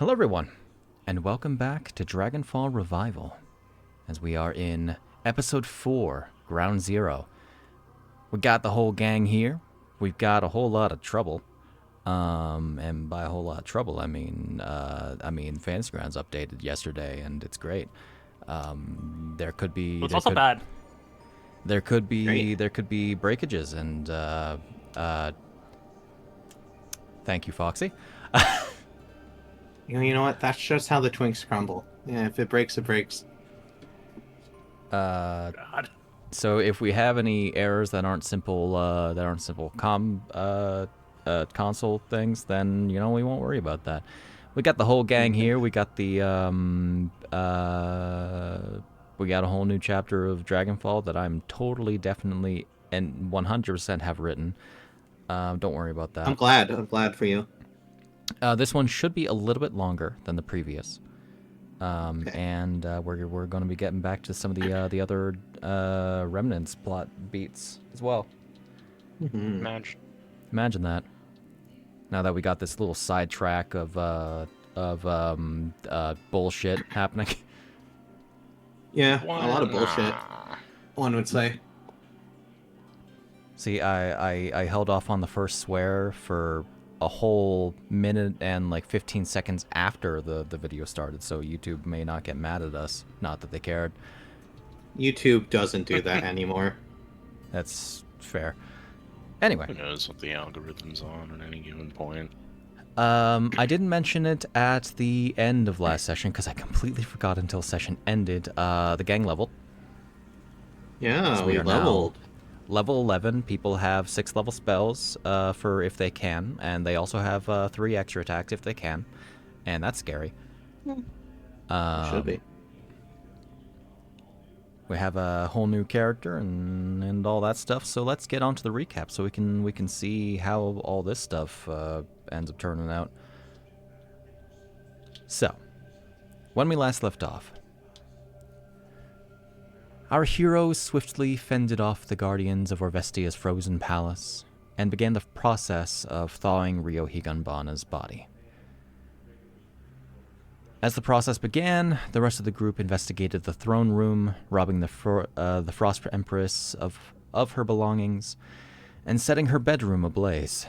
Hello everyone, and welcome back to Dragonfall Revival, as we are in Episode 4, Ground Zero. We got the whole gang here, we've got a whole lot of trouble, and by a whole lot of trouble, I mean Fantasy Grounds updated yesterday, and it's great. There could be... It's also bad. There could be Great. breakages, and thank you, Foxy. You know what? That's just how the Twinks crumble. Yeah, if it breaks, it breaks. God. So if we have any errors that aren't simple console things, then we won't worry about that. We got the whole gang here. We got the we got a whole new chapter of Dragonfall that I'm totally, definitely, and 100% have written. Don't worry about that. I'm glad for you. This one should be a little bit longer than the previous. Okay. And we're going to be getting back to some of the other Remnants plot beats as well. Mm-hmm. Imagine that. Now that we got this little sidetrack of bullshit happening. Yeah, a lot of bullshit, one would say. See, I held off on the first swear for a whole minute and like 15 seconds after the video started, so YouTube may not get mad at us. Not that they cared. YouTube doesn't do that anymore. That's fair. Anyway. Who knows what the algorithm's on at any given point? I didn't mention it at the end of last session because I completely forgot until session ended. The gang level. Yeah, So we are leveled. now level 11. People have 6 level spells for if they can, and they also have 3 extra attacks if they can, and that's scary. Should be. We have a whole new character and all that stuff. So let's get on to the recap so we can see how all this stuff ends up turning out. So, when we last left off, our heroes swiftly fended off the guardians of Orvestia's frozen palace and began the process of thawing Rio Higanbana's body. As the process began, the rest of the group investigated the throne room, robbing the Frost Empress of her belongings and setting her bedroom ablaze.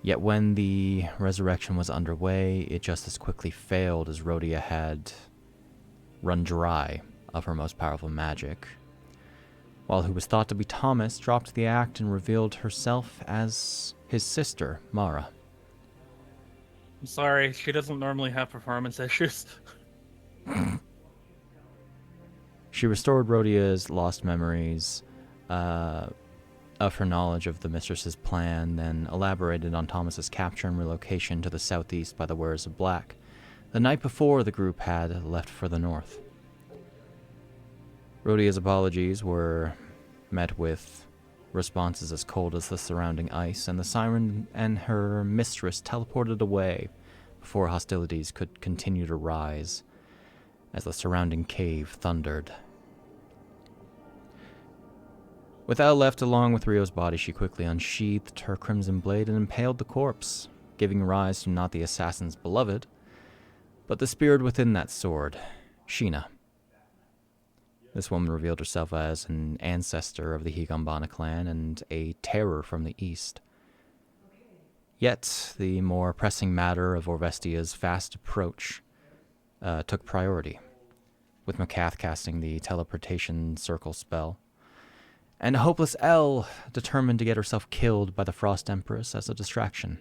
Yet when the resurrection was underway, it just as quickly failed as Rhodia had run dry of her most powerful magic, while who was thought to be Thomas dropped the act and revealed herself as his sister, Mara. I'm sorry, she doesn't normally have performance issues. She restored Rhodia's lost memories of her knowledge of the mistress's plan, then elaborated on Thomas's capture and relocation to the southeast by the Wearers of Black, the night before the group had left for the north. Rhodia's apologies were met with responses as cold as the surrounding ice, and the siren and her mistress teleported away before hostilities could continue to rise as the surrounding cave thundered. With Elle left along with Rio's body, she quickly unsheathed her crimson blade and impaled the corpse, giving rise to not the assassin's beloved, but the spirit within that sword, Shina. This woman revealed herself as an ancestor of the Higanbana clan and a terror from the east. Yet, the more pressing matter of Orvestia's fast approach took priority, with Mikhael casting the teleportation circle spell, and a hopeless Elle determined to get herself killed by the Frost Empress as a distraction.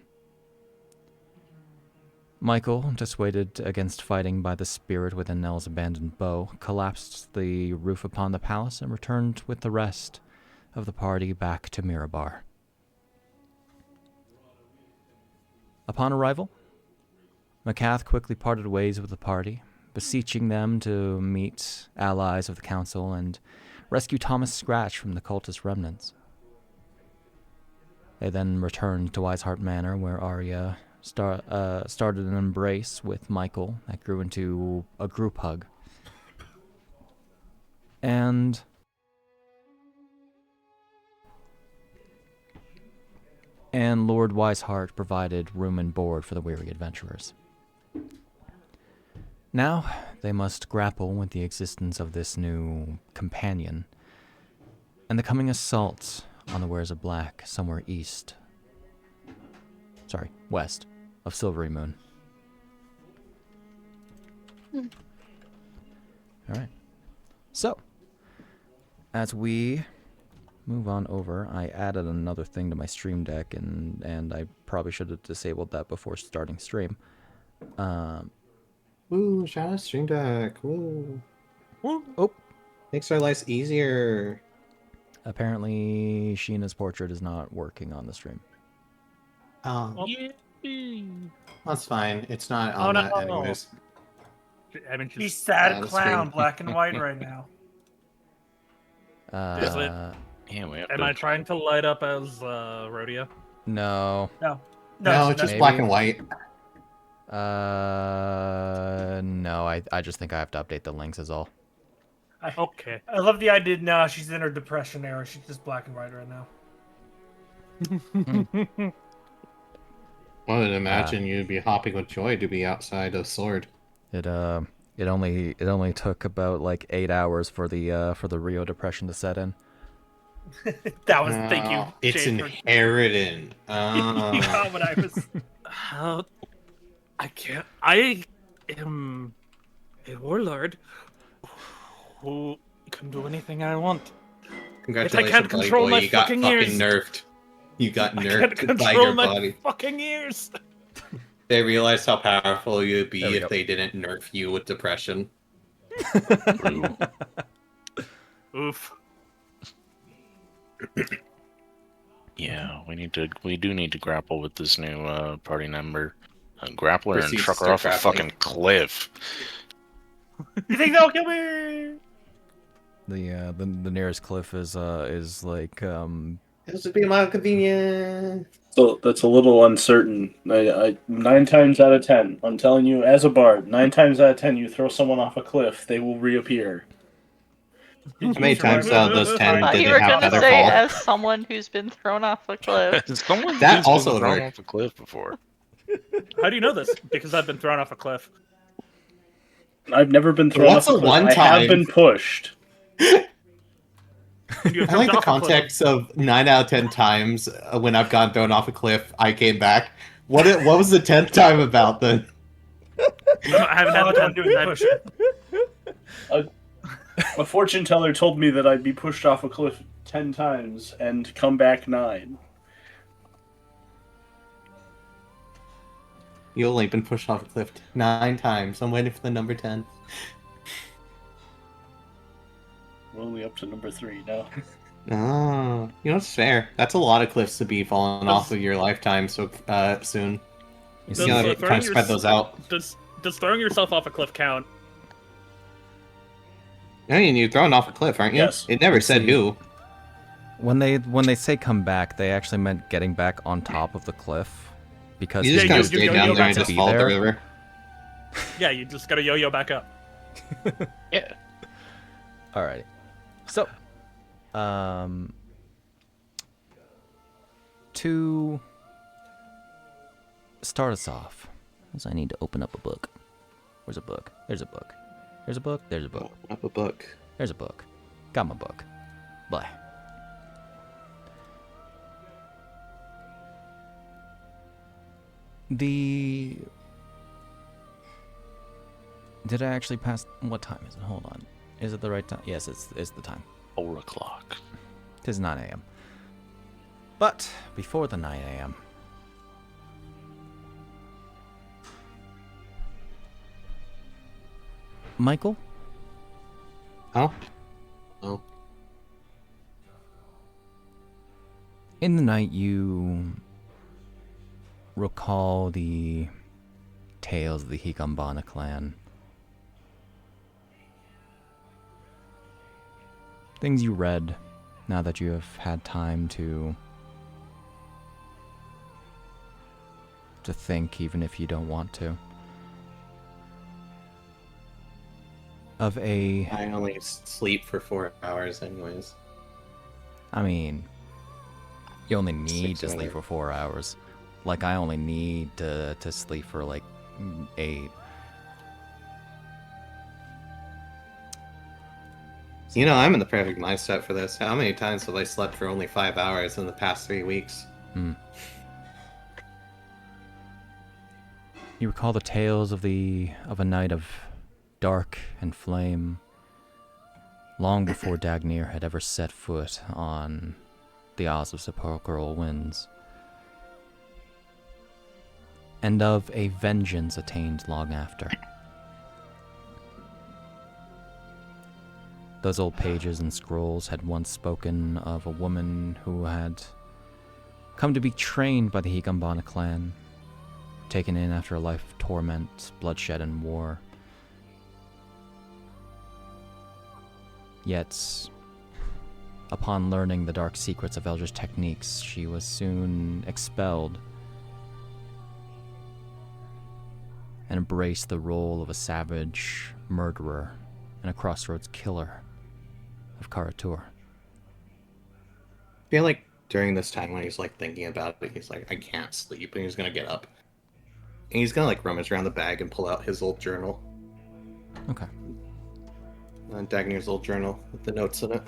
Michael, dissuaded against fighting by the spirit within Elle's abandoned bow, collapsed the roof upon the palace and returned with the rest of the party back to Mirabar. Upon arrival, Mikhael quickly parted ways with the party, beseeching them to meet allies of the council and rescue Thomas Scratch from the cultist remnants. They then returned to Wiseheart Manor, where Arya started an embrace with Michael that grew into a group hug. And and Lord Wiseheart provided room and board for the weary adventurers. Now, they must grapple with the existence of this new companion, and the coming assault on the Wares of Black somewhere west of Silvery Moon. Alright. So, as we move on over, I added another thing to my stream deck, and I probably should have disabled that before starting stream. Woo, shout out Stream Deck. Woo. Oh, Makes our lives easier. apparently Shina's portrait is not working on the stream. Oh, Yippee. that's fine. It's not Oh, on no. that anyways. I mean, He's she's sad the clown, screen. black and white right now. Is it? Yeah, we have Am to... I trying to light up as Rodeo? No. No, No, it's just maybe. black and white. No, I just think I have to update the links is all. Okay. I love the idea. No, she's in her depression era. She's just black and white right now. I would imagine you'd be hopping with joy to be outside of Sword. It only took about like 8 hours for the Rio depression to set in. That was thank you. It's Jay, for- inheriting. You got what I was. How? I can't. I am a warlord who can do anything I want. Congratulations, can't buddy control boy. my You got fucking fucking ears. nerfed. You got I can't nerfed by control your my body. fucking ears. They realized how powerful you'd be There we if go. they didn't nerf you with depression. True. Oof. Yeah, we do need to grapple with this new party member. Grappler and Proceeds to truck her start off a grappling. fucking cliff. You think that'll kill me? The nearest cliff is like This would be my convenience. So that's a little uncertain. I 9 times out of 10, I'm telling you, as a bard, 9 times out of 10, you throw someone off a cliff, they will reappear. How many times out of those 10 I thought did you it were have gonna feather say fall? as someone who's been thrown off a cliff. Someone That who's also been would thrown work. off a cliff before. How do you know this? Because I've been thrown off a cliff. I've never been thrown What's off a the cliff. one I have time- been pushed. You have I like jumped the off a cliff. context of 9 out of 10 times when I've gotten thrown off a cliff, I came back. What was the 10th time about then? I haven't had the time to do that. push it. A fortune teller told me that I'd be pushed off a cliff 10 times and come back 9. You only been pushed off a cliff 9 times. I'm waiting for the number 10. We're only up to number 3 now. Oh, it's fair. That's a lot of cliffs to be falling off of your lifetime so soon. you Does, see, gotta throwing kind of spread those out. Does throwing yourself off a cliff count? I mean, you're thrown off a cliff, aren't you? Yes. It never said who. when they say come back, they actually meant getting back on top of the cliff because You just Yeah, kind you- of stay you down go there back and to just be follow the there. river. Yeah, you just gotta yo-yo back up. Yeah. Alrighty. So, to start us off, I need to open up a book. Where's a book? There's a book. There's a book. There's a book. Up a book. There's a book. Got my book. Blah. Did I actually pass? What time is it? Hold on. Is it the right time? Yes, it's the time. 4 o'clock. It is 9 a.m. But before the 9 a.m., Michael, Oh? Oh. in the night you recall the tales of the Higanbana clan. Things you read now that you have had time to think, even if you don't want to. Of a, I only sleep for 4 hours anyways. I mean, You only need 6 to sleep minutes. for 4 hours. Like, I only need to sleep for, like, 8. You know, I'm in the perfect mindset for this. How many times have I slept for only 5 hours in the past 3 weeks? You recall the tales of a night of dark and flame, long before Dagnir had ever set foot on the Isles of Sepulchral Winds, and of a vengeance attained long after. Those old pages and scrolls had once spoken of a woman who had come to be trained by the Higanbana clan, taken in after a life of torment, bloodshed, and war. Yet, upon learning the dark secrets of Eldritch techniques, she was soon expelled and embraced the role of a savage murderer and a crossroads killer of Karatur. I feel like during this time when he's like thinking about it, he's like, I can't sleep, and he's gonna get up. And he's gonna like rummage around the bag and pull out his old journal. Okay. Dagnir's old journal with the notes in it.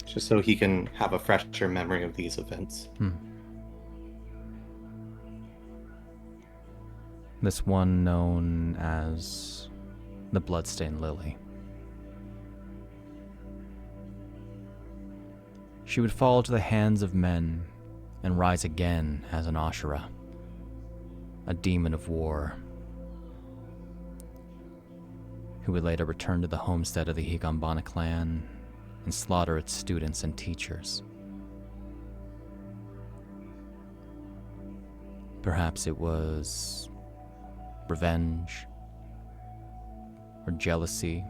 Just so he can have a fresher memory of these events. This one known as the Bloodstained Lily. She would fall to the hands of men and rise again as an Ashura, a demon of war, who would later return to the homestead of the Higanbana clan and slaughter its students and teachers. Perhaps it was revenge or jealousy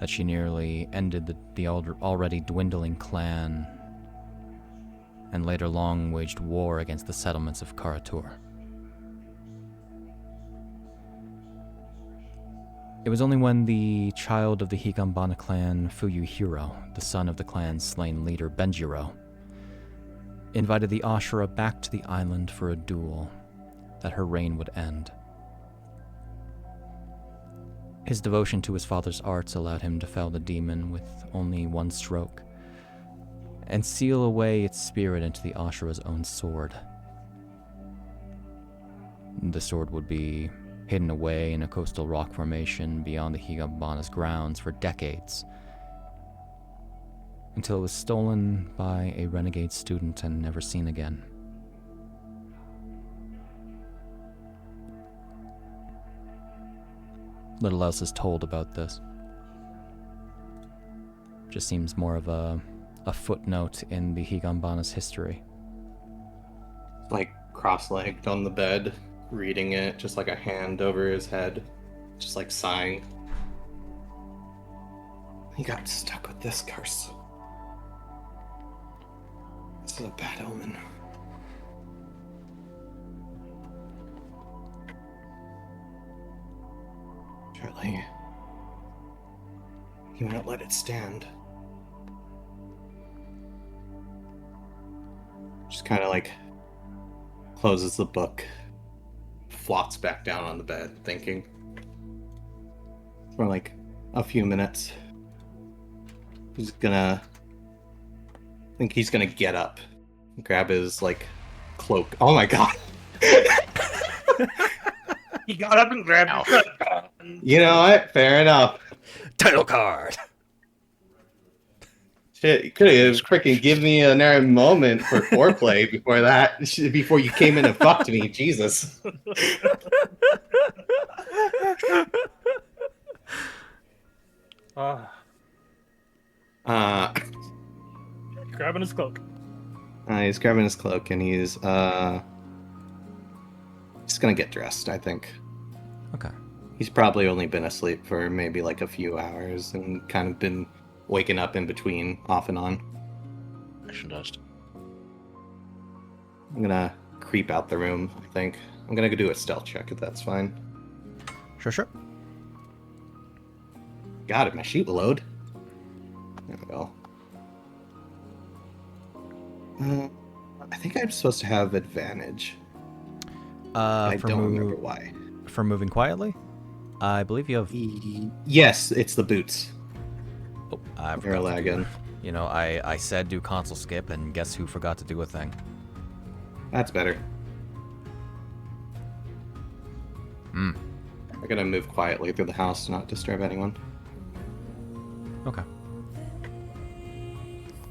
that she nearly ended the already dwindling clan and later long waged war against the settlements of Karatur. It was only when the child of the Higanbana clan, Fuyuhiro, the son of the clan's slain leader Benjiro, invited the Ashura back to the island for a duel, that her reign would end. His devotion to his father's arts allowed him to fell the demon with only one stroke, and seal away its spirit into the Ashura's own sword. The sword would be hidden away in a coastal rock formation beyond the Higanbana's grounds for decades, until it was stolen by a renegade student and never seen again. Little else is told about this. Just seems more of a footnote in the Higanbana's history. Like cross-legged on the bed, reading it, just like a hand over his head, just like sighing. He got stuck with this curse. This is a bad omen. Surely he won't let it stand. Just kind of like closes the book, flops back down on the bed, thinking for like a few minutes. I think he's gonna get up, grab his like cloak. Oh my god! He got up and grabbed it. You know what? Fair enough. Title card! Shit, you could have freaking give me another moment for foreplay before that, before you came in and fucked me. Jesus. Grabbing his cloak. He's grabbing his cloak and he's just gonna get dressed, I think. Okay. He's probably only been asleep for maybe like a few hours and kind of been waking up in between, off and on. Action dust. I'm gonna creep out the room, I think. I'm gonna go do a stealth check if that's fine. Sure. Got it, my sheet will load. There we go. I think I'm supposed to have advantage. I don't remember why. For moving quietly? I believe you have... Yes, it's the boots. Oh, I You're forgot to lagging. do... You know, I said do console skip, and guess who forgot to do a thing? That's better. Hmm. I'm gonna move quietly through the house to not disturb anyone. Okay.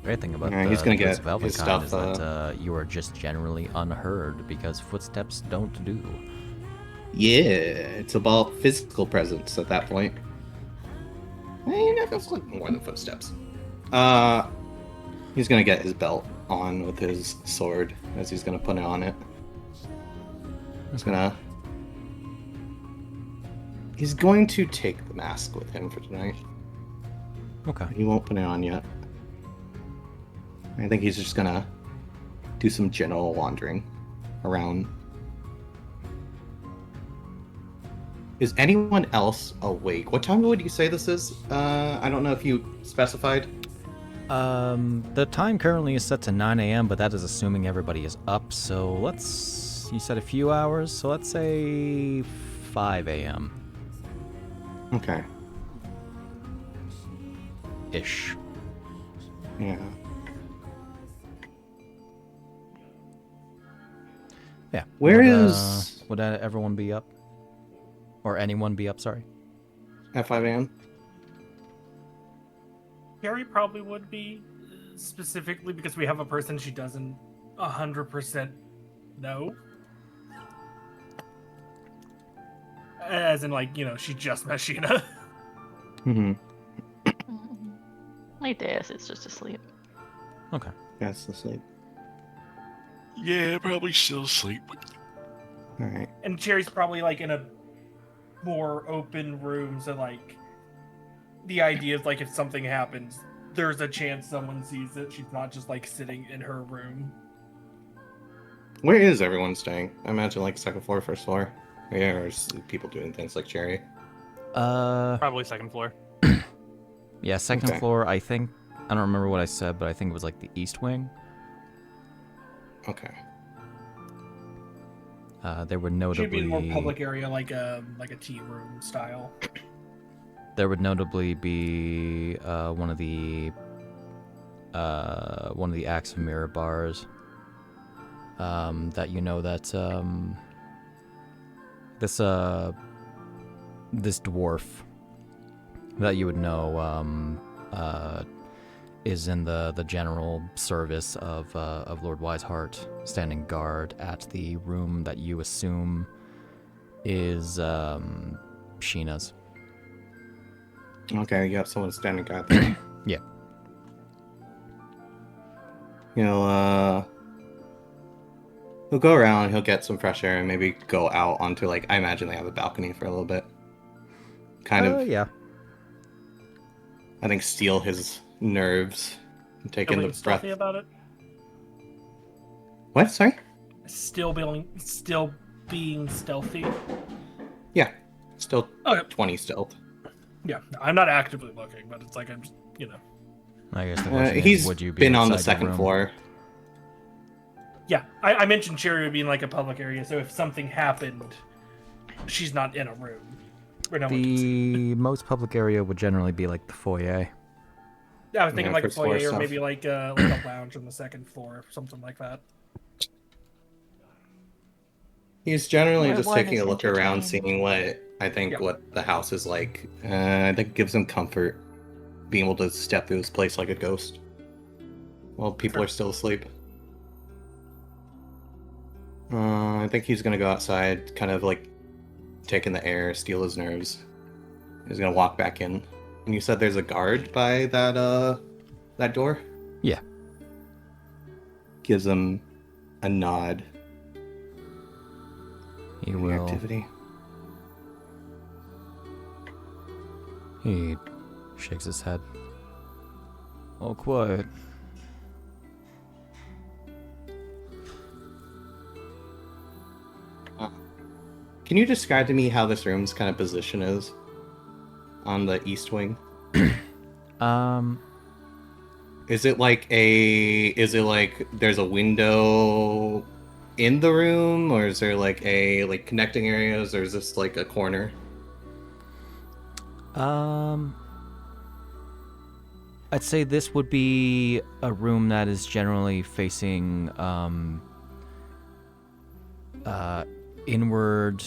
Great thing about Alright, he's gonna this get Velvet his Con stuff, is that you are just generally unheard because footsteps don't do. Yeah, it's about physical presence at that point. You know, it's like more than footsteps. He's gonna get his belt on with his sword as he's gonna put it on it. He's going to take the mask with him for tonight. Okay. He won't put it on yet. I think he's just gonna do some general wandering around. Is anyone else awake? What time would you say this is? I don't know if you specified. The time currently is set to 9 a.m., but that is assuming everybody is up, so let's... You said a few hours, so let's say 5 a.m. Okay. Ish. Yeah. Yeah. Where would, is... Would everyone be up? Or anyone be up, sorry? At 5 a.m.? Carrie probably would be, specifically because we have a person she doesn't 100% know. As in, like, you know, she just met Shina. Mm-hmm. My Deas is just asleep. Okay. That's the sleep. Yeah, probably still asleep. Alright. And Cherry's probably, like, in a more open room, so, like, the idea is, like, if something happens, there's a chance someone sees it. She's not just, like, sitting in her room. Where is everyone staying? I imagine, like, second floor, first floor. Yeah, or people doing things like Cherry. Probably second floor. Yeah, second Okay. floor, I think... I don't remember what I said, but I think it was like the east wing. Okay. There would notably... Should be a more public area, like a tea room style. There would notably be one of the Axe of Mirror bars that you know that this dwarf that you would know is in the general service of Lord Wiseheart, standing guard at the room that you assume is Shina's. Okay, you have someone standing guard there. Yeah. He'll go around, he'll get some fresh air, and maybe go out onto, like, I imagine they have a balcony for a little bit. Kind of, Yeah. I think, steal his nerves and take in the breath. Stealthy about it. What? Sorry? Still being stealthy. Yeah. Still Okay. 20 stealth. Yeah, I'm not actively looking, but it's like I'm just, you know. I guess the question is, He's would you be been on the outside your second room? floor. Yeah, I mentioned Cherry would be in like a public area, so if something happened, she's not in a room. Or no one can see. The most public area would generally be like the foyer. Yeah, I was thinking Yeah, like a first floor foyer, or stuff. maybe like a lounge on the second floor, something like that. He's generally Where just one taking is a look around, entertained. seeing what Yeah. what the house is like. I think it gives him comfort being able to step through this place like a ghost while people Sure. are still asleep. I think he's gonna go outside, kind of like take in the air, steal his nerves. He's gonna walk back in. And you said there's a guard by that door? Yeah. Gives him a nod. He Any will. activity. He shakes his head. All quiet. Can you describe to me how this room's kind of position is on the east wing? Is it like there's a window in the room, or is there like connecting areas, or is this like a corner? I'd say this would be a room that is generally facing inward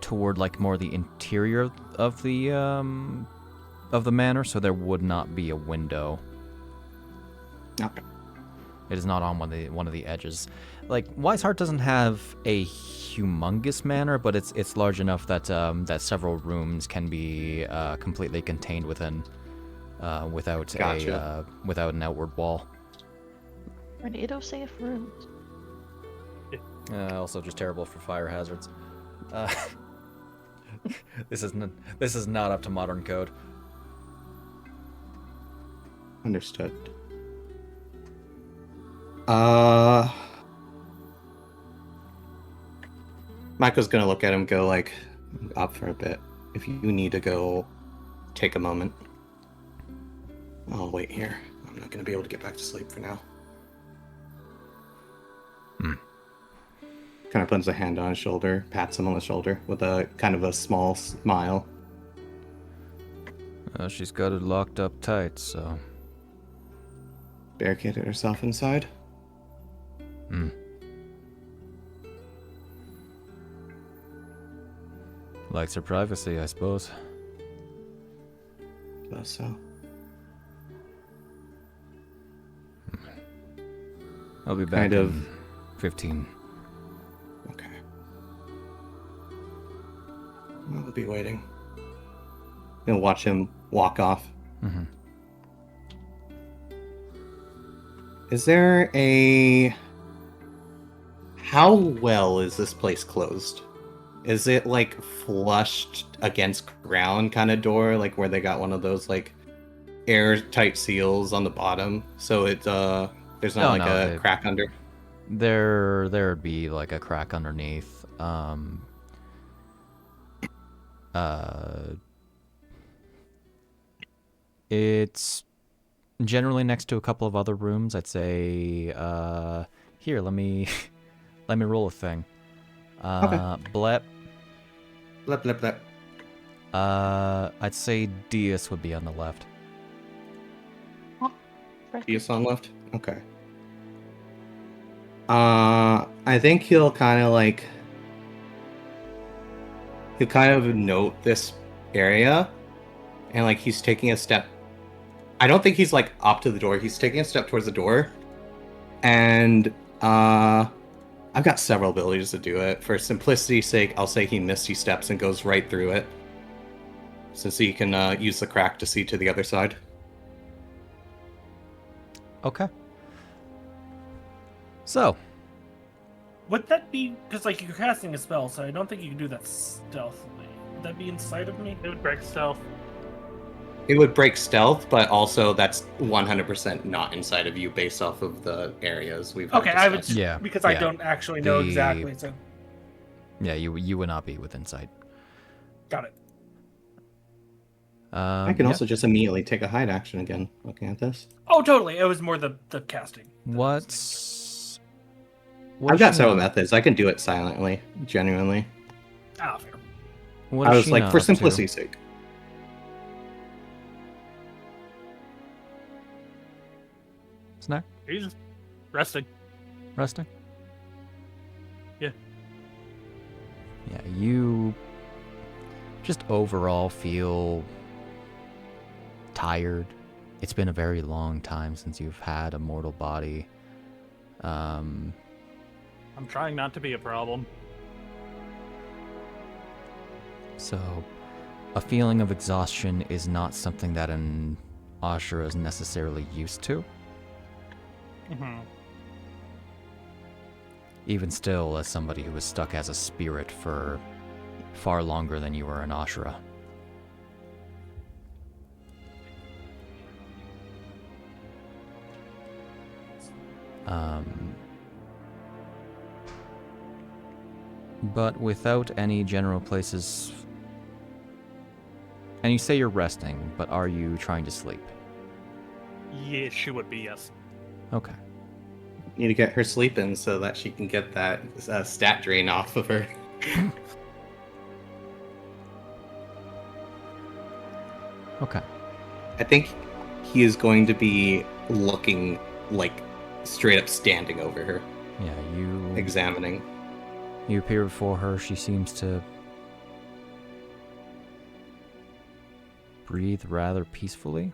toward like more the interior of the manor, so there would not be a window. Okay. It is not on one of the edges. Like Wise Heart doesn't have a humongous manor, but it's large enough that that several rooms can be completely contained within without Gotcha. without an outward wall. Tornado safe rooms. Also just terrible for fire hazards. This is not up to modern code. Understood. Michael's gonna look at him, go like, up for a bit. If you need to go, take a moment. I'll wait here. I'm not gonna be able to get back to sleep for now. Kind of puts a hand on his shoulder, pats him on the shoulder with a kind of a small smile. She's got it locked up tight, so. Barricaded herself inside. Likes her privacy, I suppose. Guess so. I'll be back in 15. Okay. I'll be waiting. Gonna watch him walk off. Is there how well is this place closed? Is it like flushed against ground kind of door, like where they got one of those like airtight seals on the bottom, so it there's not a crack under? There'd be like a crack underneath. It's generally next to a couple of other rooms. I'd say here, let me roll a thing. Okay. Blep. Blep, blep, blep. I'd say Deas would be on the left. Deas on left? Okay. I think he'll kind of note this area, and like he's taking a step. I don't think he's like up to the door. He's taking a step towards the door, and I've got several abilities to do it. For simplicity's sake, I'll say he misty steps and goes right through it, since he can use the crack to see to the other side. Okay. So. Would that be because like you're casting a spell, so I don't think you can do that stealthily. Would that be inside of me? It would break stealth. It would break stealth, but also that's 100% not inside of you based off of the areas we've Okay, I would Yeah, because I don't actually know exactly. So yeah, you would not be within sight. got it. I can also just immediately take a hide action again, looking at this. Oh, totally. It was more the casting. I've got several methods. I can do it silently, genuinely. Ah, fair. What I is was like, Shina for up to? simplicity's sake. Snak? He's just resting. Resting? Yeah. Yeah, you just overall feel tired. It's been a very long time since you've had a mortal body. I'm trying not to be a problem. So, a feeling of exhaustion is not something that an Ashura is necessarily used to. Even still, as somebody who was stuck as a spirit for far longer than you were an Ashura. but without any general places. And you say you're resting, but are you trying to sleep? Yeah, she would be, yes. Okay. Need to get her sleep in so that she can get that stat drain off of her. Okay. I think he is going to be looking like straight up standing over her, Yeah, you examining. You appear before her. She seems to breathe rather peacefully.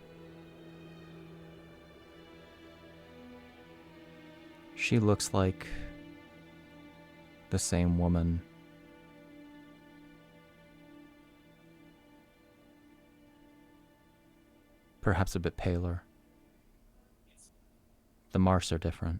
She looks like the same woman. Perhaps a bit paler. The marks are different.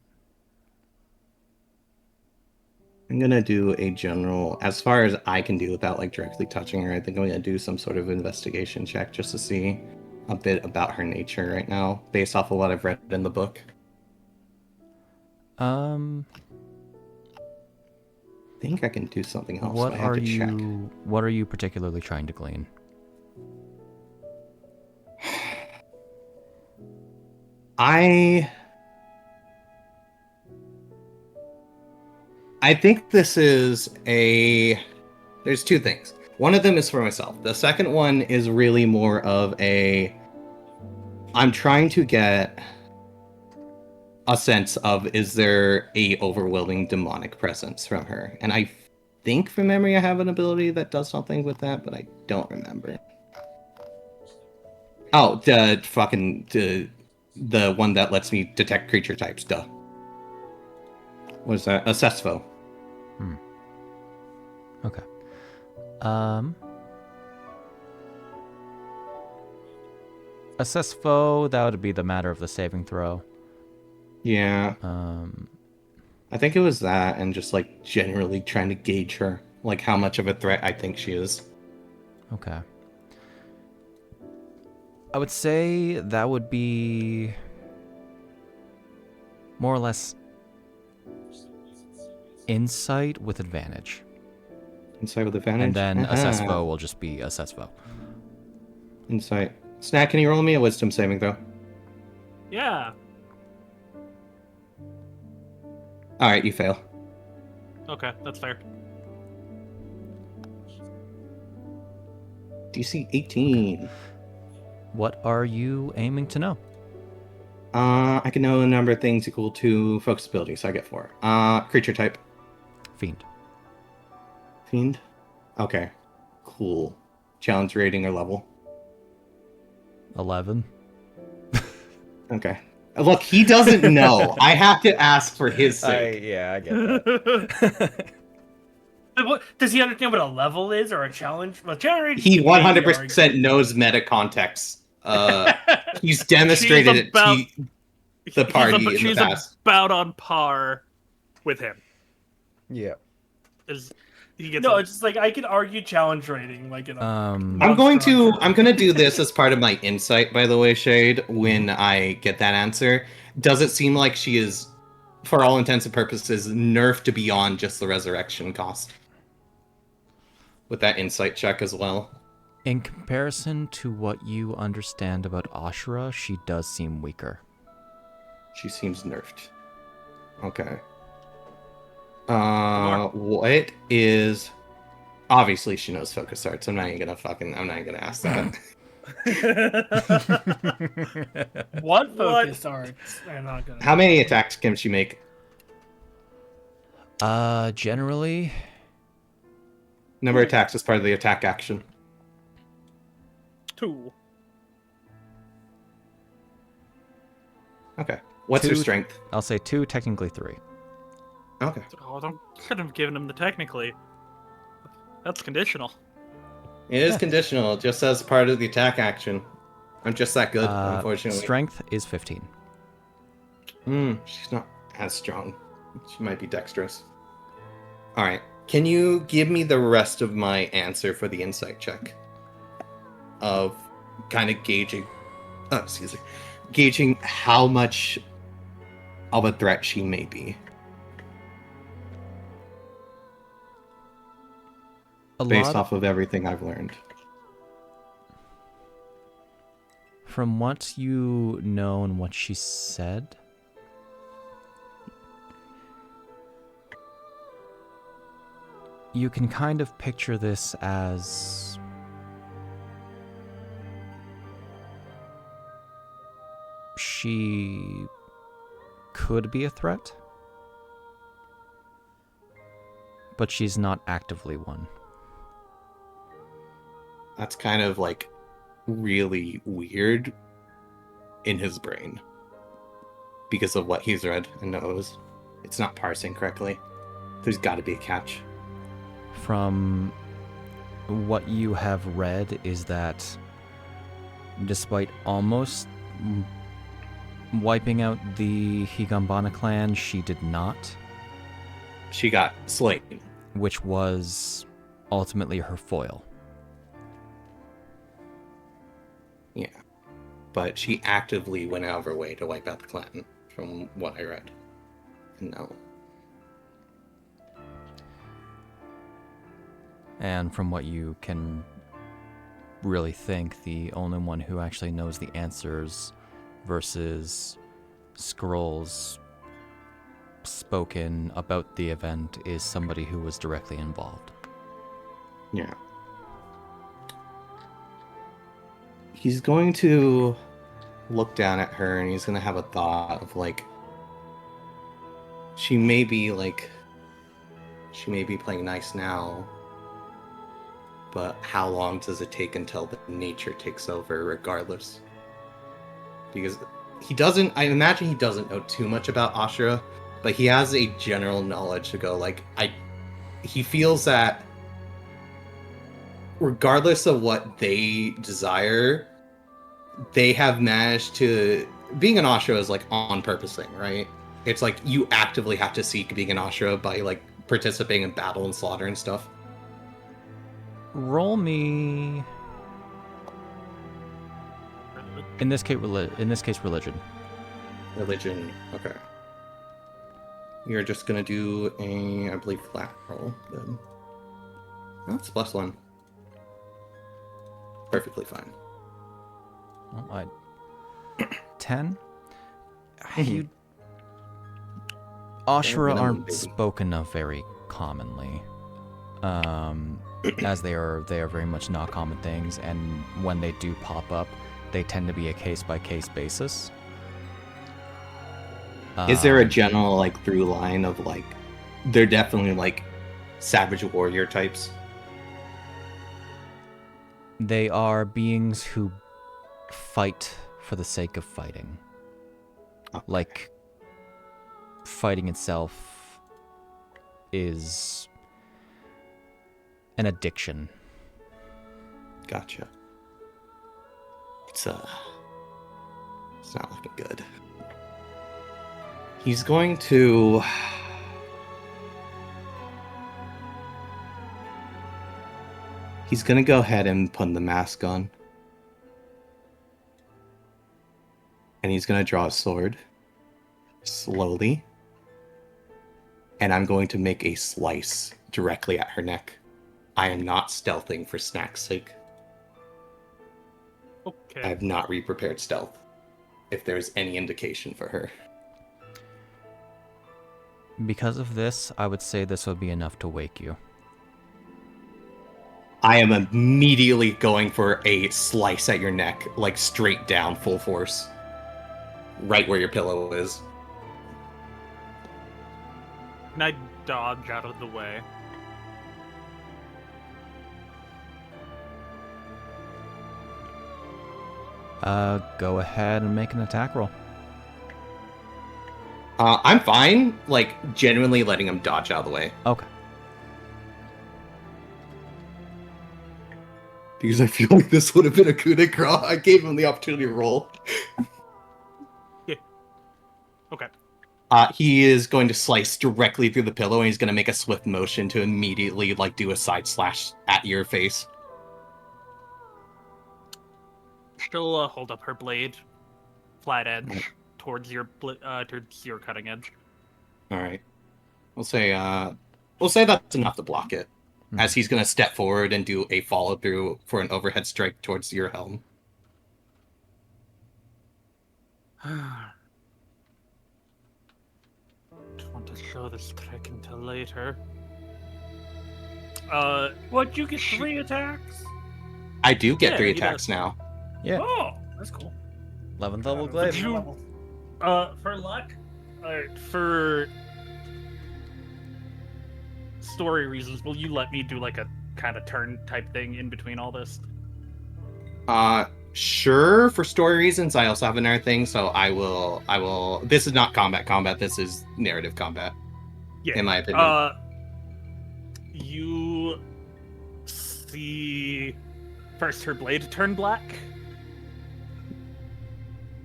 I'm gonna do a general, as far as I can do without like directly touching her, I think I'm gonna do some sort of investigation check just to see a bit about her nature right now, based off of what I've read in the book. I think I can do something else. What I have are to check. What are you particularly trying to glean? I think this is there's two things. One of them is for myself. The second one is really more of I'm trying to get a sense of, is there a overwhelming demonic presence from her? And I think from memory I have an ability that does something with that, but I don't remember. Oh, the one that lets me detect creature types, duh. What is that? Assess foe. Okay. Assess foe, that would be the matter of the saving throw. Yeah. I think it was that, and just like generally trying to gauge her, like how much of a threat I think she is. Okay. I would say that would be more or less insight with advantage. Insight with advantage? And then Uh-huh. assess foe will just be assess foe. Insight. Snak, can you roll me a wisdom saving throw? Yeah. Alright, you fail. Okay, that's fair. DC 18. What are you aiming to know? I can know a number of things equal to focus ability, so I get 4. Creature type. Fiend. Fiend? Okay. Cool. Challenge rating or level. 11. Okay. Look, he doesn't know. I have to ask for his sake. Yeah, I get that. Does he understand what a level is or a challenge? Well, challenge He rating can maybe 100% knows meta context. He's demonstrated it to the party in the she's past. about on par with him. Yeah. No, it's just like I can argue challenge rating like in a I'm gonna do this as part of my insight, by the way, Shade, when I get that answer. Does it seem like she is, for all intents and purposes, nerfed beyond just the resurrection cost? With that insight check as well. In comparison to what you understand about Ashura, she does seem weaker. She seems nerfed. Okay. What is... Obviously she knows focus arts. I'm not even gonna ask that. What focus arts? I'm not gonna. How many attacks can she make? Generally... Number of attacks as part of the attack action. 2. Okay. What's her strength? I'll say 2, technically 3. Okay. Oh, don't should have given him the technically. That's conditional. It is conditional, just as part of the attack action. I'm just that good, unfortunately. Strength is 15. She's not as strong. She might be dexterous. Alright. Can you give me the rest of my answer for the insight check? Of kind of gauging how much of a threat she may be. based off of everything I've learned. From what you know and what she said, you can kind of picture this as she could be a threat, but she's not actively one. That's kind of like really weird in his brain because of what he's read and knows. It's not parsing correctly. There's got to be a catch. From what you have read is that despite almost wiping out the Higanbana clan, she did not. She got slain. Which was ultimately her foil. Yeah. But she actively went out of her way to wipe out the clan, from what I read. No. And from what you can really think, the only one who actually knows the answers versus scrolls spoken about the event is somebody who was directly involved. Yeah. He's going to look down at her and he's going to have a thought of like, she may be playing nice now, but how long does it take until the nature takes over regardless? Because I imagine he doesn't know too much about Ashura, but he has a general knowledge to go like, he feels that regardless of what they desire, they have managed to, being an Ashura is like on purpose thing, right? It's like you actively have to seek being an Ashura by like participating in battle and slaughter and stuff. Roll me. In this case, religion. Religion. Okay. You're just gonna do a, I believe, flat roll. Good. That's +1. Perfectly fine. Well, 10. You Ashura aren't spoken of very commonly, as they are very much not common things, and when they do pop up, they tend to be a case-by-case basis. Is there a general like through line of like, they're definitely like savage warrior types? They are beings who fight for the sake of fighting. Okay. Like, fighting itself is an addiction. Gotcha. It's not looking good. He's going to go ahead and put the mask on. And he's going to draw a sword. Slowly. And I'm going to make a slice directly at her neck. I am not stealthing for Snak's sake. Okay. I have not re-prepared stealth. If there's any indication for her. Because of this, I would say this would be enough to wake you. I am immediately going for a slice at your neck, like straight down, full force. Right where your pillow is. Can I dodge out of the way? Go ahead and make an attack roll. I'm fine, like, genuinely letting him dodge out of the way. Okay. Because I feel like this would have been a coup de grace. I gave him the opportunity to roll. Yeah. Okay. He is going to slice directly through the pillow, and he's going to make a swift motion to immediately, like, do a side slash at your face. She'll hold up her blade, flat edge, towards your cutting edge. All right. We'll say that's enough to block it. as he's going to step forward and do a follow through for an overhead strike towards your helm. Don't want to show this trick until later. What, you get 3 attacks? I do get Yeah, 3 he attacks does. now. Yeah. Oh, that's cool. 11th level Would glaive. you- For luck, for story reasons, will you let me do like a kind of turn type thing in between all this? Sure, for story reasons, I also have another thing, so I will. This is not combat, this is narrative combat, Yeah. in my opinion. You see first her blade turn black,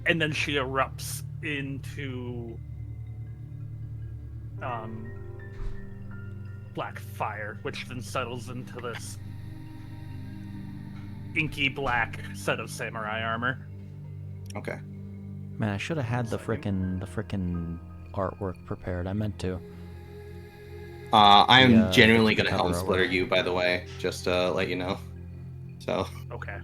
and then she erupts into black fire, which then settles into this inky black set of samurai armor. Okay. Man, I should have had the frickin' artwork prepared. I meant to. I am Yeah, genuinely the gonna cover helm splitter artwork. you, by the way, just to let you know. So, Okay.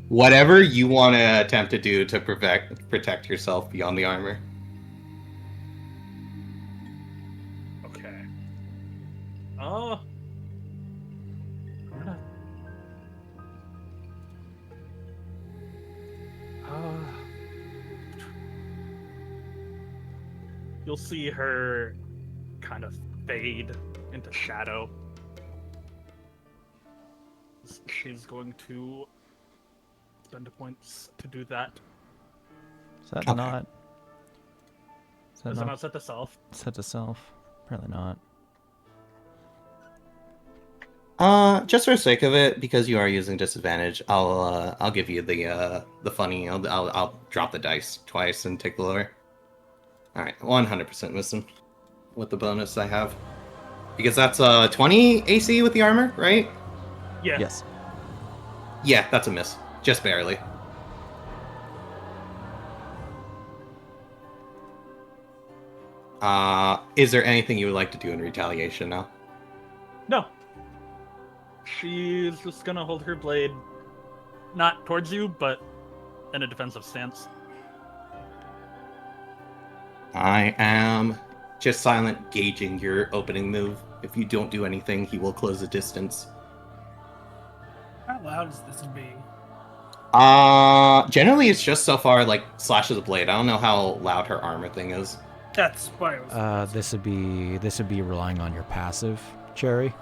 whatever you want to attempt to do to protect yourself beyond the armor. Okay. I'm gonna... You'll see her kind of fade into shadow. She's going to spend points to do that. Is that Okay. not? Is that Does it not not set to self? set to self? Apparently not. Just for the sake of it, because you are using disadvantage, I'll give you the funny. I'll drop the dice twice and take the lower. All right, 100% wisdom with the bonus I have, because that's 20 AC with the armor, right? Yeah. Yes. Yeah, that's a miss, just barely. Is there anything you would like to do in retaliation now? No. She's just gonna hold her blade, not towards you, but in a defensive stance. I am just silent gauging your opening move. If you don't do anything, he will close the distance. How loud is this being? Generally it's just so far like slashes of blade. I don't know how loud her armor thing is. That's why I was. This would be relying on your passive, Cherry.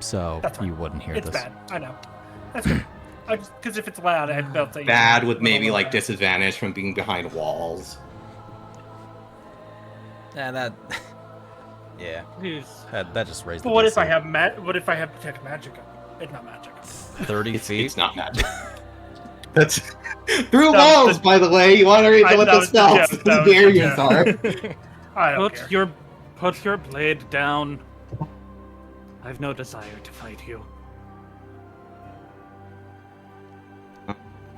So That's fine. you wouldn't hear It's this. bad. I know. That's good. Because if it's loud, I'd belt that. Bad with maybe like disadvantage from being behind walls. Yeah, that. Yeah, Please. that just raised. But the what if DC. I have What if I have detect magic? It's not magic. 30 It's feet? not magic. That's through No, walls, by the way. You want to read I what know, the spells, yeah, the that was- variants yeah. are. I don't care. Put your blade down. I've no desire to fight you.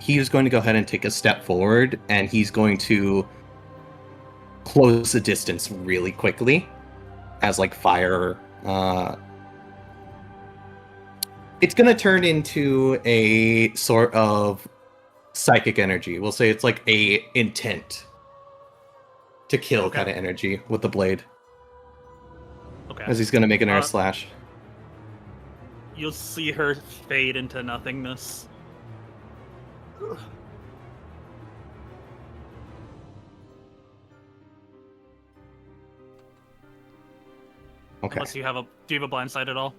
He is going to go ahead and take a step forward, and he's going to close the distance really quickly as like fire. It's going to turn into a sort of psychic energy. We'll say it's like a intent to kill Okay. kind of energy with the blade, Okay. as he's going to make another Uh, slash. You'll see her fade into nothingness. Okay, Unless you have a... Do you have a blind sight at all?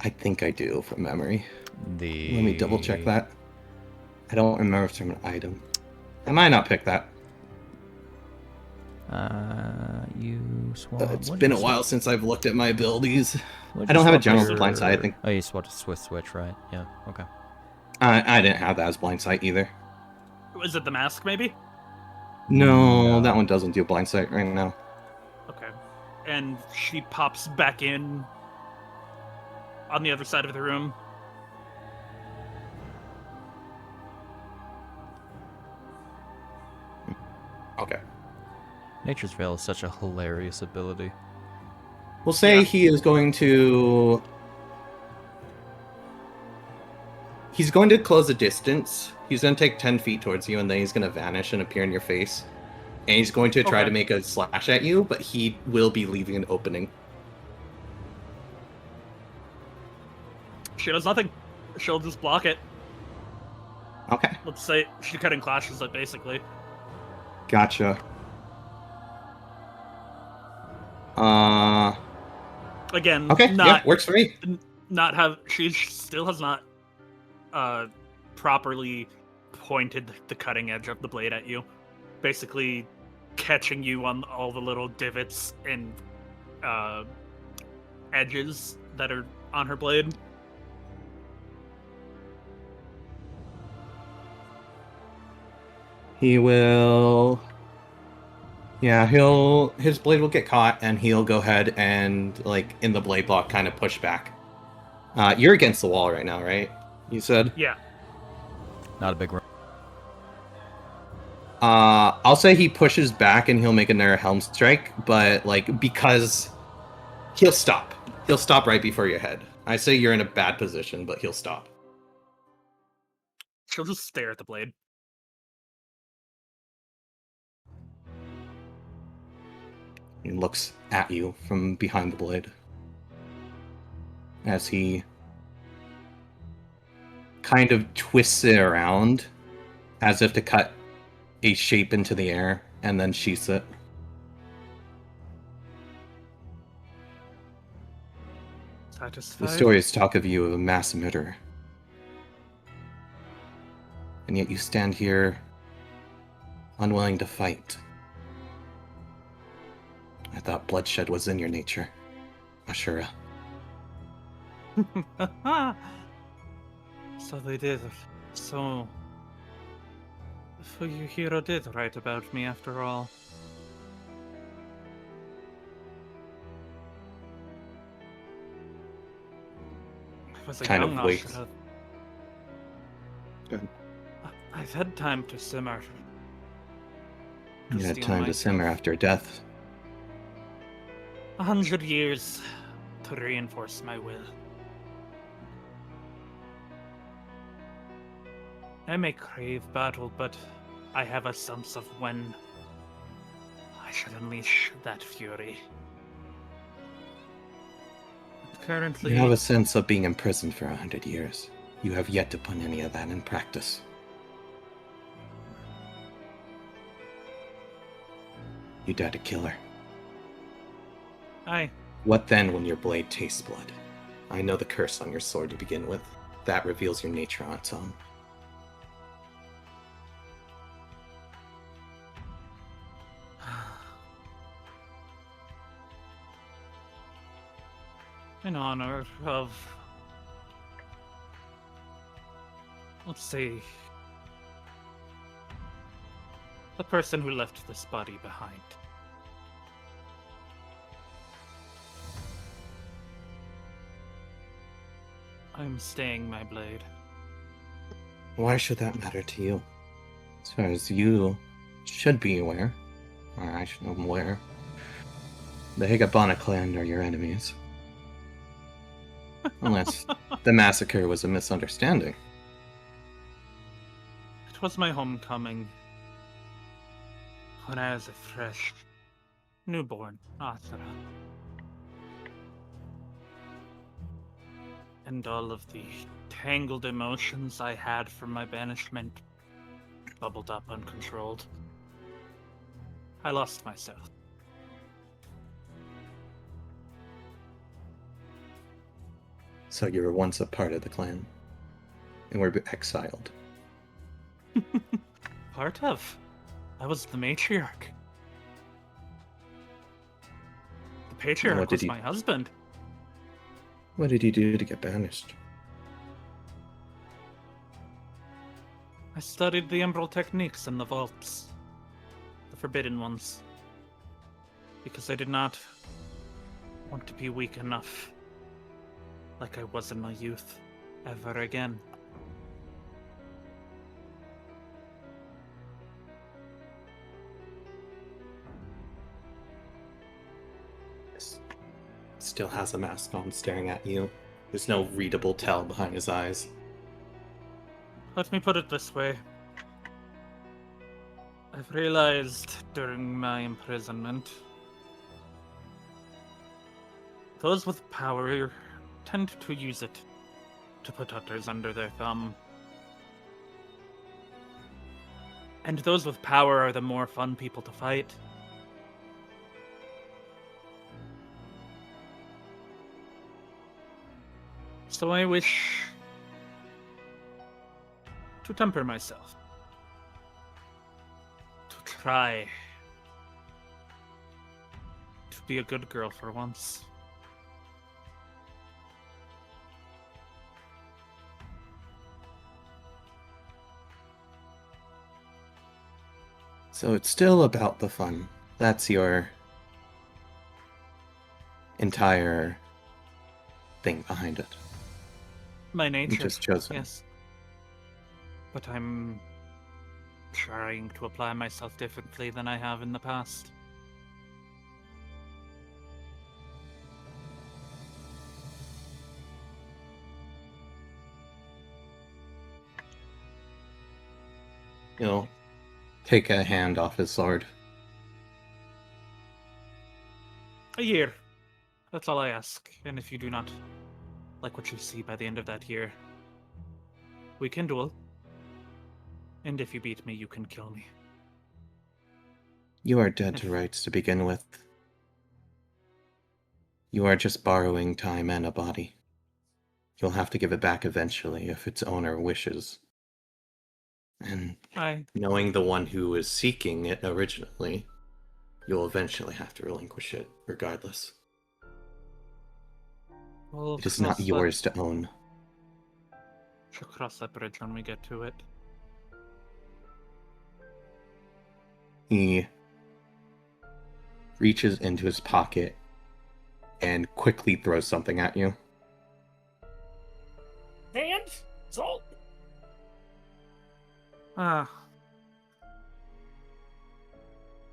I think I do from memory. The. Let me double check that. I don't remember if it's from an item. I might not pick that. You swap. It's been a while since I've looked at my abilities. I I don't have a general blind sight, I think. Oh, you swapped to Swift Switch, right? Yeah. Okay. I didn't have that as blind sight either. Is it the mask, maybe? No, that one doesn't do blind sight right now. Okay. And she pops back in on the other side of the room. Okay. Nature's Veil is such a hilarious ability. We'll say Yeah. he is going to He's going to close the distance. He's going to take 10 feet towards you, and then he's going to vanish and appear in your face. And he's going to try Okay. to make a slash at you, but he will be leaving an opening. She does nothing. She'll just block it. Okay. Let's say she cutting clashes it, basically. Gotcha. Again, Okay, yeah, not works for me. not have she still has not properly pointed the cutting edge of the blade at you, basically catching you on all the little divots and edges that are on her blade. He will. Yeah, his blade will get caught, and he'll go ahead and, like, in the blade block, kind of push back. You're against the wall right now, right? You said? Yeah. Not a big room. I'll say he pushes back and he'll make another helm strike, but, like, because he'll stop. He'll stop right before your head. I say you're in a bad position, but he'll stop. She'll just stare at the blade. He looks at you from behind the blade as he kind of twists it around as if to cut a shape into the air and then sheaths it. Satisfied? The stories talk of you as a mass murderer. And yet you stand here unwilling to fight. I thought bloodshed was in your nature, Ashura. So they did. So your hero did write about me after all. I was a Kind young of waits. Ashura. Go ahead. I've had time to simmer. You had steel time to myself. simmer after death. 100 years to reinforce my will. I may crave battle, but I have a sense of when I should unleash that fury. Currently, You have a sense of being imprisoned for 100 years. You have yet to put any of that in practice. You dare to kill her. I What then when your blade tastes blood? I know the curse on your sword to begin with. That reveals your nature on its own. in honor of, let's see, the person who left this body behind. I'm staying my blade. Why should that matter to you? As far as you should be aware, or I should know aware, the Higanbana clan are your enemies. Unless the massacre was a misunderstanding. It was my homecoming when I was a fresh, newborn Athra. And all of the tangled emotions I had from my banishment bubbled up uncontrolled. I lost myself. So you were once a part of the clan, and were exiled. Part of. I was the matriarch. The patriarch what did was he- my husband. What did you do to get banished? I studied the emerald techniques in the vaults. The forbidden ones. Because I did not want to be weak enough, like I was in my youth, ever again. Still has a mask on, staring at you. There's no readable tell behind his eyes. Let me put it this way. I've realized during my imprisonment, those with power tend to use it to put others under their thumb. And those with power are the more fun people to fight. So I wish to temper myself. To try to be a good girl for once. So it's still about the fun. That's your entire thing behind it. My nature, You just chosen. yes. But I'm trying to apply myself differently than I have in the past. He'll take a hand off his sword. A year. That's all I ask. And if you do not like what you see by the end of that year, we can duel. And if you beat me, you can kill me. You are dead to rights to begin with. You are just borrowing time and a body. You'll have to give it back eventually if its owner wishes. And knowing the one who was seeking it originally, you'll eventually have to relinquish it regardless. We'll It is not yours to own. She'll cross that bridge when we get to it. He reaches into his pocket and quickly throws something at you. And salt. Ah,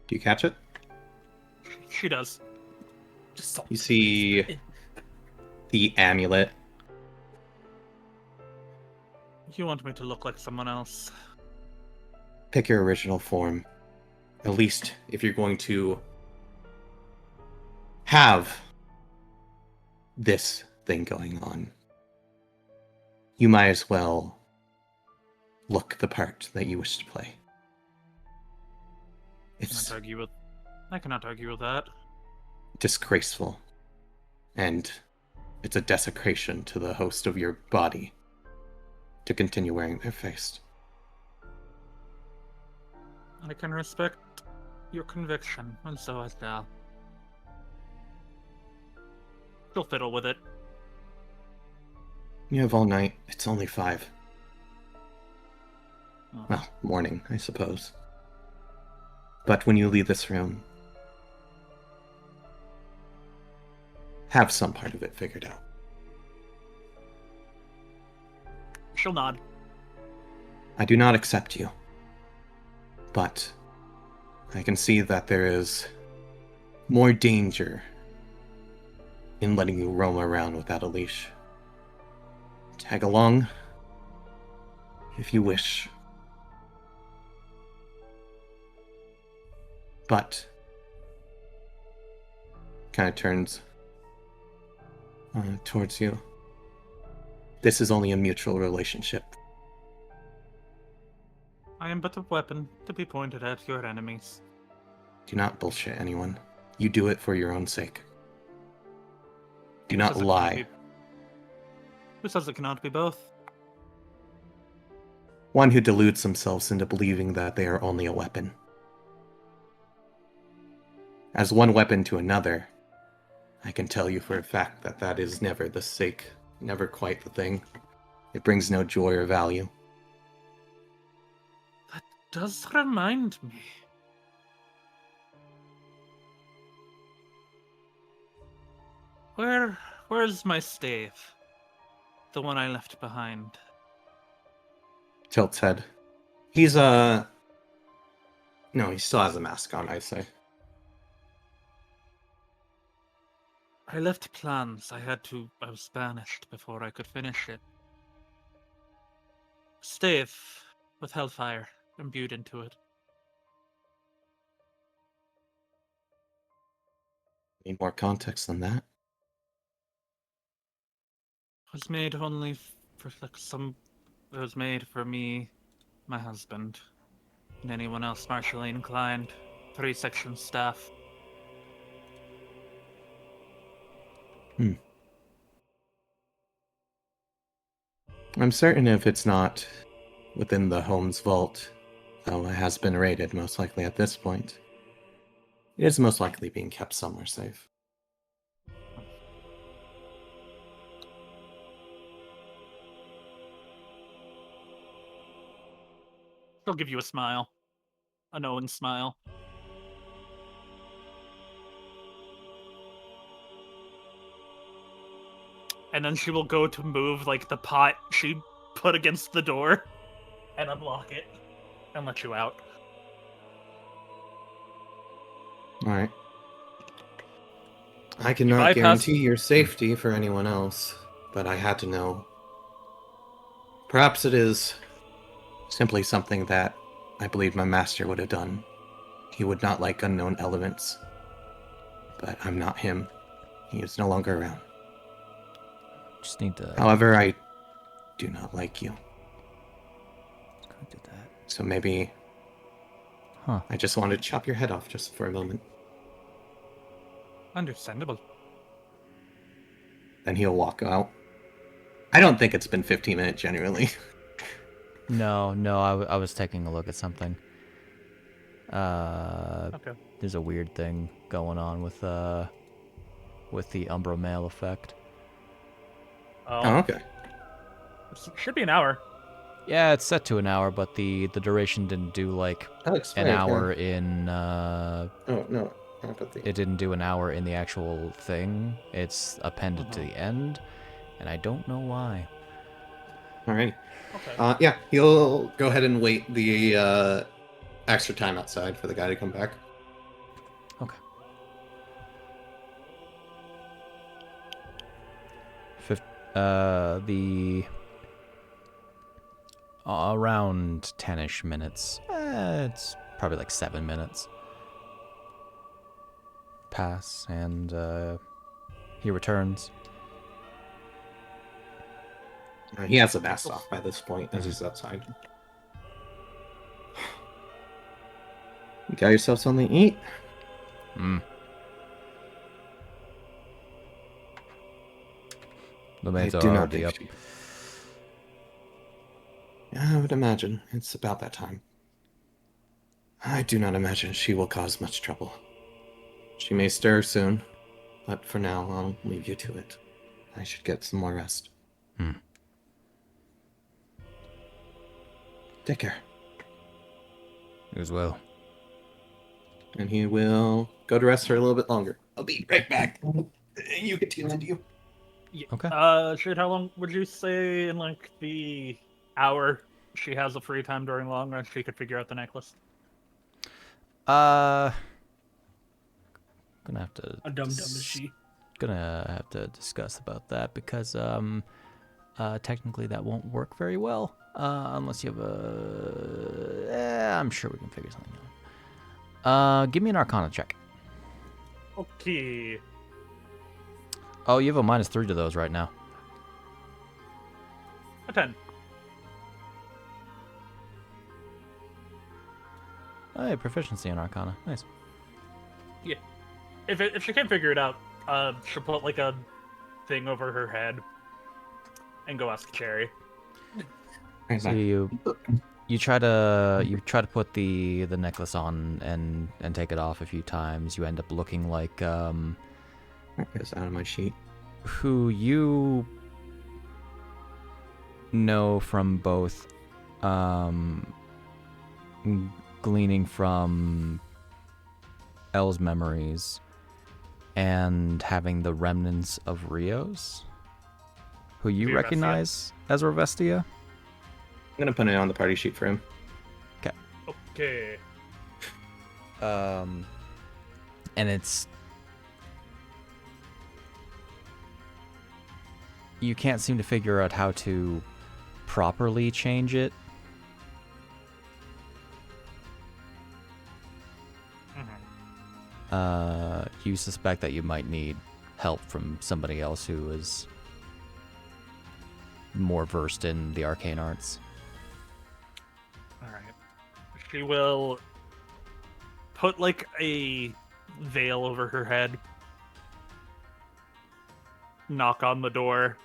Do you catch it? she does. Just salt. You see the amulet. You want me to look like someone else? Pick your original form. At least if you're going to have this thing going on, you might as well look the part that you wish to play. It's I cannot argue with that. disgraceful, and it's a desecration to the host of your body to continue wearing their face. I can respect your conviction, and so I shall. She'll fiddle with it. You have all night. It's only 5. Oh. Well, morning, I suppose. But when you leave this room, have some part of it figured out. She'll nod. I do not accept you. But I can see that there is more danger in letting you roam around without a leash. Tag along if you wish. But kind of turns towards you. This is only a mutual relationship. I am but a weapon to be pointed at your enemies. Do not bullshit anyone. You do it for your own sake. Do Who not says it cannot lie. be- Who says it cannot be both? One who deludes themselves into believing that they are only a weapon. As one weapon to another, I can tell you for a fact that that is never the sake, never quite the thing. It brings no joy or value. That does remind me. Where's my stave? The one I left behind. Tilt's head. He's No, he still has a mask on, I'd say. I left plans. I was banished before I could finish it. stave with hellfire imbued into it. Need more context than that? It was made only for like some. It was made for me, my husband, and anyone else martially inclined. 3-section staff. I'm certain if it's not within the home's vault, though it has been raided most likely at this point, it is most likely being kept somewhere safe. She'll give you a smile. A knowing smile. And then she will go to move like the pot she put against the door and unlock it and let you out. Alright. I cannot bypass- guarantee your safety for anyone else, but I had to know. Perhaps it is simply something that I believe my master would have done. He would not like unknown elements. But I'm not him. He is no longer around. Just need to However, I do not like you. go do that. So maybe Huh. I just wanted to chop your head off just for a moment. Understandable. Then he'll walk out. I don't think it's been 15 minutes, genuinely. No, I was taking a look at something. Okay. There's a weird thing going on with the Umbro Male effect. Oh, okay. Should be an hour. Yeah, it's set to an hour, but the duration didn't do like That looks an weird, hour yeah. in. Oh, no. Not about the... It didn't do an hour in the actual thing. It's appended to the end, and I don't know why. Alrighty. Okay. Yeah, he'll go ahead and wait the extra time outside for the guy to come back. Okay. Around 10-ish minutes. It's probably like 7 minutes. Pass, and he returns. He has the mask off by this point as he's outside. You got yourself something to eat? The maids I are do not already think up. she... Yeah, I would imagine. It's about that time. I do not imagine she will cause much trouble. She may stir soon, but for now, I'll leave you to it. I should get some more rest. Take care. You as well. And he will go to rest for a little bit longer. I'll be right back. You continue. Yeah. Okay. Shade, how long would you say in like the hour she has a free time during long rest she could figure out the necklace? Gonna have to. A dumb is she? Gonna have to discuss about that because technically that won't work very well unless you have a. I'm sure we can figure something out. Give me an Arcana check. Okay. Oh, you have a -3 to those right now. A 10. Oh, yeah, proficiency in Arcana. Nice. Yeah. If she can't figure it out, she'll put like a thing over her head and go ask Cherry. So you try to put the necklace on and take it off a few times. You end up looking like It's out of my sheet. who you know from both gleaning from Elle's memories and having the remnants of Rio's, who you Ravestia. recognize as Ravestia. I'm gonna put it on the party sheet for him. Okay. And it's... You can't seem to figure out how to properly change it, you suspect that you might need help from somebody else who is more versed in the arcane arts. Alright. She will put, like, a veil over her head, knock on the door.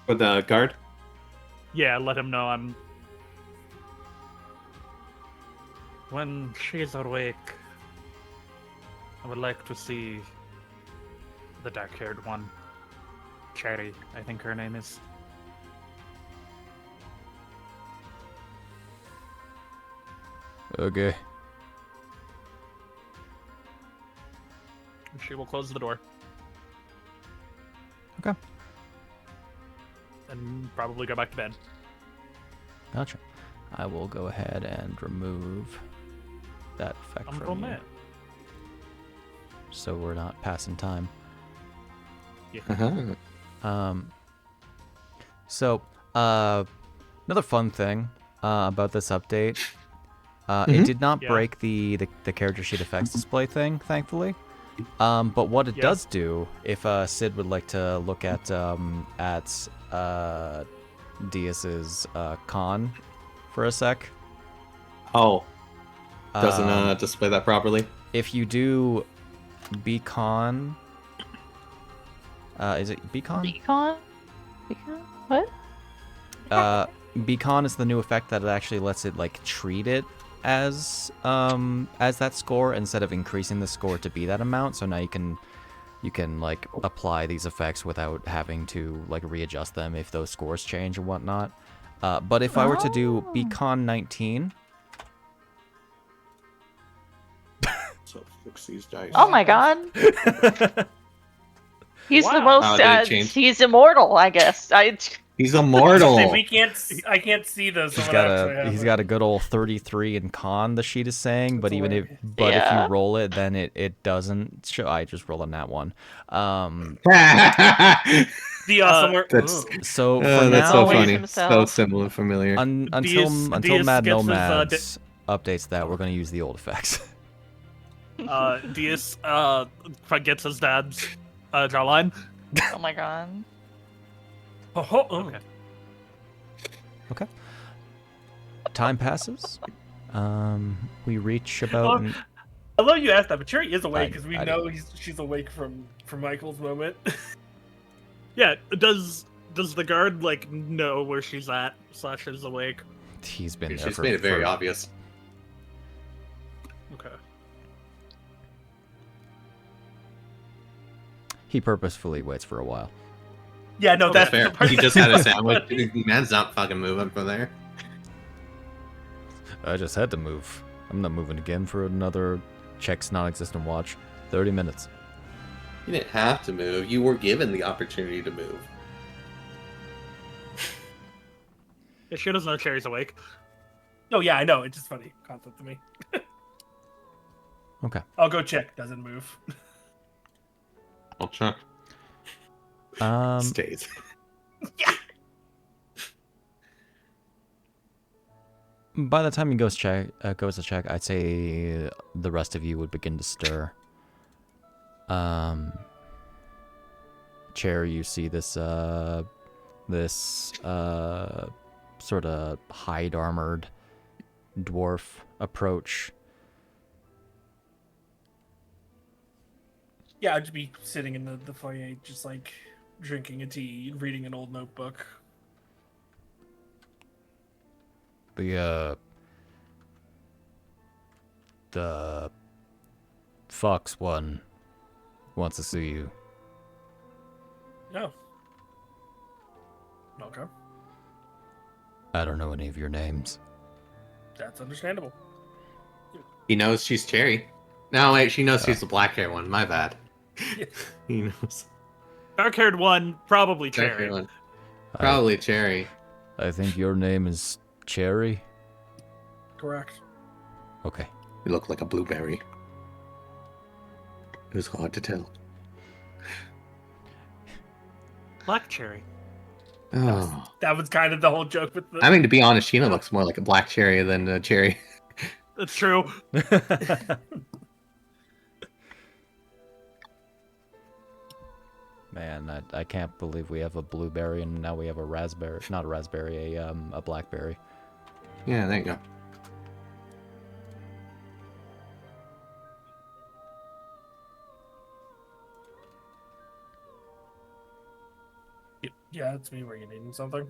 For the guard? Yeah, let him know I'm... When she's awake, I would like to see the dark-haired one. Cherry, I think her name is. Okay. She will close the door. Okay. And probably go back to bed. Gotcha. I will go ahead and remove that effect I'm from you, mad. so we're not passing time. Uh-huh. So, another fun thing about this update, it Mhm. did not Yeah. break the character sheet effects display thing, thankfully. But what it Yeah. does do, if Sid would like to look at Deas's con for a sec. Oh, doesn't um, display that properly? if you do Beacon, is it Beacon? Beacon? Beacon? What? Beacon is the new effect that it actually lets it like treat it as that score instead of increasing the score to be that amount. So now you can like apply these effects without having to like readjust them if those scores change or whatnot. But if I were to do Oh. Beacon 19, So fix these dice. Oh my god. He's the Wow. most. How did it change? He's immortal, I guess. He's immortal. I can't see this. he's got a good old 33 in con, the sheet is saying, but That's even if hilarious. if Yeah. you roll it, then it doesn't show. I just roll on that one. The somewhere. That's- Ugh. So for that's now, so Always funny. himself. So similar, familiar. until Deas Mad gets his, Nomads updates that, we're going to use the old effects. Deas gets his dad's jawline. Oh my god. Oh. Okay. Okay. Time passes. We reach about. I love you asked that, but Cherry is I- awake because we I know she's awake from Michael's moment. Yeah, does the guard, like, know where she's at, / is awake? He's been there She's for. made it very for- obvious. Okay. He purposefully waits for a while. Yeah, no, That's that's fair. the part He just had a sandwich. The man's not fucking moving from there. I just had to move. I'm not moving again for another checks non-existent watch. 30 minutes. You didn't have to move. You were given the opportunity to move. Yeah, she doesn't know Cherry's awake. Oh yeah, I know. It's just funny concept to me. Okay. I'll go check. Doesn't move. I'll check. Stays. By the time he goes to check, I'd say the rest of you would begin to stir. Chair, you see this sort of hide armored dwarf approach. Yeah, I'd just be sitting in the foyer, just like drinking a tea, reading an old notebook. The Fox one wants to see you. No. Okay. I don't know any of your names. That's understandable. He knows she's Cherry. No, wait, she knows she's the black hair one. My bad. He knows. Dark-haired one, probably Dark Cherry. hair one. Probably Cherry. I think your name is Cherry. Correct. Okay. You look like a blueberry. It was hard to tell. Black cherry. Oh. That was kind of the whole joke with the. I mean, to be honest, Shina looks more like a black cherry than a cherry. That's true. Man, I can't believe we have a blueberry and now we have a raspberry. Not a raspberry, a blackberry. Yeah, there you go. Yeah, it's me. Were you needing something?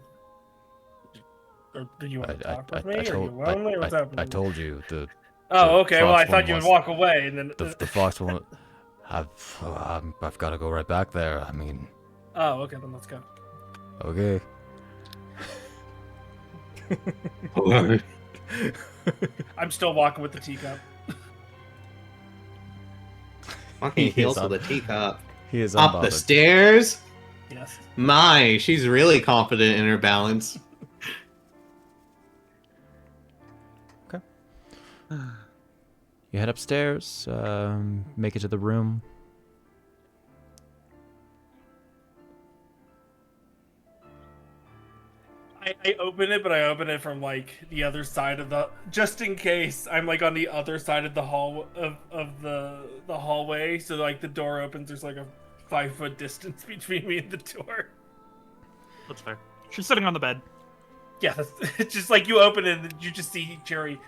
Or do you want to I- talk with I- me? I Are you told- lonely? What's happening? I told you the Oh, okay. Well, I fox thought one you would was- walk away, and then. the fox one. I've got to go right back there. I mean, Oh, okay. Then let's go. okay. I'm still walking with the teacup. Fucking He heels is with a teacup. He is Up the unbothered. stairs? Yes. My, she's really confident in her balance. You head upstairs, make it to the room. I open it, but I open it from like the other side of the, just in case I'm like on the other side of the hall of the hallway. So like the door opens, there's like a 5-foot distance between me and the door. That's fair. She's sitting on the bed. Yeah, it's just like you open it and you just see Cherry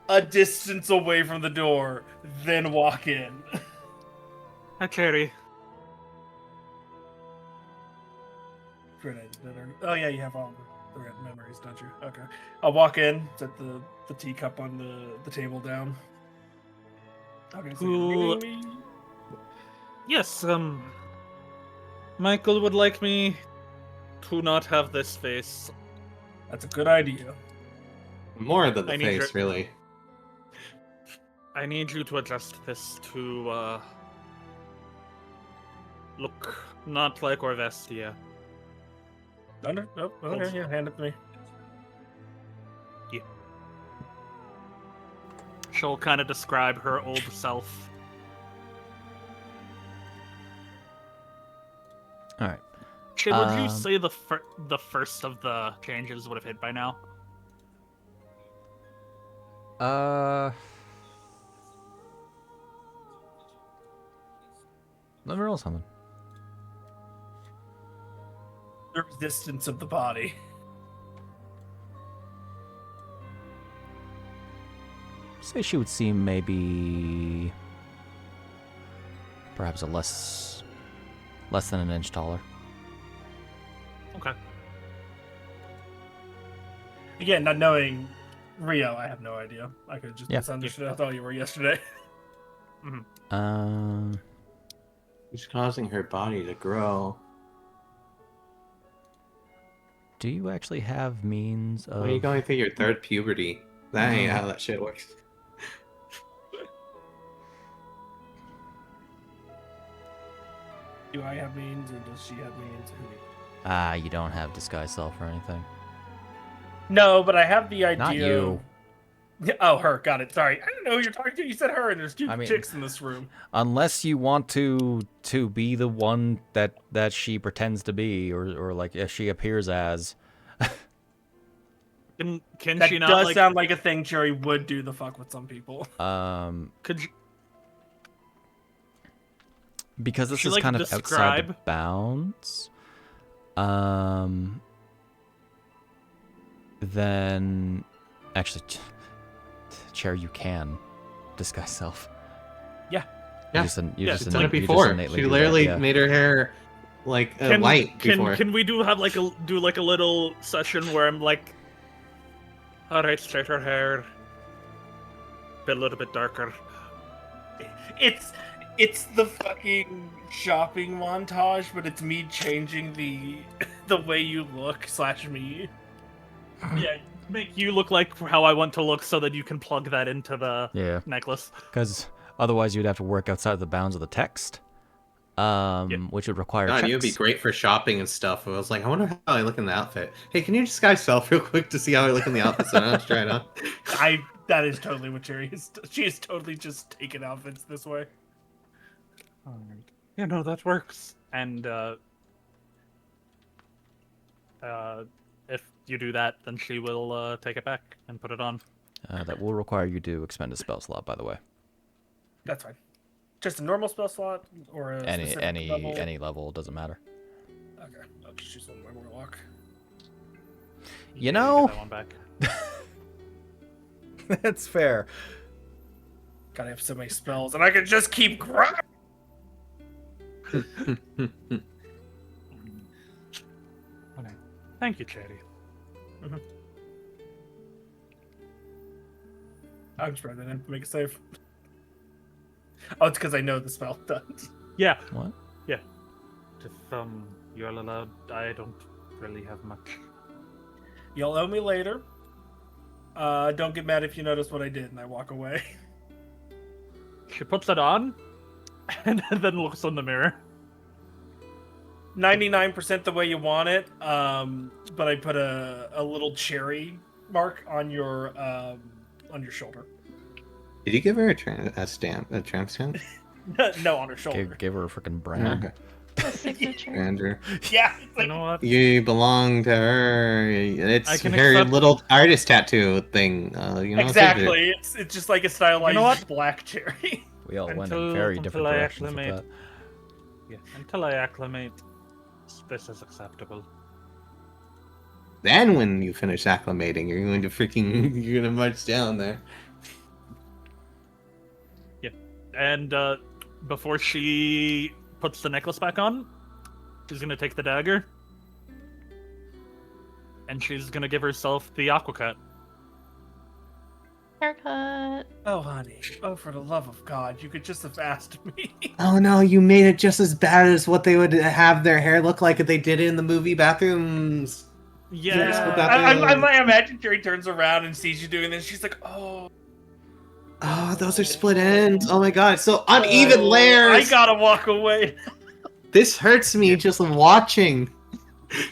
a distance away from the door, then walk in. Hi, Cherry. Oh yeah, you have all the red memories, don't you? Okay. I'll walk in, set the teacup on the table down. Okay, so Cool. Yes, Michael would like me to not have this face. That's a good idea. More than the I need face, your- really. I need you to adjust this to, look not like Orvestia. Thunder? Oh, okay, yeah, hand it to me. She'll kind of describe her old self. All right. Che, would you Um, say the first of the changes would have hit by now? Let me roll something. The resistance of the body. Say she would seem maybe perhaps a less than an inch taller. Okay. Again, not knowing Rio, I have no idea. I could just Yeah. misunderstood. I thought you were yesterday. She's causing her body to grow. Do you actually have means of? Why are you going through your third puberty? That ain't how that shit works. Do I have means, or does she have means? You don't have disguise self or anything. No, but I have the idea. Not you. Oh, her. Got it. Sorry. I didn't know who you're talking to. You said her, and there's two I mean- chicks in this room. Unless you want to be the one that she pretends to be, or like she appears as. Can That she not does like? sound like a thing Cherry would do. The fuck with some people. Could you, Because this She, is like, kind of outside the describe- bounds. Then actually, Cherry, you can disguise self. Yeah. Yeah. You Yeah, just it's Done innate- it you just before. innately She do that, literally yeah. made her hair like white before. Can we do like a little session where I'm like, all right, straight her hair, be a little bit darker. It's the fucking shopping montage, but it's me changing the way you look / me. Yeah, make you look like how I want to look, so that you can plug that into the Yeah, necklace. because otherwise you'd have to work outside the bounds of the text, which would require God, checks. you'd be great for shopping and stuff. I was like, I wonder how I look in the outfit. Hey, can you disguise self real quick to see how I look in the outfit? So let's try it on. That is totally what Cherry is. She is totally just taking outfits this way. Yeah, no, that works. And If you do that, then she will take it back and put it on. That will require you to expend a spell slot, by the way. That's fine. Just a normal spell slot or a specific level? Any level, doesn't matter. Okay, I'll just choose one my warlock. You can know, get that one back. that's fair. Gotta have so many spells, and I can just keep grinding. Okay. Thank you, Cherry. I'm just running in to make a save. Oh, it's because I know the spell does. Yeah. What? Yeah. If you're allowed, I don't really have much. You'll owe me later. Don't get mad if you notice what I did and I walk away. She puts it on, and then looks in the mirror. 99% the way you want it, but I put a little cherry mark on your shoulder. Did you give her a tramp stamp? No, on her shoulder. Give her a freaking brand. Okay. A signature. Andrew. Yeah. It's You like, know what? You belong to her. It's I can her accept- little artist tattoo thing. You know, exactly. It's just like a stylized You know what? black cherry. We all went in Until- very until different I directions with acclimate. that. Yeah. Until I acclimate, this is acceptable. Then when you finish acclimating, you're going to you're gonna march down there. And before she puts the necklace back on, she's gonna take the dagger, and she's gonna give herself the aqua cut. Haircut. Oh, honey. Oh, for the love of God. You could just have asked me. Oh no, you made it just as bad as what they would have their hair look like if they did it in the movie bathrooms. Yeah. what that I imagine Jerry turns around and sees you doing this. She's like, oh. Oh, those are split ends. Oh my god, it's so uneven layers. I gotta walk away. This hurts me just watching.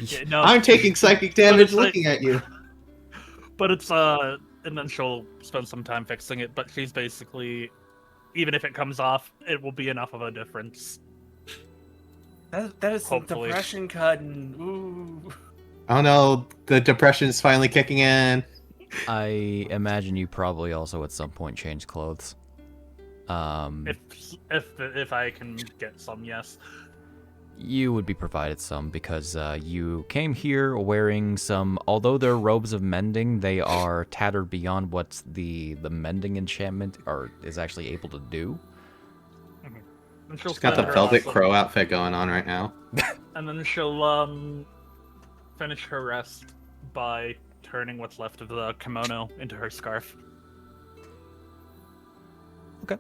Yeah, no, I'm taking psychic it's damage like- looking at you. but it's and then she'll spend some time fixing it. But she's basically, even if it comes off, it will be enough of a difference. That is some Hopefully. depression cutting. Ooh. Oh no, the depression's finally kicking in. I imagine you probably also at some point change clothes. If I can get some, yes. You would be provided some because you came here wearing some. Although they're robes of mending, they are tattered beyond what the mending enchantment is actually able to do. And she'll She's got the spend her Velvet last- Crow outfit going on right now. And then she'll finish her rest by turning what's left of the kimono into her scarf. Okay.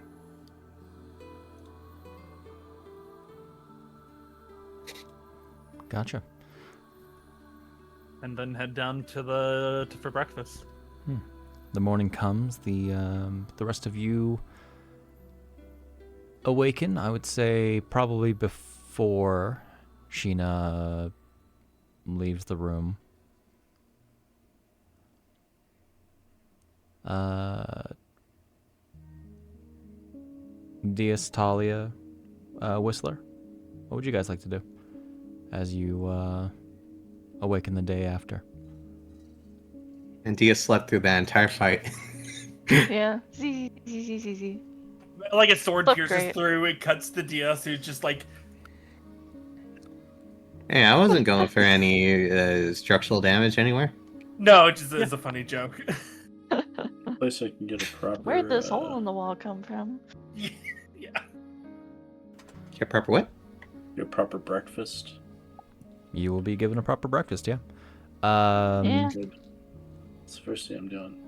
Gotcha. And then head down to for breakfast. The morning comes. The rest of you awaken. I would say probably before Shina leaves the room. Deas, Talia, Whistler, what would you guys like to do as you awaken the day after? And Dia slept through that entire fight. Yeah. Z. Like a sword Look pierces great. through, it cuts the Diaz, who's just like, Hey, I wasn't going for any structural damage anywhere. no, it just is a funny joke. Place I can get a proper. Where'd this hole in the wall come from? Yeah. Get proper what? Get a proper breakfast. You will be given a proper breakfast, yeah. Yeah. Good. That's the first thing I'm doing.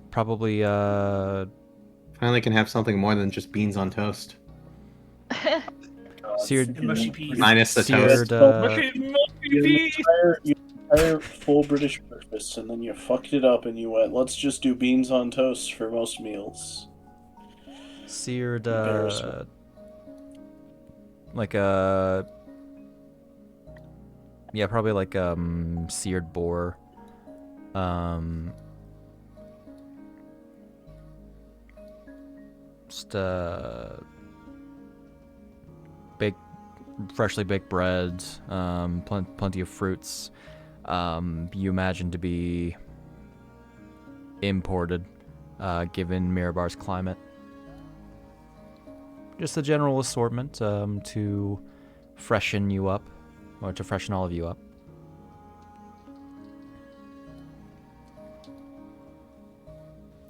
Probably Finally can have something more than just beans on toast. seared, And mushy peas. Minus the seared, toast. You entire full British breakfast, and then you fucked it up, and you went, "Let's just do beans on toast for most meals." seared, Embarrassment. like a, yeah, probably like seared boar, just baked freshly baked bread, plenty of fruits. You imagine to be imported, given Mirabar's climate. Just a general assortment to freshen you up, or to freshen all of you up.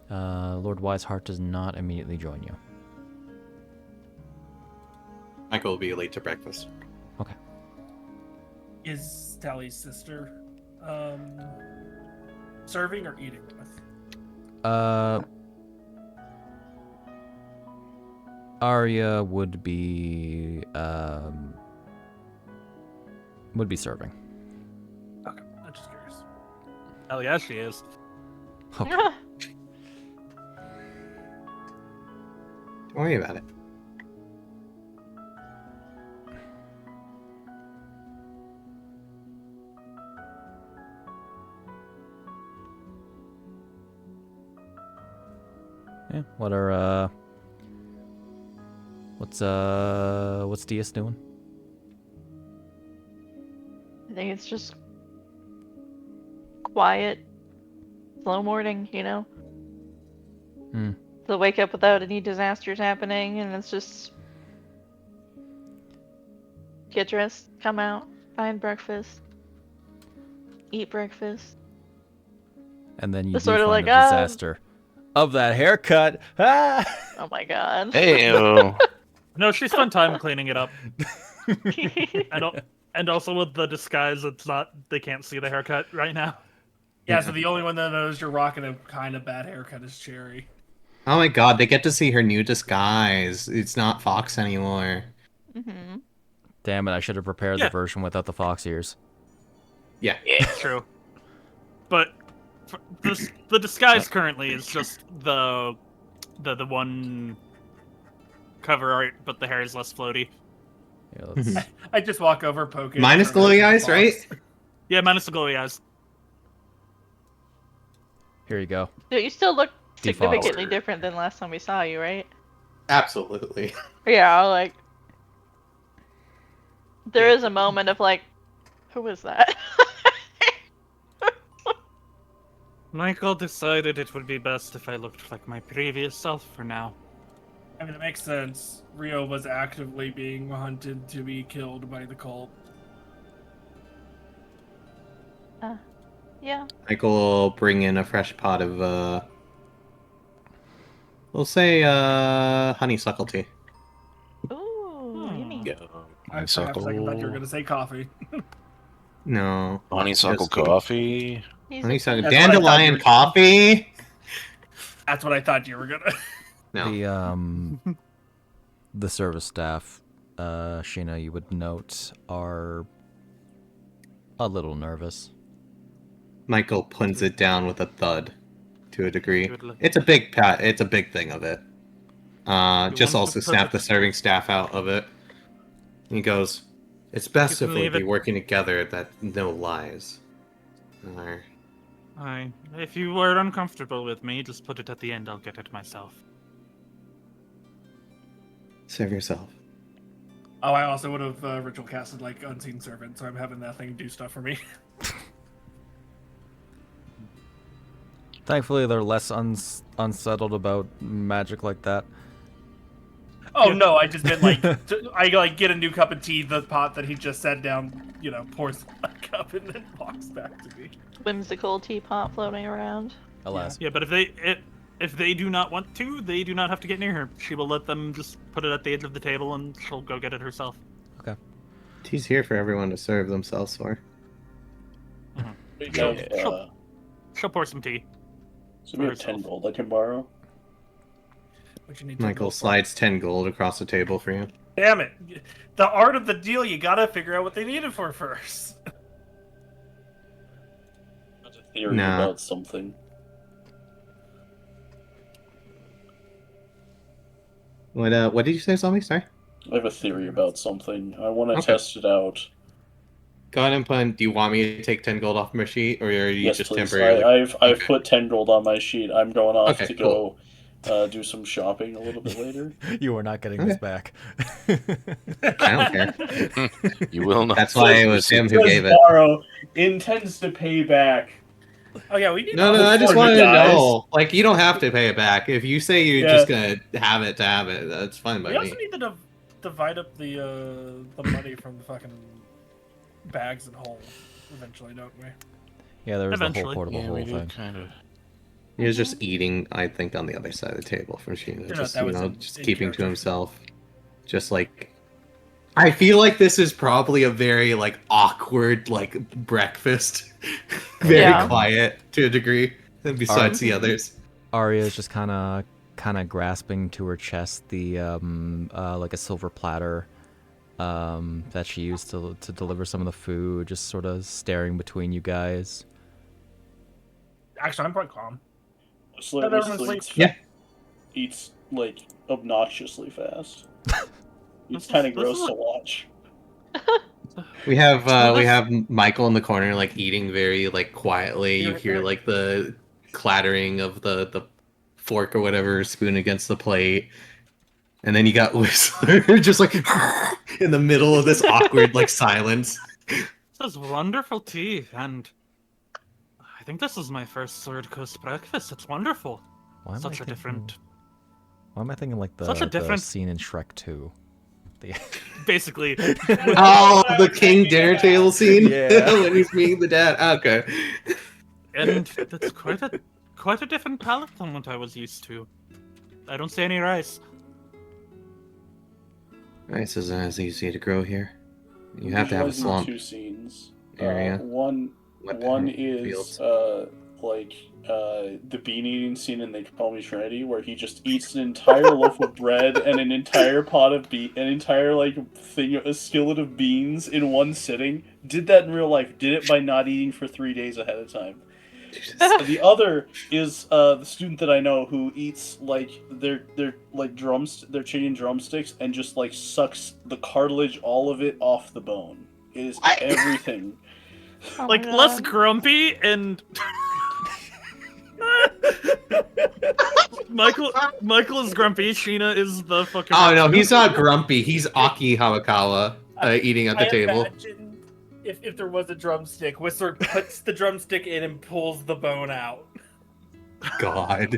Lord Wiseheart does not immediately join you. Michael will be late to breakfast. Okay. Is Tally's sister serving or eating with? Arya would be serving. Okay, I'm just curious. Hell yeah, she is. Okay. Don't worry about it. Yeah. What's Deas doing? I think it's just quiet, slow morning, you know? To wake up without any disasters happening, and it's just get dressed, come out, find breakfast, eat breakfast. And then you It's do sort of find like, a disaster of that haircut. Ah! Oh my god. Hey, No, she spent time cleaning it up. And also with the disguise, they can't see the haircut right now. Yeah, so the only one that knows you're rocking a kind of bad haircut is Cherry. Oh my god, they get to see her new disguise. It's not Fox anymore. Mm-hmm. Damn it! I should have prepared the version without the fox ears. Yeah. It's true. But the disguise currently is just the one cover art, but the hair is less floaty. Yeah, let's... I just walk over, poke it. Minus turn it glowy into eyes, Fox. right? Yeah, minus the glowy eyes. Here you go. Dude, you still look Default. significantly different than last time we saw you, right? Absolutely. Yeah, like there is a moment of like, who was that? Michael decided it would be best if I looked like my previous self for now. I mean, it makes sense. Rio was actively being hunted to be killed by the cult. Yeah. Michael will bring in a fresh pot of, we'll say, honeysuckle tea. Ooh, yummy. Yeah. I perhaps I thought you were Honeysuckle. going to say coffee. No. Honeysuckle Just- coffee. He's Honeysuckle. That's what I thought you Dandelion were- coffee? That's what I thought you were going to... No. The service staff, Shina, you would note, are a little nervous. Michael puts it down with a thud, to a degree. Good luck. It's a big It's a big thing of it. Just want also to snap put the it- serving staff out of it. He goes, "It's best You if can we leave be it- working together. That no lies." If you were uncomfortable with me, just put it at the end. I'll get it myself. Save yourself. Oh, I also would have ritual casted, like, Unseen Servant, so I'm having that thing do stuff for me. Thankfully, they're less unsettled about magic like that. Oh, Yeah. no, I just meant, like, I, like, get a new cup of tea, the pot that he just set down, you know, pours a cup and then walks back to me. whimsical teapot floating around. Alas. Yeah, but if they do not want to, they do not have to get near her. She will let them just put it at the edge of the table, and she'll go get it herself. Tea's here for everyone to serve themselves for. She'll pour some tea. So we have 10 gold I can borrow. What you need to Michael go for. slides 10 gold across the table for you. Damn it. The art of the deal, you gotta figure out what they need it for first. I have a theory Nah. about something. What did you say, Zombie? Sorry? I have a theory about something. I want to Okay. test it out. Go ahead and put in, do you want me to take 10 gold off my sheet, or are you Yes, just please. temporarily... I've Okay. put 10 gold on my sheet. I'm going off Okay, to cool. go do some shopping a little bit later. You are not getting this back. I don't care. You will not. That's why it was him who Because gave it. Sparrow intends to pay back. Oh yeah, we need. No, Before I just he wanted to dies. know. Like, you don't have to pay it back. If you say you're just gonna have it to have it, that's fine by We me. also need to divide up the money from the fucking bags and hole eventually, don't we? Yeah, there was the whole Eventually. portable Yeah, hole we do thing. kind of. He was just eating, I think, on the other side of the table from Shina. Yeah, Just, that was just in keeping to character. himself. Just like... I feel like this is probably a very, like, awkward, like, breakfast. Very Yeah. quiet, to a degree. And besides the others. Arya is just kind of grasping to her chest the like a silver platter that she used to deliver some of the food, just sort of staring between you guys. Actually, I'm quite calm. Slit Let everyone sleep. Yeah. Eats like obnoxiously fast. It's kind of gross to watch. We have Michael in the corner, like, eating very, like, quietly. You hear, like, the clattering of the fork or whatever, spoon against the plate. And then you got Whistler just, like, in the middle of this awkward, like, silence. This is wonderful tea, and I think this is my first Sword Coast breakfast. It's wonderful. Why am I Such a thinking- different, Why am I thinking like Such a the different- scene in Shrek 2? basically. Oh, the king dinner table scene? Yeah. When he's meeting the dad. Okay. And that's quite a different palette than what I was used to. I don't see any rice. Rice isn't as easy to grow here. You have to have a Visualizing swamp two scenes. area. One is fields. the bean eating scene in They Call Me Trinity, where he just eats an entire loaf of bread and an entire pot of an entire a skillet of beans in one sitting. Did that in real life. Did it by not eating for 3 days ahead of time. The other is the student that I know who eats their chicken drumsticks and just sucks the cartilage, all of it, off the bone. It is everything. Oh my Like, less God. grumpy and... Michael is grumpy, Shina is the fucking... Oh no, he's not grumpy. He's Aki Hawakawa eating at the table. Imagine if there was a drumstick, Whistler puts the drumstick in and pulls the bone out. God.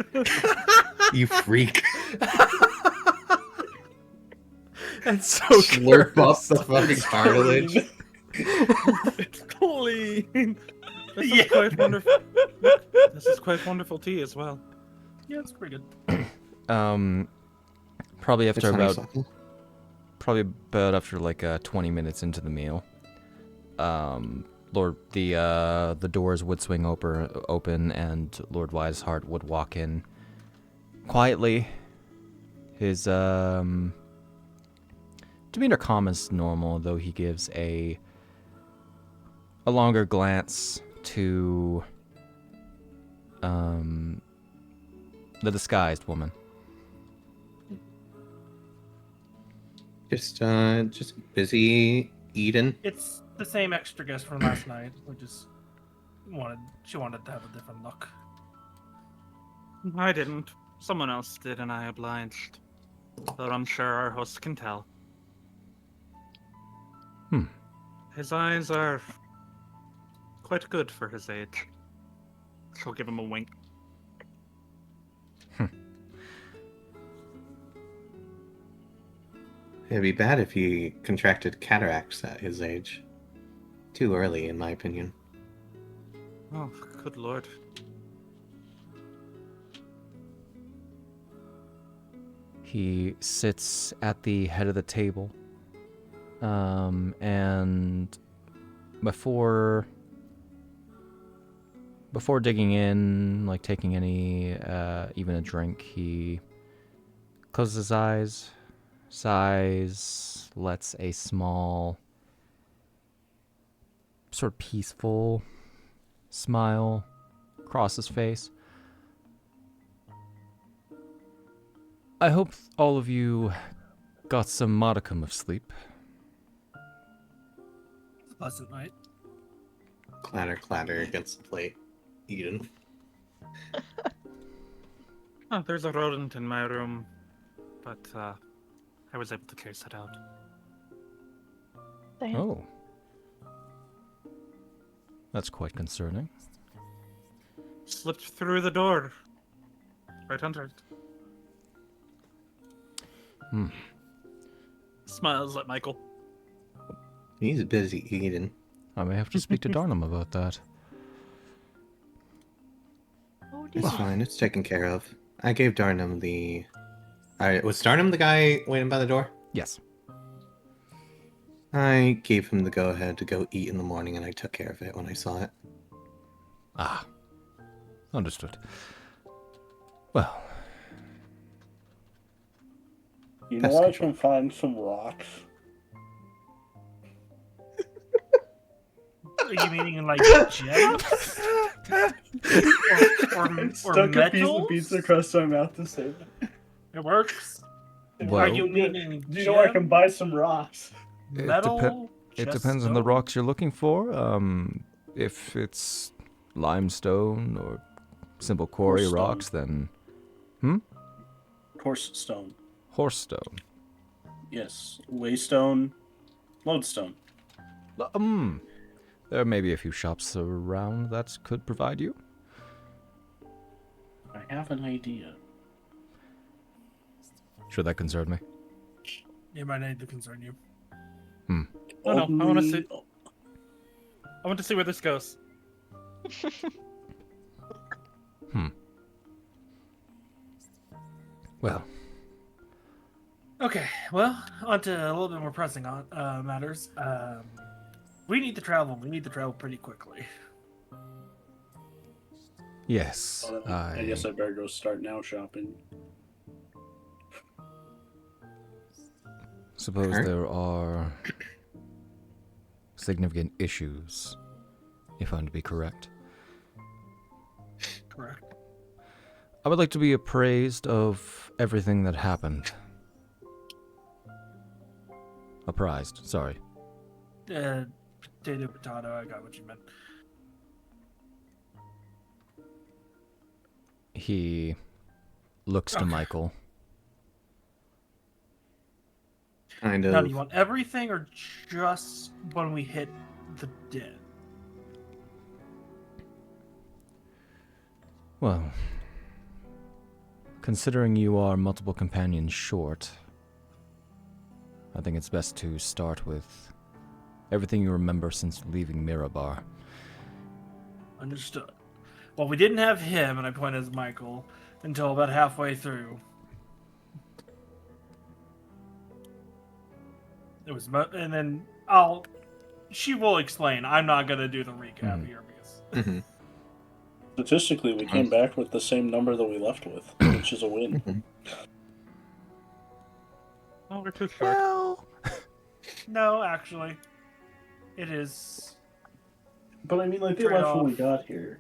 You freak. That's so Slurp up the fucking cartilage. It's clean. This is quite wonderful. This is quite wonderful tea as well. Yeah, it's pretty good. Probably after It's about honeysuckle. probably about after 20 minutes into the meal, Lord the doors would swing open and Lord Wiseheart would walk in quietly. His demeanor calm as normal, though he gives a longer glance to the disguised woman. Just busy eating. It's the same extra guest from last night. She wanted to have a different look. I didn't. Someone else did, and I obliged. Though I'm sure our host can tell. His eyes are quite good for his age. She'll give him a wink. It'd be bad if he contracted cataracts at his age. Too early, in my opinion. Oh, good lord. He sits at the head of the table, and before digging in, taking any, even a drink, he closes his eyes, sighs, lets a small, sort of peaceful smile cross his face. I hope all of you got some modicum of sleep. Pleasant night. Clatter, clatter against the plate. Eating. Oh, there's a rodent in my room, but I was able to case it out. Damn. Oh. That's quite concerning. Slipped through the door. Right under it. Hmm. Smiles at Michael. He's busy eating. I may have to speak to Darnum about that. Oh, dear. It's fine. It's taken care of. I gave Darnum the... Alright, was Darnum the guy waiting by the door? Yes. I gave him the go-ahead to go eat in the morning, and I took care of it when I saw it. Ah. Understood. Well, You That's know I good. can find some rocks. Are you meaning like gems? or Stuck a piece metals? of pizza crust on my mouth to save it. It works. Well, Are you meaning Do you know where I can buy some rocks? metal? it depends on the stone? rocks you're looking for. If it's limestone or simple quarry Horse rocks, then Horse stone. horse stone. Yes. Waystone. Lodestone. There may be a few shops around that could provide you. I have an idea. Should that concern me? It might need to concern you. Oh, no, I wanna see- Only- I want to see where this goes. Well, Okay, well, on to a little bit more pressing matters. We need to travel. We need to travel pretty quickly. yes. I guess I better go start now shopping. Suppose Okay. there are significant issues, if I'm to be correct. Correct. I would like to be appraised of everything that happened. Apprised, sorry. Potato, I got what you meant. He looks to Okay. Michael. Kind Now, of. do you want everything or just when we hit the den? Well, considering you are multiple companions short, I think it's best to start with everything you remember since leaving Mirabar. Understood. Well, we didn't have him, and I point as Michael, until about halfway through. It was, and then she will explain. I'm not gonna do the recap here because Mhm. Statistically, we came back with the same number that we left with, which is a win. Oh, we're too short. Well, no, actually, it is. But I mean, like, they Trade left when we off. got here.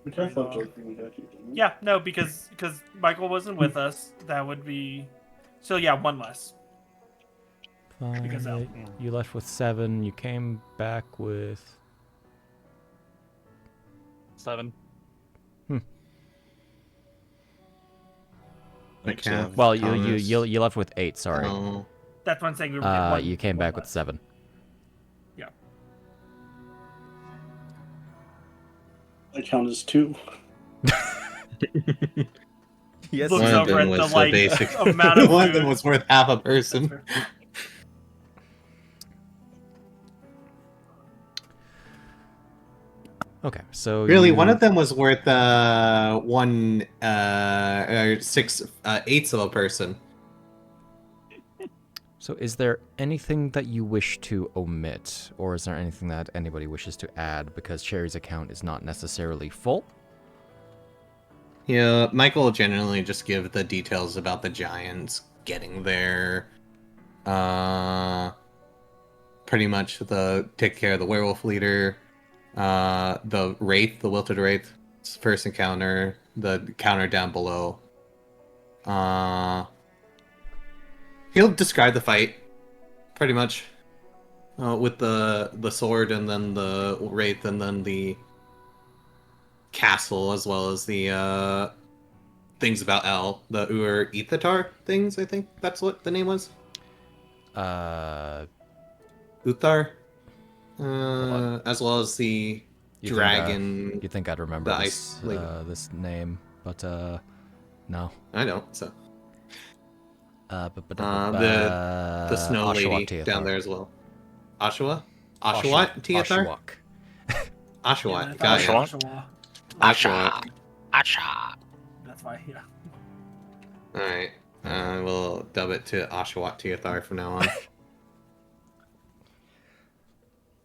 We kind of left Trade like when we got here, didn't we? Yeah, no, because Michael wasn't with us. That would be. So yeah, one less. Because fine. You left with 7. You came back with 7. Like half well, Thomas. you left with 8. Sorry. Oh, That's what I'm saying. We were getting one, You came one back with less. 7. Yeah. I count as 2. Yes. Looks one of over them at the was like basic. amount of One of them food. was worth half a person. Okay, so Really, you- one of them was worth 6/8 of a person. So is there anything that you wish to omit, or is there anything that anybody wishes to add because Cherry's account is not necessarily full? Yeah, Michael will generally just give the details about the giants getting there. Pretty much take care of the werewolf leader. The wraith, the wilted wraith, first encounter, the counter down below. He'll describe the fight, pretty much, with the sword and then the wraith and then the castle as well as the things about El, the Ur-Ethatar things, I think that's what the name was. Uh, Uthar. on. As well as the you dragon. Think, you think I'd remember the this ice lady. this name, but no. I don't, so. The snow Oshawa lady Teothar. down there as well. Oshawa? Oshawott Teothar? Oshawott, got it. Oshawa. Oshawott. Asha. That's why, yeah. Alright. We'll dub it to Oshawott Teothar from now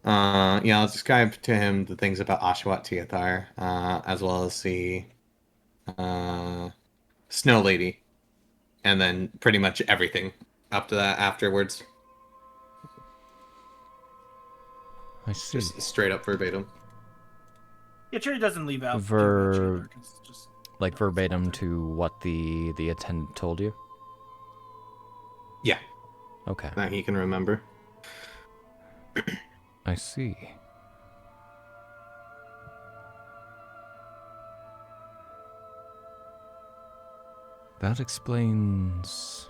on. Yeah, I'll describe to him the things about Oshawott Teothar, as well as the Snow Lady. And then pretty much everything up to that afterwards. I see. Just straight up verbatim. Yeah, sure, he doesn't leave out too much either, 'cause just Like verbatim to what the attendant told you? Yeah, Okay. that he can remember. I see. That explains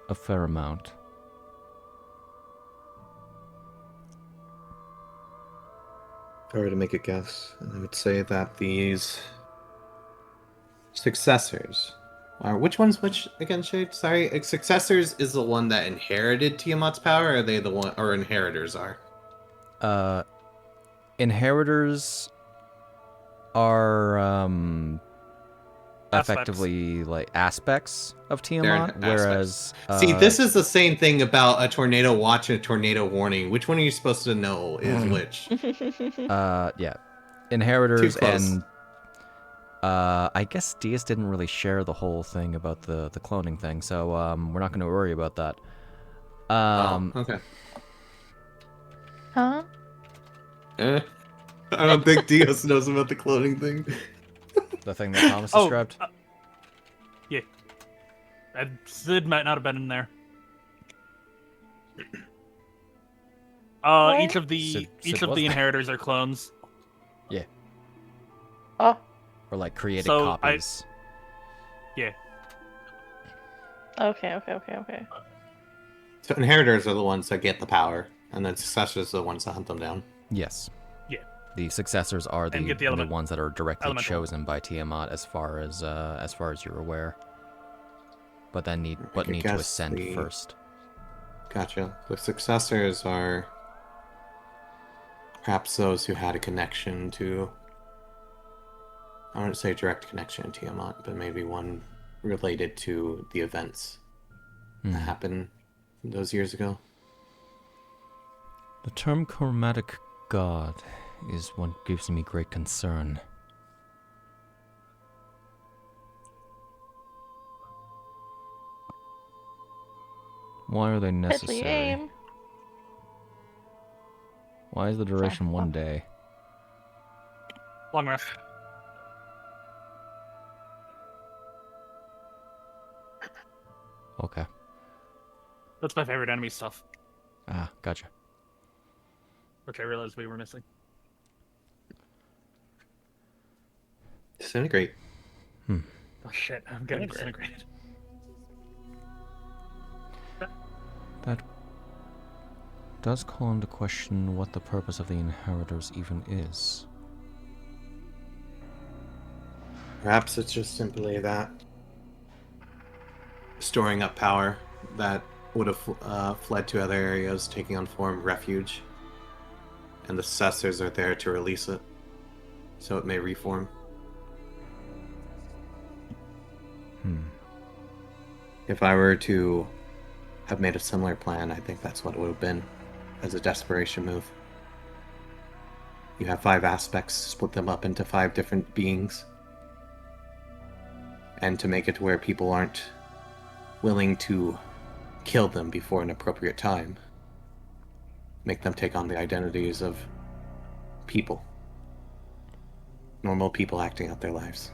a fair amount. If I were to make a guess, I would say that these successors are which one's which again, Shade? Sorry, successors is the one that inherited Tiamat's power, or are they the one, or inheritors are? Inheritors are Aspects. effectively like aspects of They're Tiamat, aspects. whereas See, this is the same thing about a tornado watch and a tornado warning. Which one are you supposed to know is which? yeah, inheritors Too close. and I guess Deas didn't really share the whole thing about the cloning thing, so we're not going to worry about that. Okay. Huh? I don't think Dios knows about the cloning thing. The thing that Thomas Oh, described. Yeah. And Sid might not have been in there. What? Each of the Sid each of was the there. inheritors are clones. Oh, Or like created So, copies. Yeah. okay. So inheritors are the ones that get the power, and then successors are the ones that hunt them down. Yes. Yeah. The successors are And get the the element- ones that are directly elemental. chosen by Tiamat, as far as you're aware. But then need I to guess ascend the- first. Gotcha. The successors are perhaps those who had a connection to, I wouldn't say direct connection to Tiamat, but maybe one related to the events Hmm. that happened those years ago. The term chromatic god is what gives me great concern. Why are they Deadly necessary? aim. Why is the duration Sorry. 1 day? Long rest. Okay. That's my favorite enemy stuff, Ah, gotcha. which I realized we were missing. Disintegrate. Oh shit, I'm getting disintegrated. That does call into question what the purpose of the inheritors even is. Perhaps it's just simply that storing up power that would have fled to other areas, taking on form refuge, and the successors are there to release it, so it may reform. If I were to have made a similar plan, I think that's what it would have been, as a desperation move. You have 5 aspects, split them up into 5 different beings, and to make it to where people aren't willing to kill them before an appropriate time. Make them take on the identities of people. Normal people acting out their lives.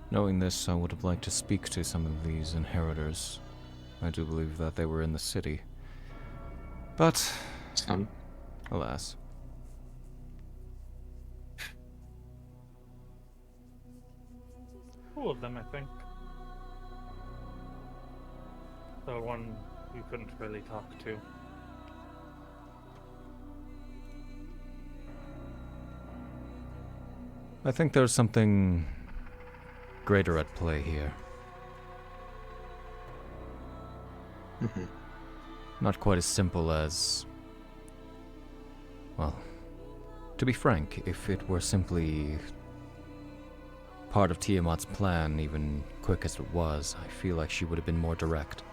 Knowing this, I would have liked to speak to some of these inheritors. I do believe that they were in the city. But Son. Alas. Two of them, I think. The one you couldn't really talk to. I think there's something greater at play here. Not quite as simple as... Well, to be frank, if it were simply part of Tiamat's plan, even quick as it was, I feel like she would have been more direct.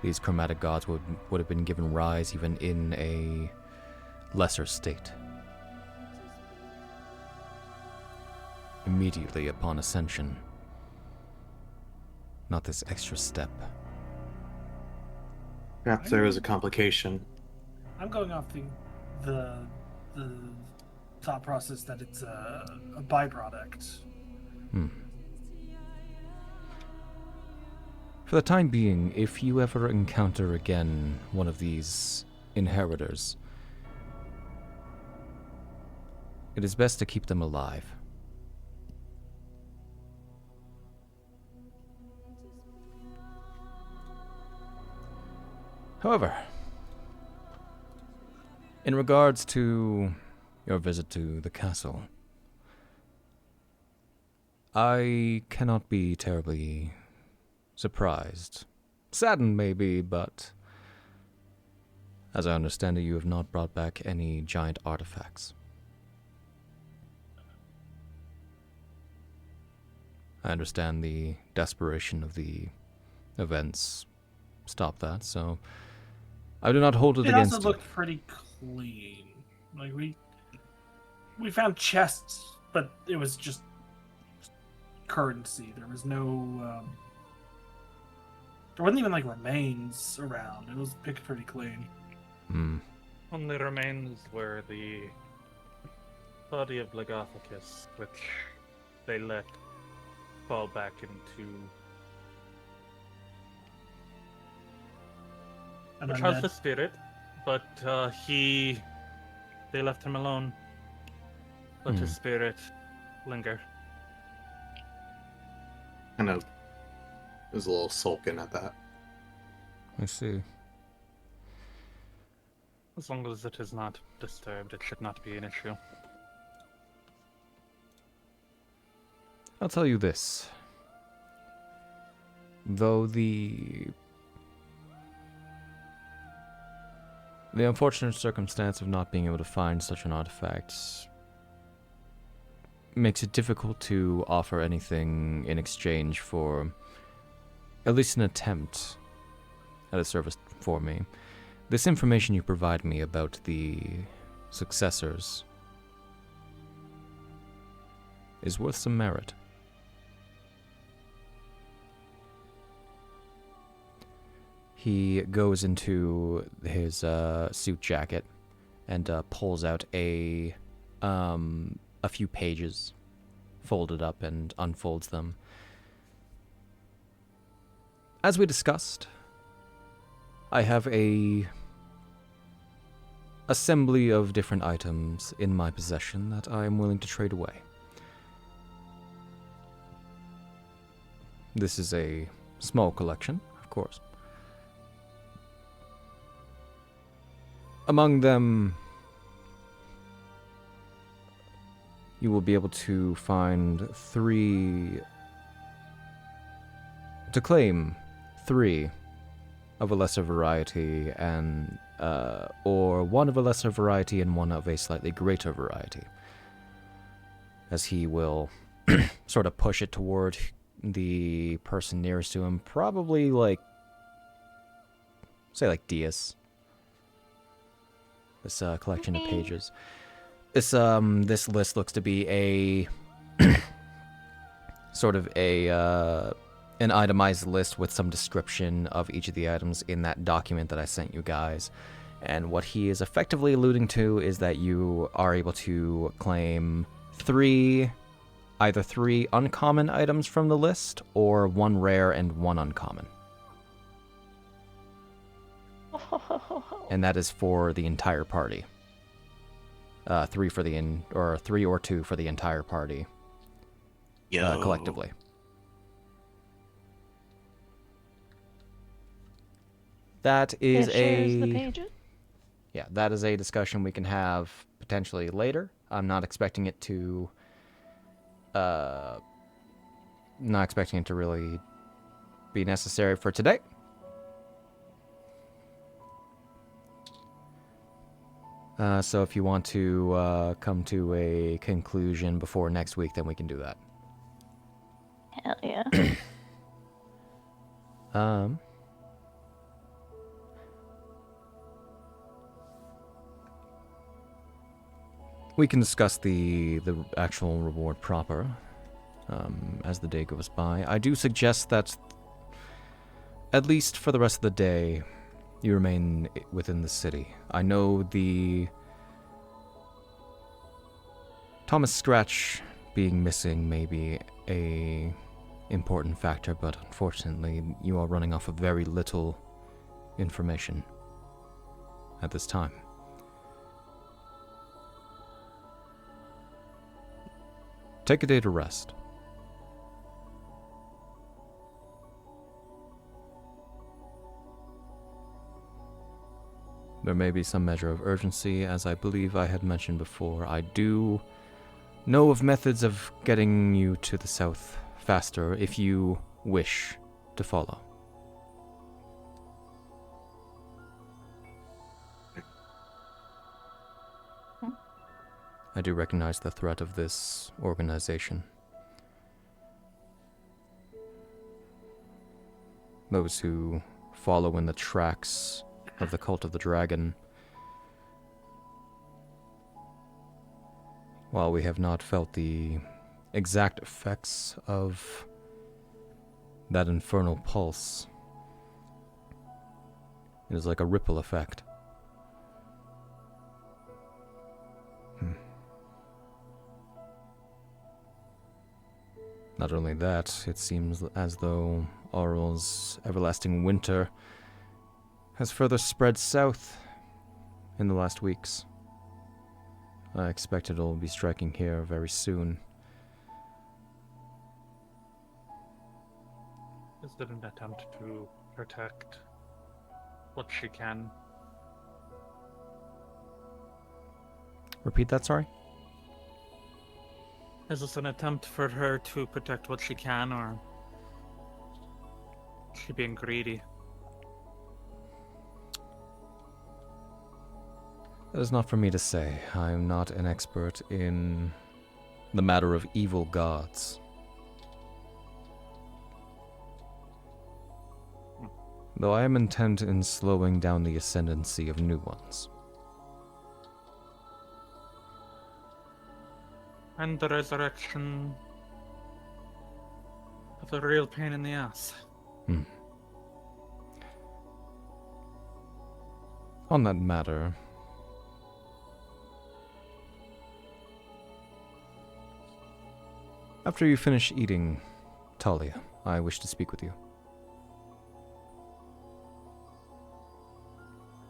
These chromatic gods would have been given rise even in a lesser state. Immediately upon ascension. Not this extra step. Perhaps there was a complication. I'm going off the thought process that it's a byproduct. For the time being, if you ever encounter again one of these inheritors, it is best to keep them alive. However, in regards to your visit to the castle, I cannot be terribly surprised. Saddened, maybe, but as I understand it, you have not brought back any giant artifacts. I understand the desperation of the events stopped that, so I do not hold it against you. It also looked pretty clean. Like, we found chests, but it was just currency. There was no... there wasn't even, like, remains around. It was picked pretty clean. Only remains were the body of Legothicus, which they let fall back into... which has the spirit, but they left him alone. Let his spirit linger. Kind of was a little sulking at that. I see. As long as it is not disturbed, it should not be an issue. I'll tell you this. Though the unfortunate circumstance of not being able to find such an artifact makes it difficult to offer anything in exchange for at least an attempt at a service for me. This information you provide me about the successors is worth some merit. He goes into his suit jacket and pulls out a few pages, folded up, and unfolds them. As we discussed, I have a assembly of different items in my possession that I am willing to trade away. This is a small collection, of course. Among them, you will be able to find claim three of a lesser variety, and or one of a lesser variety and one of a slightly greater variety. As he will sort of push it toward the person nearest to him, probably say Deas. This collection of pages. This list looks to be a sort of an itemized list with some description of each of the items in that document that I sent you guys. And what he is effectively alluding to is that you are able to claim either three uncommon items from the list, or one rare and one uncommon. and that is for the entire party. 3 for the or 3 or 2 for the entire party. Collectively. That is It shares the pages. Yeah, that is a discussion we can have potentially later. I'm not expecting it to really be necessary for today. So if you want to come to a conclusion before next week, then we can do that. Hell yeah. We can discuss the actual reward proper as the day goes by. I do suggest that, at least for the rest of the day, you remain within the city. I know the Thomas Scratch being missing may be a important factor, but unfortunately you are running off of very little information at this time. Take a day to rest. There may be some measure of urgency, as I believe I had mentioned before. I do know of methods of getting you to the south faster if you wish to follow. I do recognize the threat of this organization. Those who follow in the tracks of the Cult of the Dragon. While we have not felt the exact effects of that infernal pulse, it is like a ripple effect. Not only that, it seems as though Aurel's everlasting winter has further spread south in the last weeks. I expect it'll be striking here very soon. Is it an attempt to protect what she can? Repeat that, sorry? Is this an attempt for her to protect what she can, or is she being greedy? That is not for me to say. I am not an expert in the matter of evil gods. Though I am intent in slowing down the ascendancy of new ones. And the resurrection of the real pain in the ass. On that matter, after you finish eating, Talia, I wish to speak with you.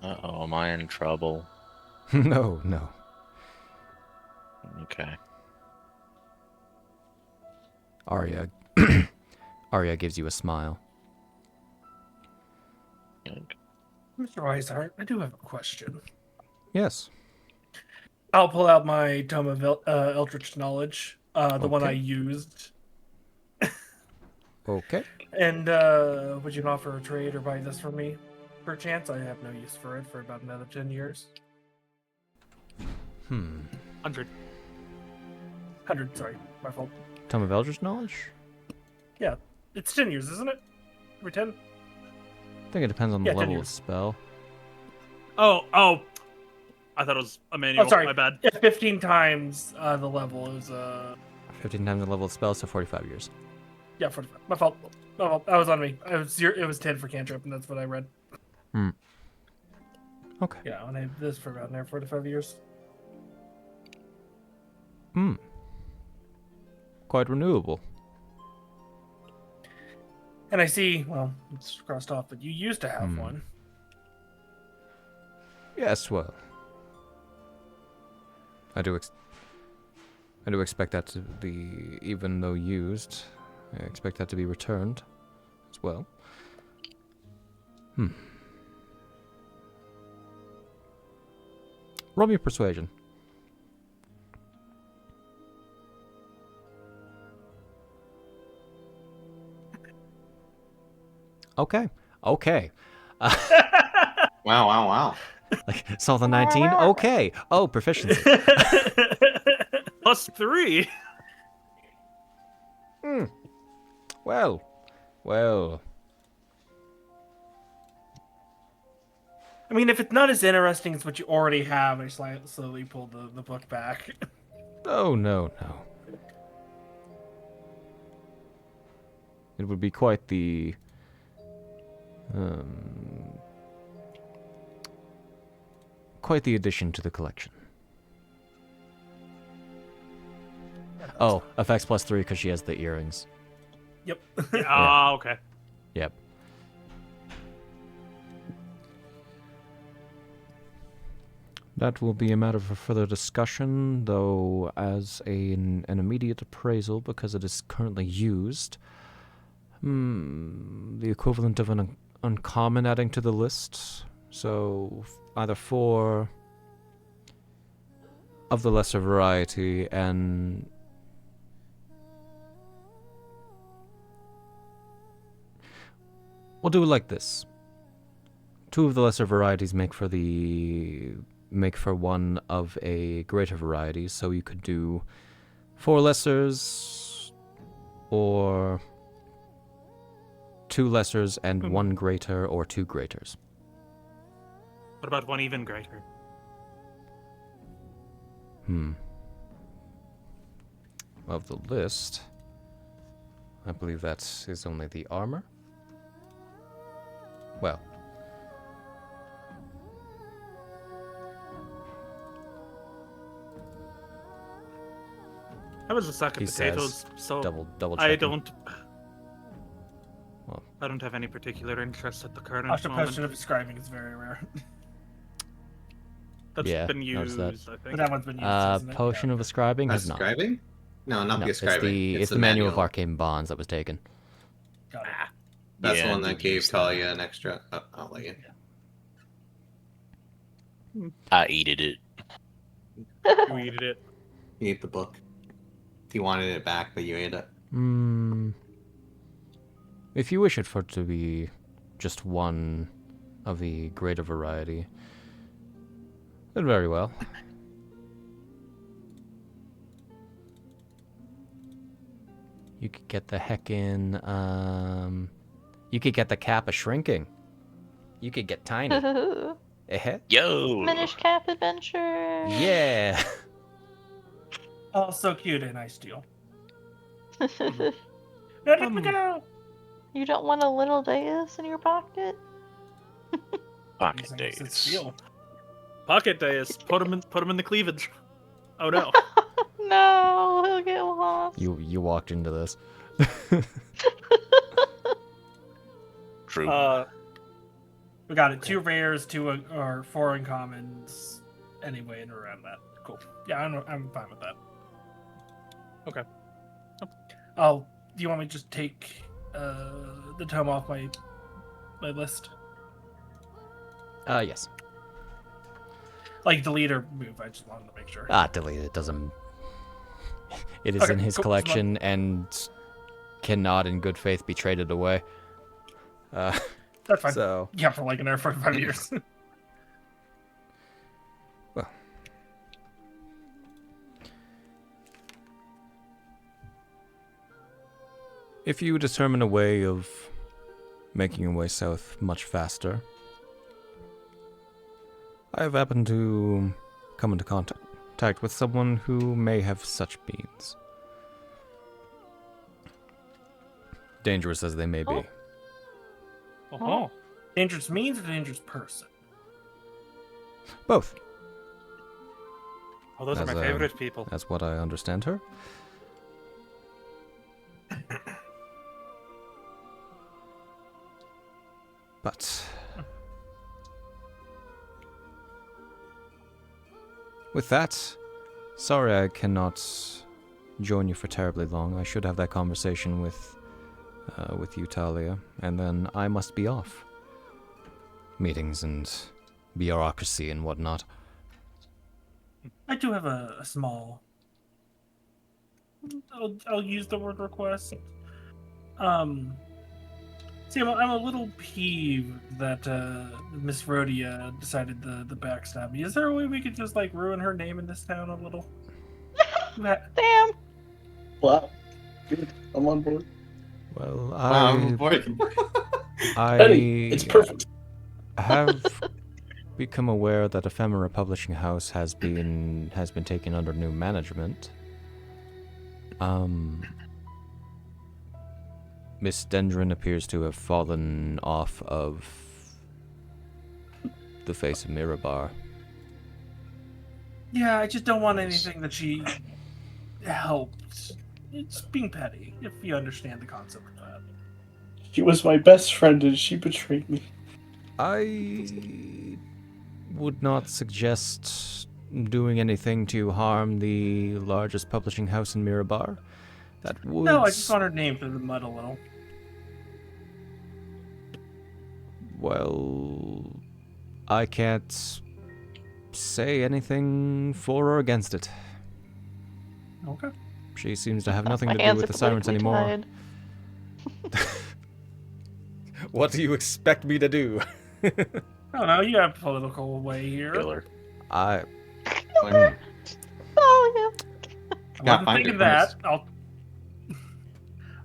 Uh-oh, am I in trouble? No. Okay. Arya gives you a smile. Mr. Weishart, I do have a question. Yes. I'll pull out my Tome of Eldritch Knowledge, the one I Okay. used. Okay. And would you offer a trade or buy this for me? Perchance, I have no use for it for about another 10 years. 100. 100, sorry, my fault. Tome of Eldritch Knowledge? Yeah, it's 10 years, isn't it? Or 10? I think it depends on the 10 level of years. spell. Oh! I thought it was a manual. Oh, sorry. My bad. Yeah, 15 times the level. It was 15 times the level of spell, so 45 years. yeah, 45. My fault. That was on me. It was 10 for cantrip, and that's what I read. Okay. Yeah, and I have this for about 45 years. Quite renewable. And I see, well, it's crossed off, but you used to have one. Yes, well, I do expect that to be, even though used, I expect that to be returned as well. Roll me a persuasion. Okay. Wow. Like, saw the 19? Okay. Oh, proficiency. +3. Well. I mean, if it's not as interesting as what you already have, I slowly pull the book back. Oh, no. It would be quite the addition to the collection. Oh, effects +3 because she has the earrings. Yep. Ah, okay. Yep. That will be a matter for further discussion, though as an immediate appraisal, because it is currently used, the equivalent of an uncommon adding to the list. So either 4 of the lesser variety and we'll do it like this. 2 of the lesser varieties make for one of a greater variety, so you could do 4 lessers or 2 lessers and 1 greater or 2 greaters. What about 1 even greater? Of the list, I believe that is only the armor. Well, How was a sack of he potatoes? says, So double I checking. don't. Well, I don't have any particular interest at the current Octopus moment. of describing is very rare. That's Yeah, been noticed used, that. I But think. that one's been used, isn't it? Potion of Ascribing has not. Ascribing? No, not No, the ascribing. it's the manual of arcane bonds that was taken. Got it. That's Yeah, the I one that did gave use that. Talia an extra. Oh, I'll let you. I eated it. You eated it. You ate the book. He wanted it back, but you ate it. If you wish it for it to be just one of the greater variety, then very well. You could get the heckin', you could get the cap of shrinking. You could get tiny. Yo! Minish Cap Adventure. Yeah! Oh, so cute and I steal. You Let me go! don't want a little Deas in your pocket? Pocket Using this as days. steal. Pocket days. Put him in the cleavage. Oh no. No, he'll get lost. You walked into this. True. We got it. 2 rares, 2 or 4 uncommons. Anyway, and around that. Cool. Yeah, I'm fine with that. Okay. Oh, do you want me to just take the tome off my list? Yes. Like delete or move. I just wanted to make sure. Delete it. Doesn't. It is Okay, in his cool. collection and cannot, in good faith, be traded away. That's fine. So, Yeah, for like another 45 years. well, if you determine a way of making your way south much faster, I have happened to come into contact with someone who may have such means. Dangerous as they may be. Oh. Dangerous means or dangerous person? Both. Oh, those are my As, favorite people. That's what I understand her. But With that, sorry I cannot join you for terribly long. I should have that conversation with you, Talia, and then I must be off. Meetings and bureaucracy and whatnot. I do have a small. I'll use the word request. See, I'm a little peeved that Miss Rhodia decided the backstab me. Is there a way we could just like ruin her name in this town a little? Damn. Wow. Good. I'm on board. Well, Penny, it's perfect. have become aware that Ephemera Publishing House has been taken under new management. Miss Dendron appears to have fallen off of the face of Mirabar. Yeah, I just don't want anything that she helped. It's being petty, if you understand the concept of that. She was my best friend and she betrayed me. I would not suggest doing anything to harm the largest publishing house in Mirabar. That would... No, I just want her name through the mud a little. Well, I can't say anything for or against it. Okay. She seems to have nothing My to do hands with are the sirens politically anymore. tied. What do you expect me to do? I don't know, you have political way here. Killer. I... Oh, I wasn't thinking that.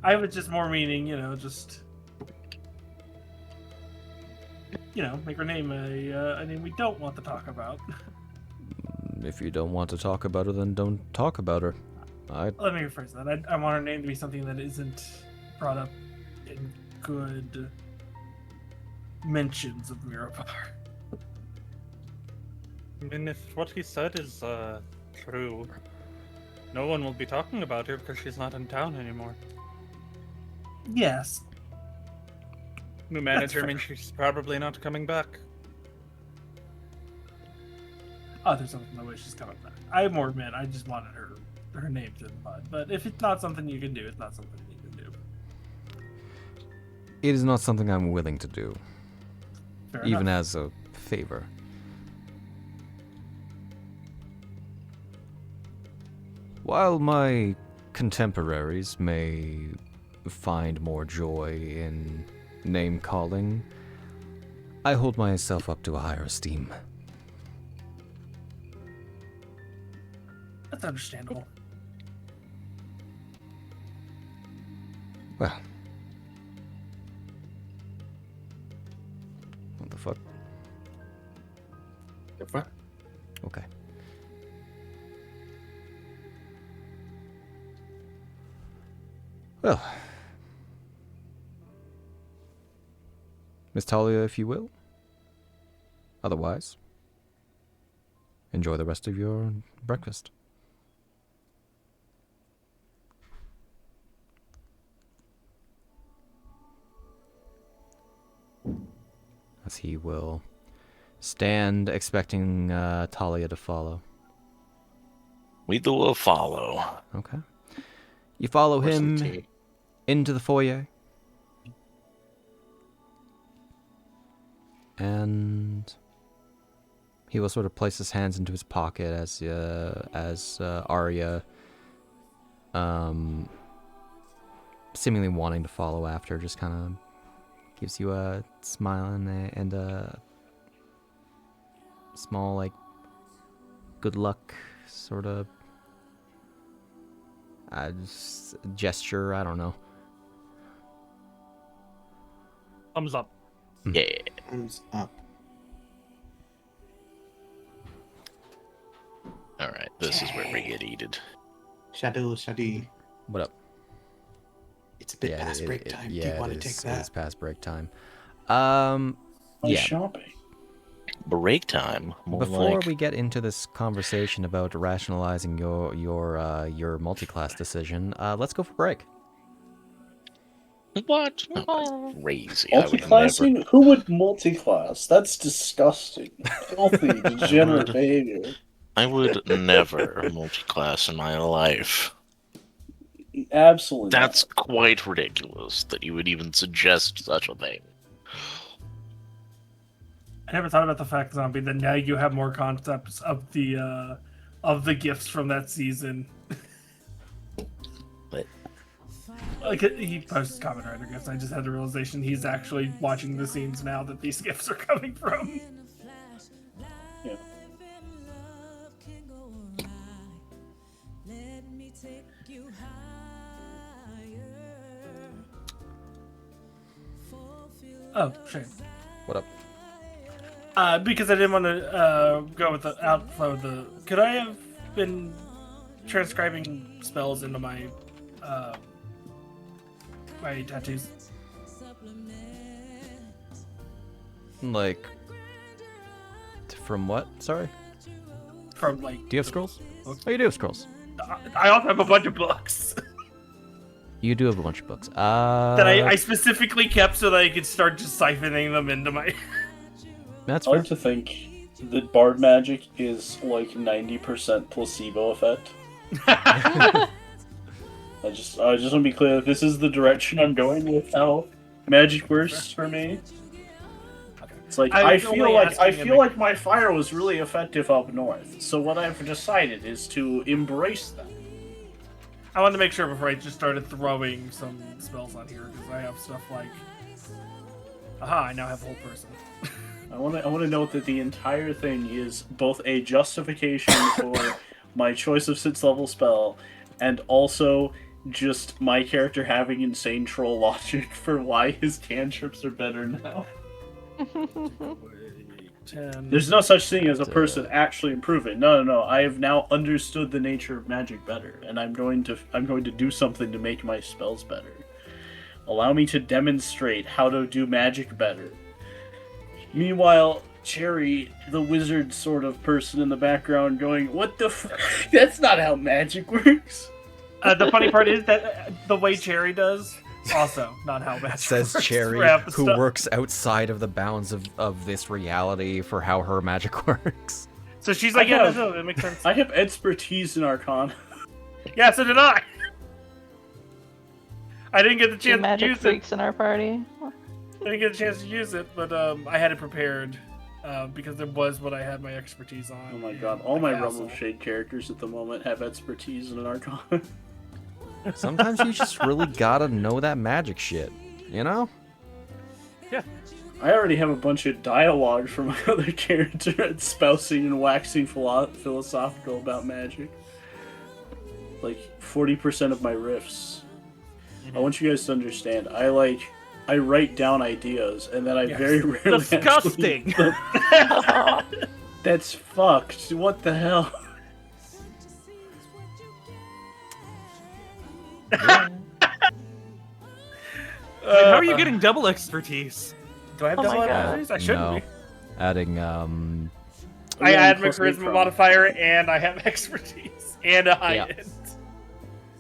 I was just more meaning, just... make her name a name we don't want to talk about. If you don't want to talk about her, then don't talk about her. Let me rephrase that. I want her name to be something that isn't brought up in good mentions of Mirabar. I mean, if what he said is true, no one will be talking about her because she's not in town anymore. Yes. New manager means she's probably not coming back. Oh, there's something the way she's coming back. I more meant I just wanted her name to the mud. But if it's not something you can do, it's not something you can do. It is not something I'm willing to do, Fair even enough. as a favor. While my contemporaries may find more joy in name-calling, I hold myself up to a higher esteem. That's understandable. Well. What the fuck? Okay. Well. Miss Talia, if you will. Otherwise, enjoy the rest of your breakfast. As he will stand expecting Talia to follow. We will follow. Okay. You follow Or some him tea. into the foyer. And he will sort of place his hands into his pocket as Arya, seemingly wanting to follow after, just kind of gives you a smile and a small, like, good luck sort of gesture. I don't know. Thumbs up. Yeah. Thumbs up. Alright, this is where we get eated. Shadi. What up? It's a bit past break time. Do you want to take It is that? past break time. My Yeah. shopping. Break time. More Before like... we get into this conversation about rationalizing your multi-class decision, let's go for break. What? Oh. Crazy. I would never. Multi-classing? Who would multi-class? That's disgusting. Filthy, degenerate behavior. I would never multi-class in my life. Absolutely. That's quite ridiculous that you would even suggest such a thing. I never thought about the fact, Zombie, that now you have more concepts of the gifts from that season. But Like, he posts comment, right? I guess I just had the realization he's actually watching the scenes now that these gifts are coming from. Yeah. Oh, shame. What up? Because I didn't want to go with the outflow of the... Could I have been transcribing spells into my my tattoos? Like, from what? Sorry? From, like... Do you have scrolls? Oh, you do have scrolls. I also have a bunch of books You do have a bunch of books. that I specifically kept so that I could start just siphoning them into my... That's I fair. like to think that bard magic is like 90% placebo effect. I just want to be clear that this is the direction I'm going with how magic works for me. It's like I feel like my fire was really effective up north. So what I've decided is to embrace that. I wanted to make sure before I just started throwing some spells on here, because I have stuff like... Aha, I now have a whole person. I want to note that the entire thing is both a justification for my choice of 6th level spell, and also just my character having insane troll logic for why his cantrips are better now. 10... There's no such thing as a person actually improving. No. I have now understood the nature of magic better, and I'm going to do something to make my spells better. Allow me to demonstrate how to do magic better. Meanwhile, Cherry, the wizard sort of person in the background, going, "What the fuck? That's not how magic works." the funny part is that the way Cherry does, also not how magic Says works. Cherry, Wrap the who stuff. works outside of the bounds of this reality for how her magic works. So she's like, yeah, no, that makes sense. I have expertise in Arcana. Yeah, so did I. I didn't get the Two chance to magic use it. freaks in our party. I didn't get a chance to use it, but I had it prepared because it was what I had my expertise on. Oh my in god, all the my castle. Realm of Shade characters at the moment have expertise in Arcana. Sometimes you just really gotta know that magic shit, you know? I already have a bunch of dialogue from my other character espousing and waxing philosophical about magic. Like 40% of my riffs. I want you guys to understand. I write down ideas and then I very rarely Disgusting. That's fucked. What the hell? How are you getting double expertise? Do I have Oh double my God. expertise? I shouldn't No. be. Adding I add my Plus eight charisma from- modifier and I have expertise and a high Yeah. end.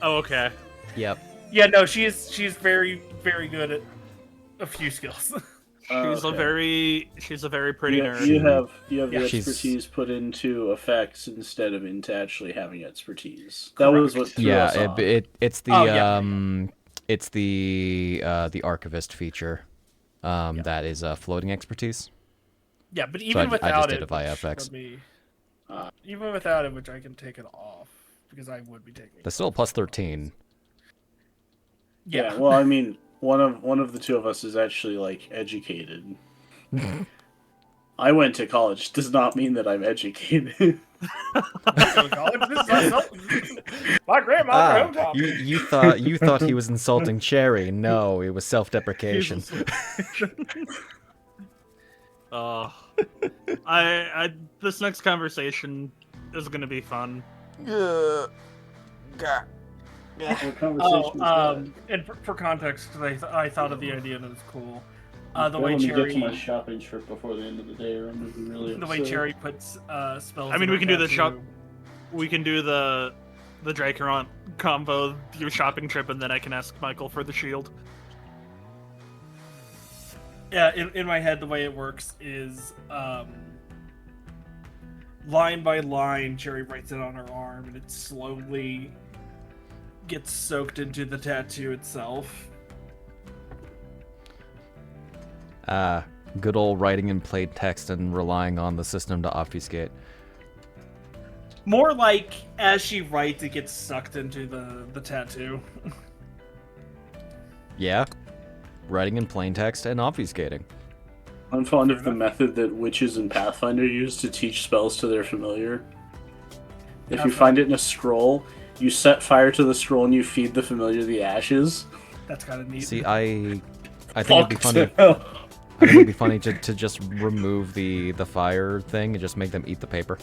Oh, okay. yep. Yeah, no, she's very, very good at a few skills. She's a very pretty nerd. You have Yeah. the She's- expertise put into effects instead of into actually having expertise. That was what threw us off. It's the Oh, yeah. it's the archivist feature that is floating expertise. Yeah, but I even just without did it, it via which, FX. let me- even without it, which I can take it off because I would be taking it. That's still a plus 13. Yeah. Well, I mean, one of the two of us is actually like educated. I went to college. Does not mean that I'm educated. Go to college. This is insulting. My grandma, my hometown. You thought he was insulting Cherry. No, it was self-deprecation. This next conversation is gonna be fun. What conversation is that? And for context, because I thought of the idea and it was cool. The Let way me get to my Cherry, shopping trip before the end of the day, or I'm gonna be really the way upset. Cherry puts spells. I mean, in we her can do the shop. tattoo. We can do the Dracarant combo, your shopping trip, and then I can ask Michael for the shield. Yeah, in my head, the way it works is line by line, Cherry writes it on her arm, and it slowly gets soaked into the tattoo itself. Good old writing in plain text and relying on the system to obfuscate. More like, as she writes, it gets sucked into the tattoo. Yeah. Writing in plain text and obfuscating. I'm fond of the method that witches in Pathfinder use to teach spells to their familiar. If you find it in a scroll, you set fire to the scroll and you feed the familiar the ashes. That's kind of neat. See, I think it'd be funny. I think it'd be funny to just remove the fire thing and just make them eat the paper.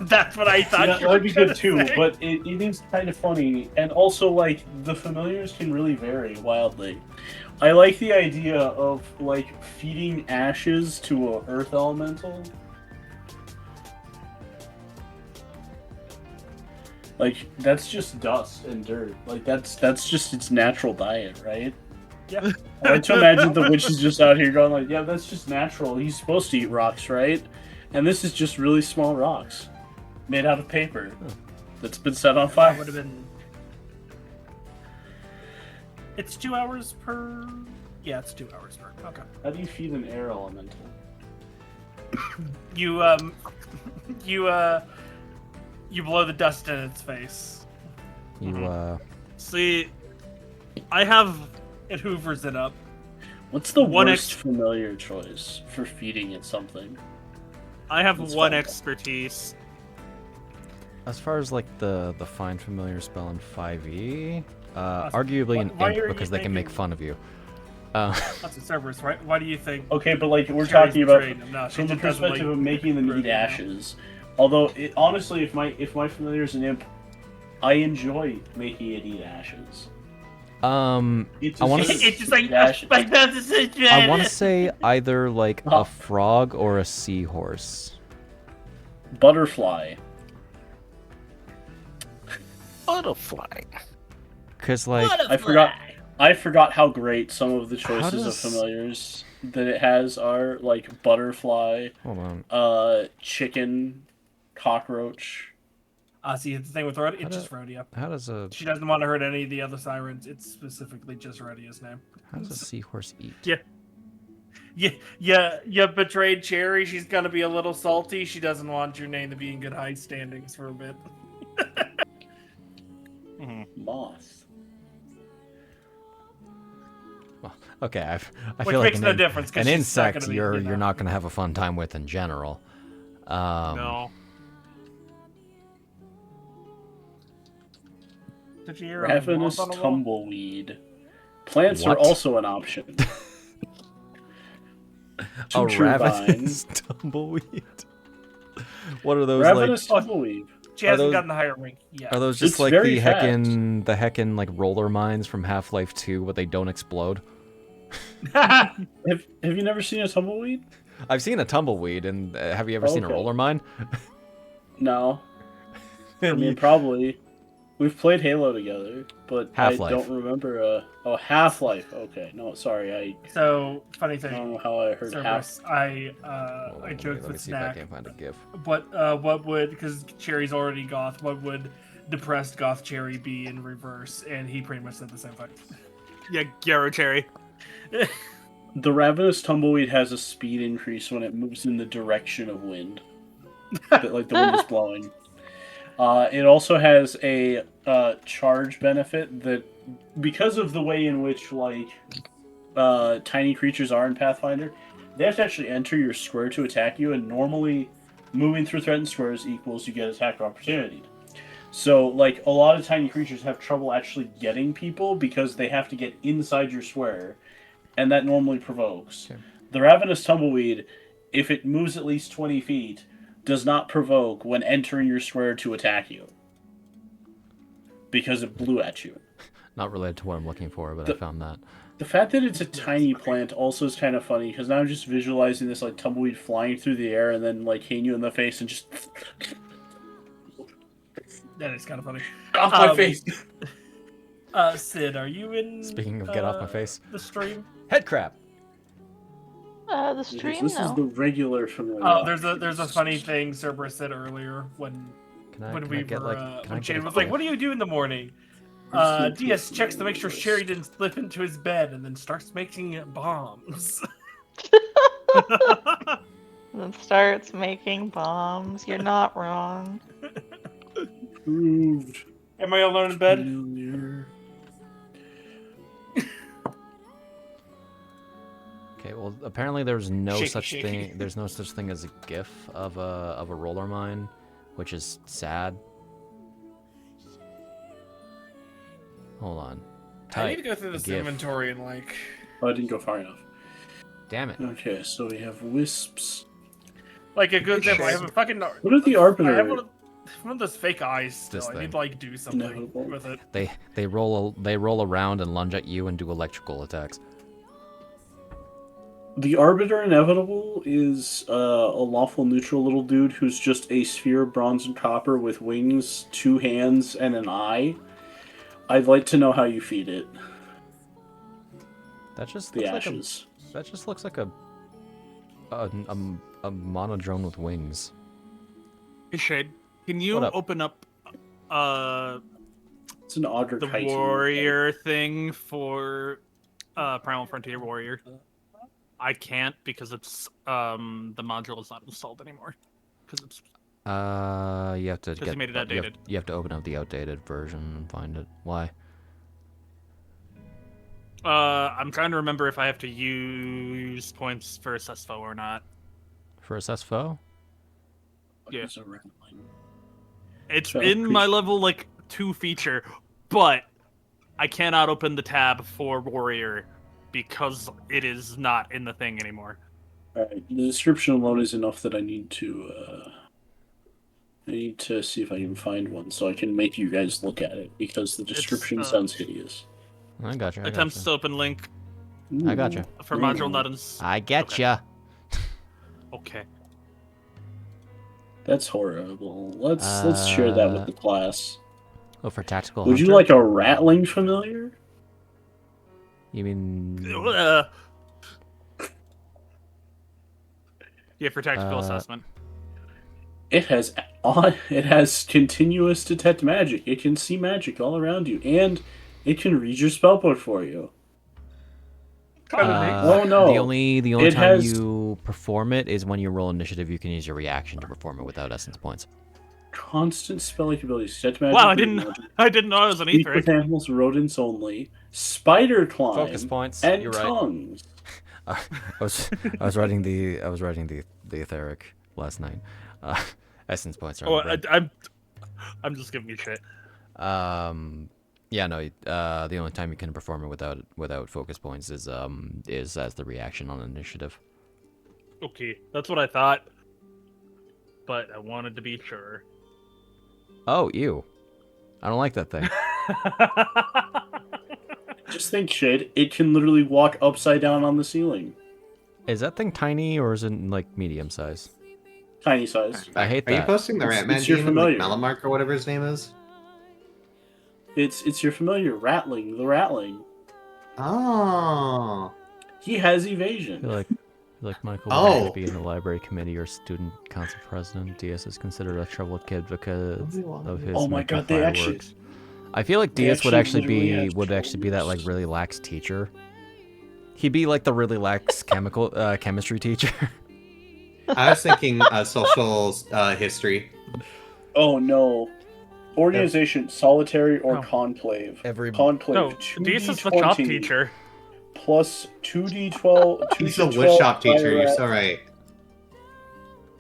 That's what I thought. That would be good too, but it is kind of funny, and also like the familiars can really vary wildly. I like the idea of like feeding ashes to a earth elemental. Like that's just dust and dirt. Like that's just its natural diet, right? Yeah. I like to imagine the witch is just out here going like, yeah, that's just natural. He's supposed to eat rocks, right? And this is just really small rocks made out of paper that's been set on fire. That would have been. It's 2 hours per. Yeah, it's 2 hours per. Okay. How do you feed an air elemental? You you blow the dust in its face. You See, I have It hoovers it up. What's the One worst familiar choice for feeding it something? That's one fine. expertise. as far as like the find familiar spell in 5e, arguably an why imp are you because they can make thinking- fun of you. That's a Cerberus, right? Why do you think? Okay, but like we're Cherry's talking about betrayed him? No, she from the just doesn't perspective like of making them Ruby eat now. ashes. Although, honestly, if my familiar is an imp, I enjoy making it eat ashes. It's I wanna just- It's just like ashes. I want to say either like Oh. a frog or a seahorse. Butterfly. Butterfly. Cause like I forgot how great some of the choices does- of familiars that it has are, like butterfly, hold on, chicken, cockroach. See, the thing with Rhodia, How it's do- just Rhodia. how does a She doesn't want to hurt any of the other sirens. It's specifically just Rhodia's name. seahorse eat? You betrayed Cherry. She's gonna be a little salty. She doesn't want your name to be in good high standings for a bit. Moth. Well, okay, I Which feel like makes no difference, 'cause an she's not insect gonna be, you're you know. not gonna have a fun time with in general. No. Did you hear a Ravenous moth on a wall? tumbleweed. Plants What? are also an option. Two A true ravenous vines. tumbleweed. What are those Ravenous like? tumbleweed. She hasn't those- gotten the higher rank yet. Are those just It's like very the fast. heckin' like roller mines from Half-Life 2, but they don't explode? Have you never seen a tumbleweed? I've seen a tumbleweed, and have you ever seen a Okay. roller mine? No. I mean, probably. We've played Halo together, but Half-Life. I don't remember. Half-Life. Okay, no, sorry. So funny I don't thing, know how I heard half. Cerberus, I Hold on, joked let me with see if I Snak. can find a gif. What would, because Cherry's already goth, what would depressed goth Cherry be in reverse? And he pretty much said the same thing. Yeah, Gyaro Cherry. The ravenous tumbleweed has a speed increase when it moves in the direction of wind, like the wind is blowing. It also has a charge benefit that, because of the way in which tiny creatures are in Pathfinder, they have to actually enter your square to attack you, and normally moving through threatened squares equals you get attack opportunity. So, like, a lot of tiny creatures have trouble actually getting people because they have to get inside your square, and that normally provokes. Okay. The ravenous tumbleweed, if it moves at least 20 feet, does not provoke when entering your square to attack you. Because it blew at you. Not related to what I'm looking for, but I found that. The fact that it's a tiny plant also is kind of funny, because now I'm just visualizing this like tumbleweed flying through the air and then like hitting you in the face and just That is kind of funny. off my face. Sid, are you in? Speaking of get off my face. The stream. Head crab. The stream, This is though. the regular familiar. Oh, there's a funny thing Cerberus said earlier when Can I when can we I get were like can I when get Jade a was like, GIF? "What do you do in the morning?" Deas checks to make sure Sherry didn't slip into his bed and then starts making bombs. And starts making bombs. You're not wrong. Approved. Am I alone in bed? Familiar. Okay, well, apparently there's no Shaky, such shaky. thing. There's no such thing as a GIF of a roller mine, which is sad. Hold on. I need to go through this GIF. inventory and like. Oh, I didn't go far enough. Damn it. Okay, so we have wisps. Like a good example, I have a fucking. What are the I arbiter? have one of those fake eyes still. This I thing. need to like do something Inevitable. with it. They roll around and lunge at you and do electrical attacks. The Arbiter Inevitable is a lawful neutral little dude who's just a sphere of bronze and copper with wings, 2 hands, and an eye. I'd like to know how you feed it. That just The looks ashes. like that just looks like a monodrone with wings. Hey, Shade, can you What up? open up It's an auger the chitin. warrior thing for Primal Frontier Warrior? I can't because it's the module is not installed anymore. Because it's You have to Because get. you made it you have- outdated. You have to open up the outdated version and find it. Why? I'm trying to remember if I have to use points for SESFO or not. For assess foe? Yeah. It's a red line. It's So, in my level like 2 feature, but I cannot open the tab for Warrior because it is not in the thing anymore. Alright, the description alone is enough that I need to see if I can find one so I can make you guys look at it because the description sounds hideous. I gotcha. I Attempts gotcha. to open link I gotcha. for module not ins. I getcha. Okay. That's horrible. Let's share that with the class. Oh, for tactical. Would you hunter? like a rattling familiar? You mean? Yeah, for tactical Uh, assessment. It has continuous detect magic. It can see magic all around you, and it can read your spellbook for you. Oh, no. The only It time has- you perform it is when you roll initiative. You can use your reaction to perform it without essence points. Constant spell-like abilities. Detect magic. Wow, I read didn't magic, I didn't know I was an speak with Etheric. animals, rodents only. Spider climb. Focus points. And You're right. tongues. I was writing the etheric last night. Essence points are. Oh, on the I'm just giving you shit. brain. Yeah, no. The only time you can perform it without focus points is as the reaction on initiative. Okay, that's what I thought. But I wanted to be sure. Oh, ew! I don't like that thing. Just think, Shade. It can literally walk upside down on the ceiling. Is that thing tiny or is it like medium size? Tiny size. I hate Are you that. posting the It's- Ratman it's your demon, like familiar. Malamark or whatever his name is? It's your familiar rattling. The rattling. Oh. He has I evasion. feel like Michael Oh. would be in the library committee or student council president. Diaz is considered a troubled kid because of his Oh my mental god, they actually. fireworks. I feel like They Diaz would actually literally have be that like troubles. really lax teacher. He'd be like the really lax chemistry teacher. I was thinking social history. Oh no. Organization, solitary or Oh. conclave. Every Conclave. No, 2d20 Deas is the shop teacher. Plus 2d12. He's a woodshop teacher, you're so right.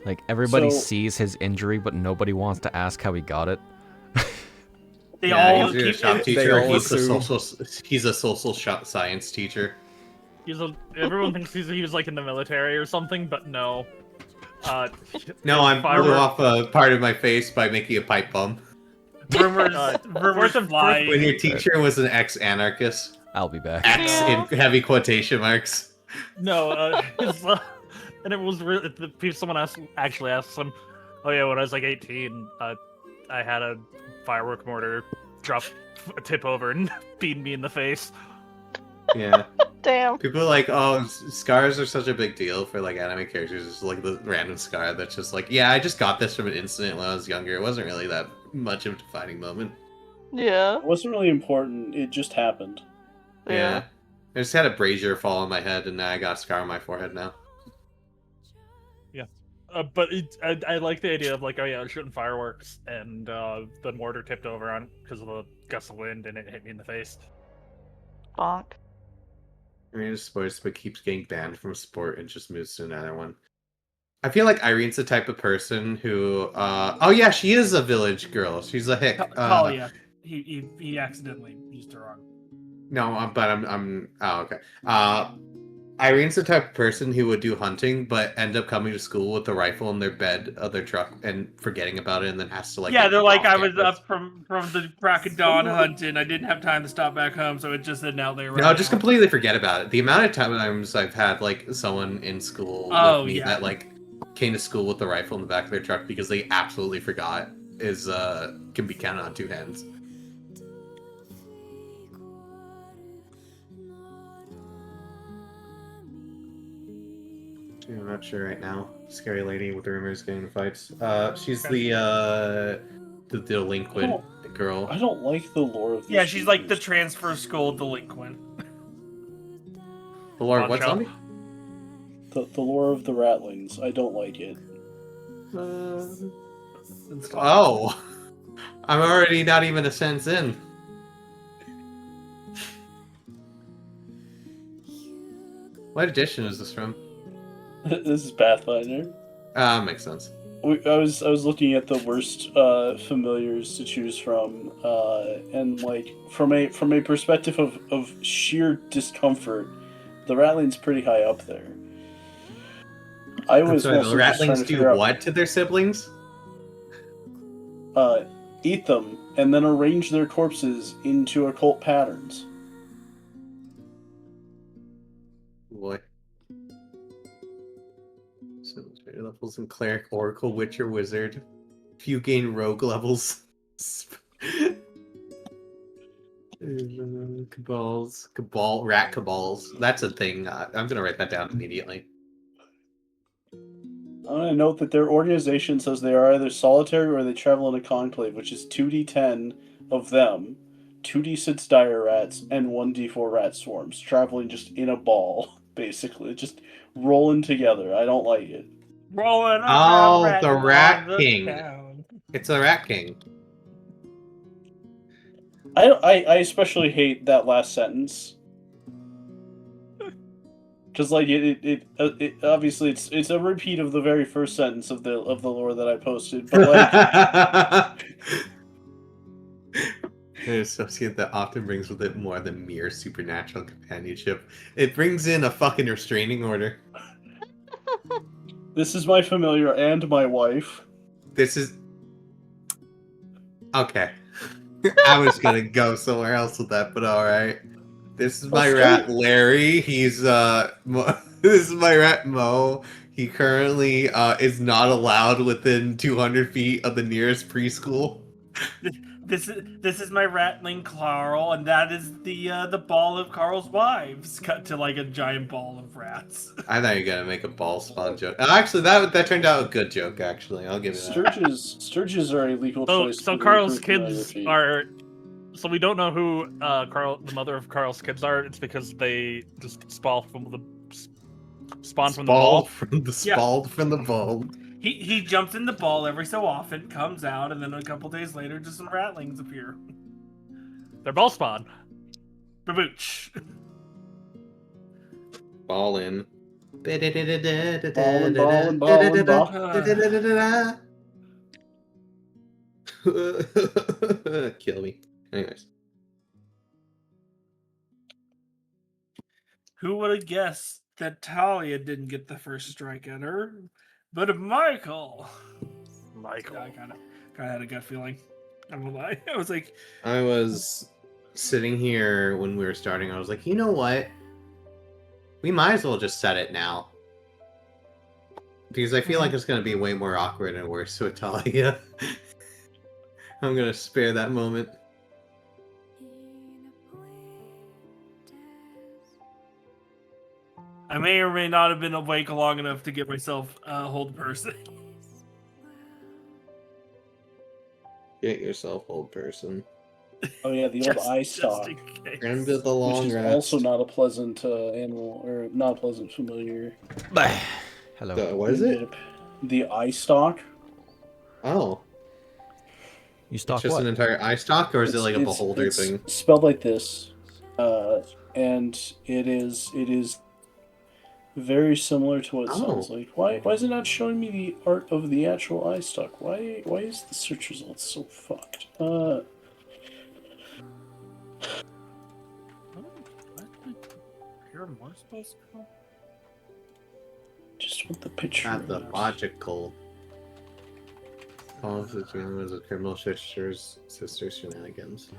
like everybody So- sees his injury, but nobody wants to ask how he got it. They Yeah, all he's a keep shop it. teacher. all assume- He's a social science teacher. Everyone thinks he was like in the military or something, but no. No, I blew firework- off a part of my face by making a pipe bomb. Rumors, rumors Fourth of fly. When your teacher was an ex-anarchist. I'll be back. Ex in heavy quotation marks. No, and it was really someone actually asked him, "Oh yeah, when I was like 18, I had a firework mortar drop a tip over and beat me in the face." Yeah. Damn. People are like, oh, scars are such a big deal for like anime characters. It's like the random scar that's just like, yeah, I just got this from an incident when I was younger. It wasn't really that much of a defining moment. Yeah. It wasn't really important. It just happened. Yeah. I just had a brazier fall on my head, and now I got a scar on my forehead now. But I like the idea of like, oh yeah, I was shooting fireworks, and the mortar tipped over on because of the gust of wind, and it hit me in the face. Bonk. I mean, it's sports, but keeps getting banned from sport and just moves to another one. I feel like Irene's the type of person who, oh yeah, she is a village girl. She's a hick. Talia. He accidentally used her wrong. No, but I'm. Oh, okay. Irene's the type of person who would do hunting, but end up coming to school with a rifle in their bed of their truck and forgetting about it, and then has to like. Yeah, they're like, off I was campus. up from the crack of dawn hunting. I didn't have time to stop back home, so it just said now they were. No, just completely forget about it. The amount of times I've had like someone in school with me that like came to school with a rifle in the back of their truck because they absolutely forgot is can be counted on two hands. I'm not sure right now. Scary lady with the rumors getting in fights. She's the delinquent girl. I don't like the lore of this. Yeah, she's like the transfer school delinquent. The Lord, what zombie? The lore of the Ratlings. I don't like it. Oh, I'm already not even a sense in. What edition is this from? This is Pathfinder. Makes sense. I was looking at the worst familiars to choose from, and like from a perspective of sheer discomfort, the Ratling's pretty high up there. I was the mostly just trying Ratlings to do figure out, what to their siblings? eat them and then arrange their corpses into occult patterns. Boy. So levels in cleric, oracle, witcher, wizard. Few gain rogue levels. Rat cabals. That's a thing. I'm gonna write that down immediately. I want to note that their organization says they are either solitary or they travel in a conclave, which is 2d10 of them, 2d6 dire rats, and 1d4 rat swarms, traveling just in a ball, basically. Just rolling together. I don't like it. Rolling Oh, around the Rat the King. town. It's a Rat King. I especially hate that last sentence. Because like it obviously it's a repeat of the very first sentence of the lore that I posted, but like An associate that often brings with it more than mere supernatural companionship. It brings in a fucking restraining order. this is my familiar and my wife. This is okay. I was gonna go somewhere else with that, but all right. This is my rat Larry. He's this is my rat Mo. He currently is not allowed within 200 feet of the nearest preschool. This is my ratling Carl, and that is the ball of Carl's wives cut to like a giant ball of rats. I thought you were gonna make a ball spawn joke. Actually, that turned out a good joke. Actually, I'll give you that. Sturges are a legal choice. So for Carl's recruit kids pornography. are. So we don't know who the mother of Carl's kids are. It's because they just spawn from the ball. Spalled from the ball. He jumps in the ball every so often, comes out, and then a couple days later, just some ratlings appear. They're ball spawn. Babooch. Ball in. Kill me. Anyways. Who would have guessed that Talia didn't get the first strike at her, but Michael? Yeah, I kind of had a gut feeling. I'm gonna lie. I was like, I was sitting here when we were starting. I was like, you know what? We might as well just set it now. Because I feel like it's going to be way more awkward and worse with Talia. I'm going to spare that moment. may or may not have been awake long enough to get myself hold person. Get yourself, old person. Oh yeah, the old eye stalk. in case. Remember the long Which is rest. also not a pleasant animal, or not a pleasant familiar. Hello. What is it? The eye stalk. Oh, You stalk it's just what? an entire eye stalk, or is it like a beholder it's thing? spelled like this, and it is very similar to what it sounds Oh. like. Why is it not showing me the art of the actual eye stalk? Why is the search results so fucked? Here more supposed to go? Just want the picture. Pathological. All of the was a criminal sister's shenanigans.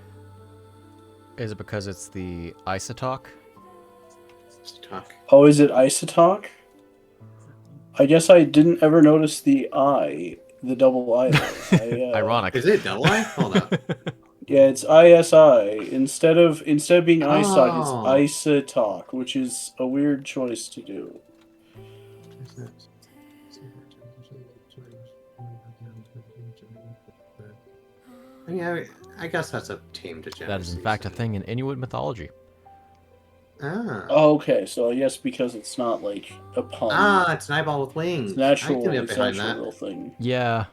Is it because it's the isotalk? Talk. Oh, is it isotalk? I guess I didn't ever notice the eye, the double eye. Ironic. Is it double eye? Hold up. Yeah, it's ISI instead of being iStock, it's Oh. isotalk, which is a weird choice to do. Yeah, I guess that's a tame degeneracy. That is in fact a thing in Inuit mythology. Ah. Oh, okay, so I guess because it's not like a pun. Ah, it's an eyeball with wings. It's natural. I can get It's behind actually a that. real thing. Yeah.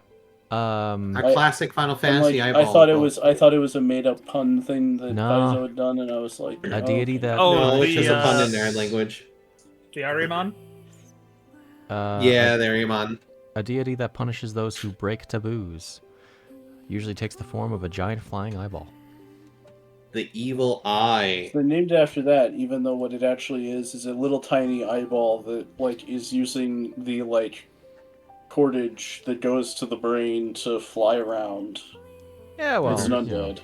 Our classic Final And, Fantasy like, eyeball. I thought it was a made up pun thing that No. Paizo had done, and I was like, A deity that. Oh, No, it's the, just a pun in their language. The Ariman? Yeah, there you on. A deity that punishes those who break taboos. Usually takes the form of a giant flying eyeball. The evil eye. They're named after that, even though what it actually is a little tiny eyeball that like is using the like cordage that goes to the brain to fly around. Yeah, well. It's an you know. undead.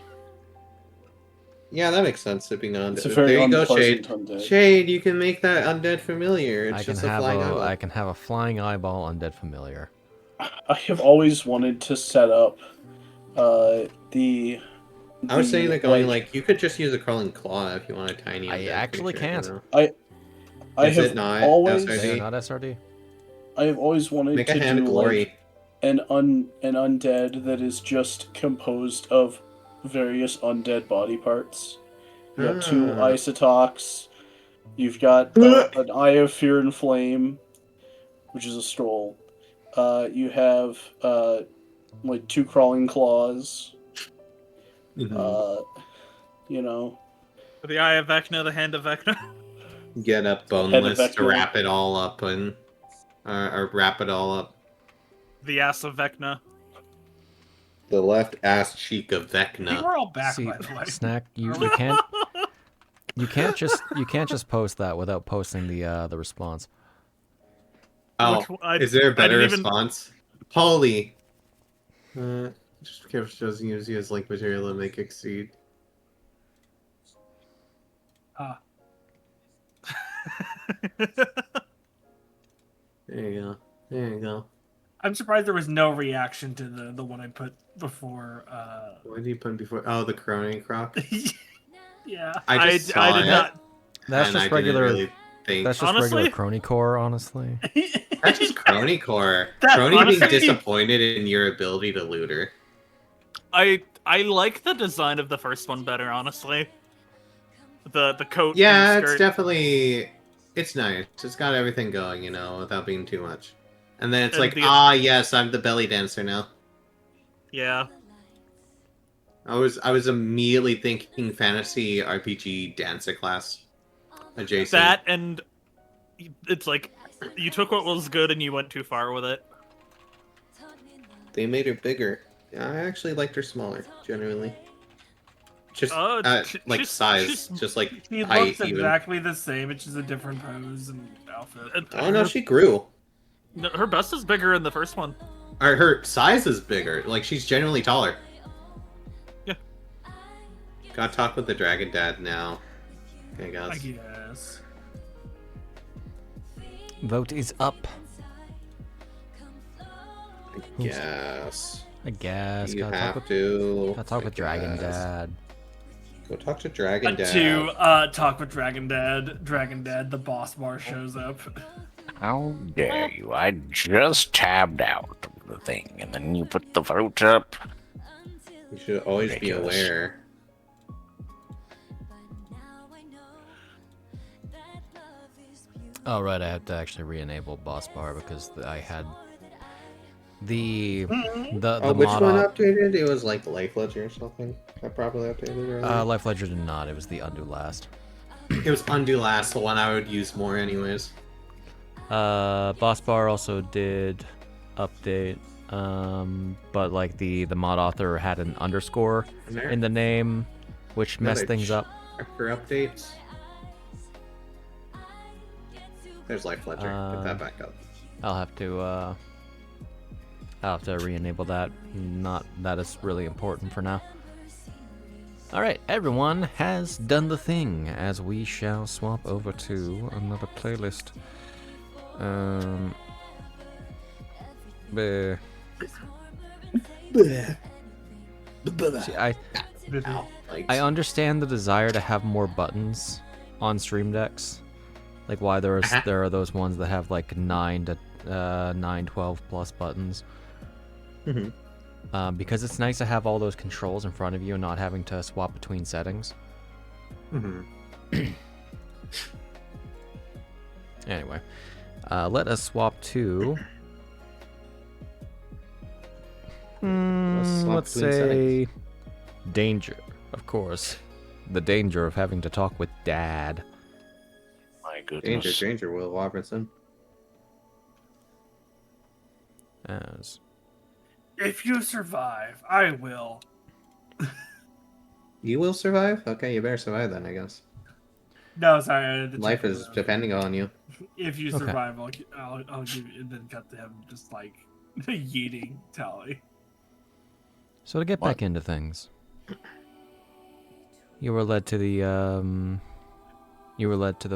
Yeah, that makes sense. It being an undead. It's a very there you go, unpleasant Shade. undead. Shade, you can make that undead familiar. It's I can just a have flying eyeball. I can have a flying eyeball undead familiar. I have always wanted to set up the. I was saying that going like you could just use a crawling claw if you want a tiny. I undead actually creature, can't. you know? I Is have it not always SRD? Yeah, not SRD. I have always wanted Make a to hand of do glory. like an undead that is just composed of various undead body parts. You have two Ah. isotox. You've got an Eye of Fear and Flame, which is a scroll. You have like two crawling claws. Mhm. You know, The Eye of Vecna, the Hand of Vecna. Get up Head of boneless to Vecna. wrap it all up and or wrap it all up. The Ass of Vecna. The left ass cheek of I think Vecna. we're all back, See, by the way. Snack, you can't just post that without posting the response. Oh, is there a I better didn't even- response? Holy. Just because doesn't use you as link material to make exceed. There you go. There you go. I'm surprised there was no reaction to the one I put before. What did you put before? Oh, the crony croc. Yeah. I just saw I did it, not. That's and just I didn't regular. really think. That's just Honestly- regular crony core, honestly. That's just crony core. That- Crony honestly- being disappointed in your ability to loot her. I like the design of the first one better, honestly. The coat. Yeah, and it's skirt. definitely it's nice. It's got everything going, you know, without being too much. And then it's And like, the- yes, I'm the belly dancer now. Yeah. I was immediately thinking fantasy RPG dancer class adjacent. That and it's like you took what was good and you went too far with it. They made her bigger. Yeah, I actually liked her smaller, genuinely. Just like she's- size, she's- just like He height looks even. exactly the same. It's just a different pose and outfit. Oh no, she grew. No, her bust is bigger in the first one. Or her size is bigger. Like she's genuinely taller. Yeah. Gotta talk with the dragon dad now. Okay, I guys. guess. Vote is up. Yes. I guess. You Gotta have talk with, to. gotta talk I with Dragon guess. Dad. Go talk to Dragon Dad. To talk with Dragon Dad. Dragon Dad, the boss bar shows up. How dare you? I just tabbed out of the thing, and then you put the fruit up. You should always Ridiculous. be aware. Oh, right, I have to actually re-enable boss bar because I had the Oh, which mod one op- updated? It was like Life Ledger or something. That probably updated earlier. Life Ledger did not. It was the undo last. It was Undo Last, the one I would use more anyways. Boss bar also did update, but like the mod author had an underscore in the name, which messed things up. For updates. There's Life Ledger. Get that back up. I'll have to re-enable that. Not that is really important for now. Alright, everyone has done the thing, as we shall swap over to another playlist. Bleh. See, Ow, I understand the desire to have more buttons on Stream Decks. Like why there are those ones that have like 12 plus buttons. Mm-hmm. Because it's nice to have all those controls in front of you and not having to swap between settings. Mm-hmm. Anyway, let us swap to... let's between say... Danger, of course. The danger of having to talk with Dad. My goodness. Danger, Will Robertson. As... If you survive, I will. You will survive? Okay, you better survive then, I guess. No, sorry. Life is depending on you. If you Okay. survive, I'll give you, and then cut to him just like yeeting Tally. So to get back into things, you were led to the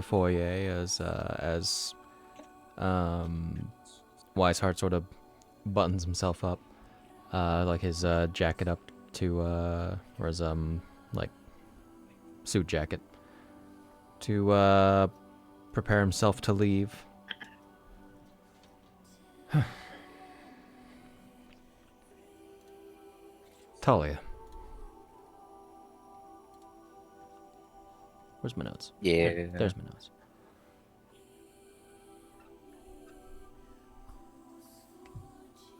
foyer as Wiseheart sort of buttons himself up, like his jacket up to or his like suit jacket to prepare himself to leave. Talia. Where's my notes? Yeah. There's my notes.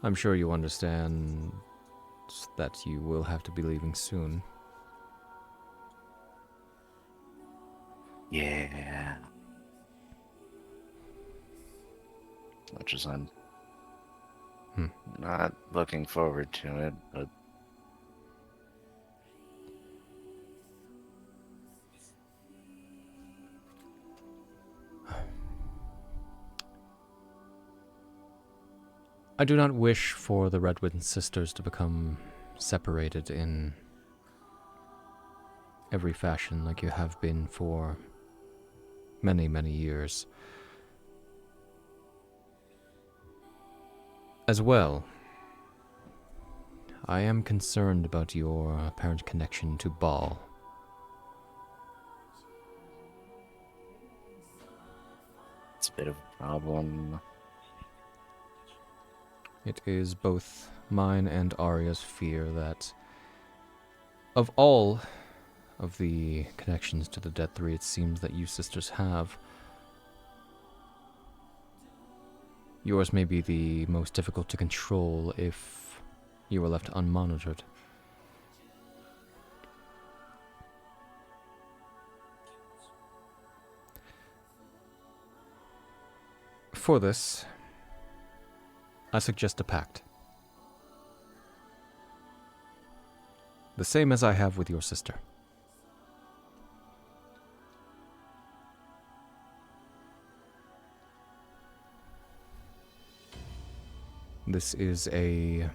I'm sure you understand that you will have to be leaving soon. Yeah. Much as I'm not looking forward to it, but I do not wish for the Redwind sisters to become separated in every fashion like you have been for many, many years. As well, I am concerned about your apparent connection to Baal. it's a bit of a problem. It is both mine and Arya's fear that of all of the connections to the Dead Three it seems that you sisters have, yours may be the most difficult to control if you are left unmonitored. For this, I suggest a pact. The same as I have with your sister. This is a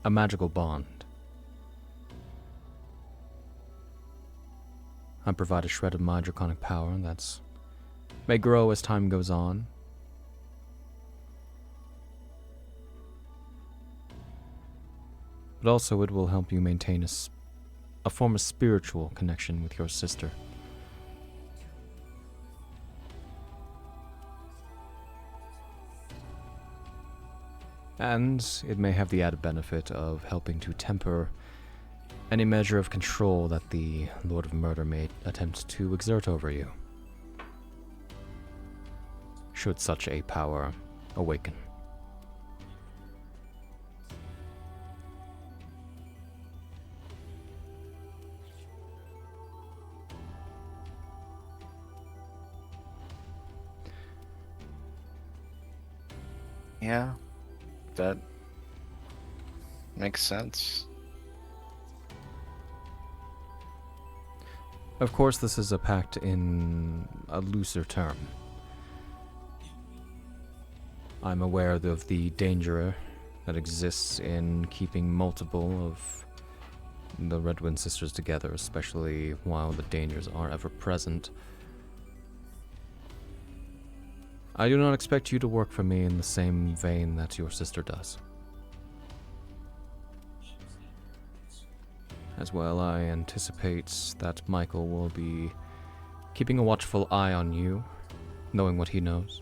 magical bond. I provide a shred of my draconic power that's may grow as time goes on. But also it will help you maintain a form of spiritual connection with your sister. And it may have the added benefit of helping to temper any measure of control that the Lord of Murder may attempt to exert over you, should such a power awaken. Yeah, that makes sense. Of course, this is a pact in a looser term. I'm aware of the danger that exists in keeping multiple of the Redwind sisters together, especially while the dangers are ever present. I do not expect you to work for me in the same vein that your sister does. As well, I anticipate that Michael will be keeping a watchful eye on you, knowing what he knows.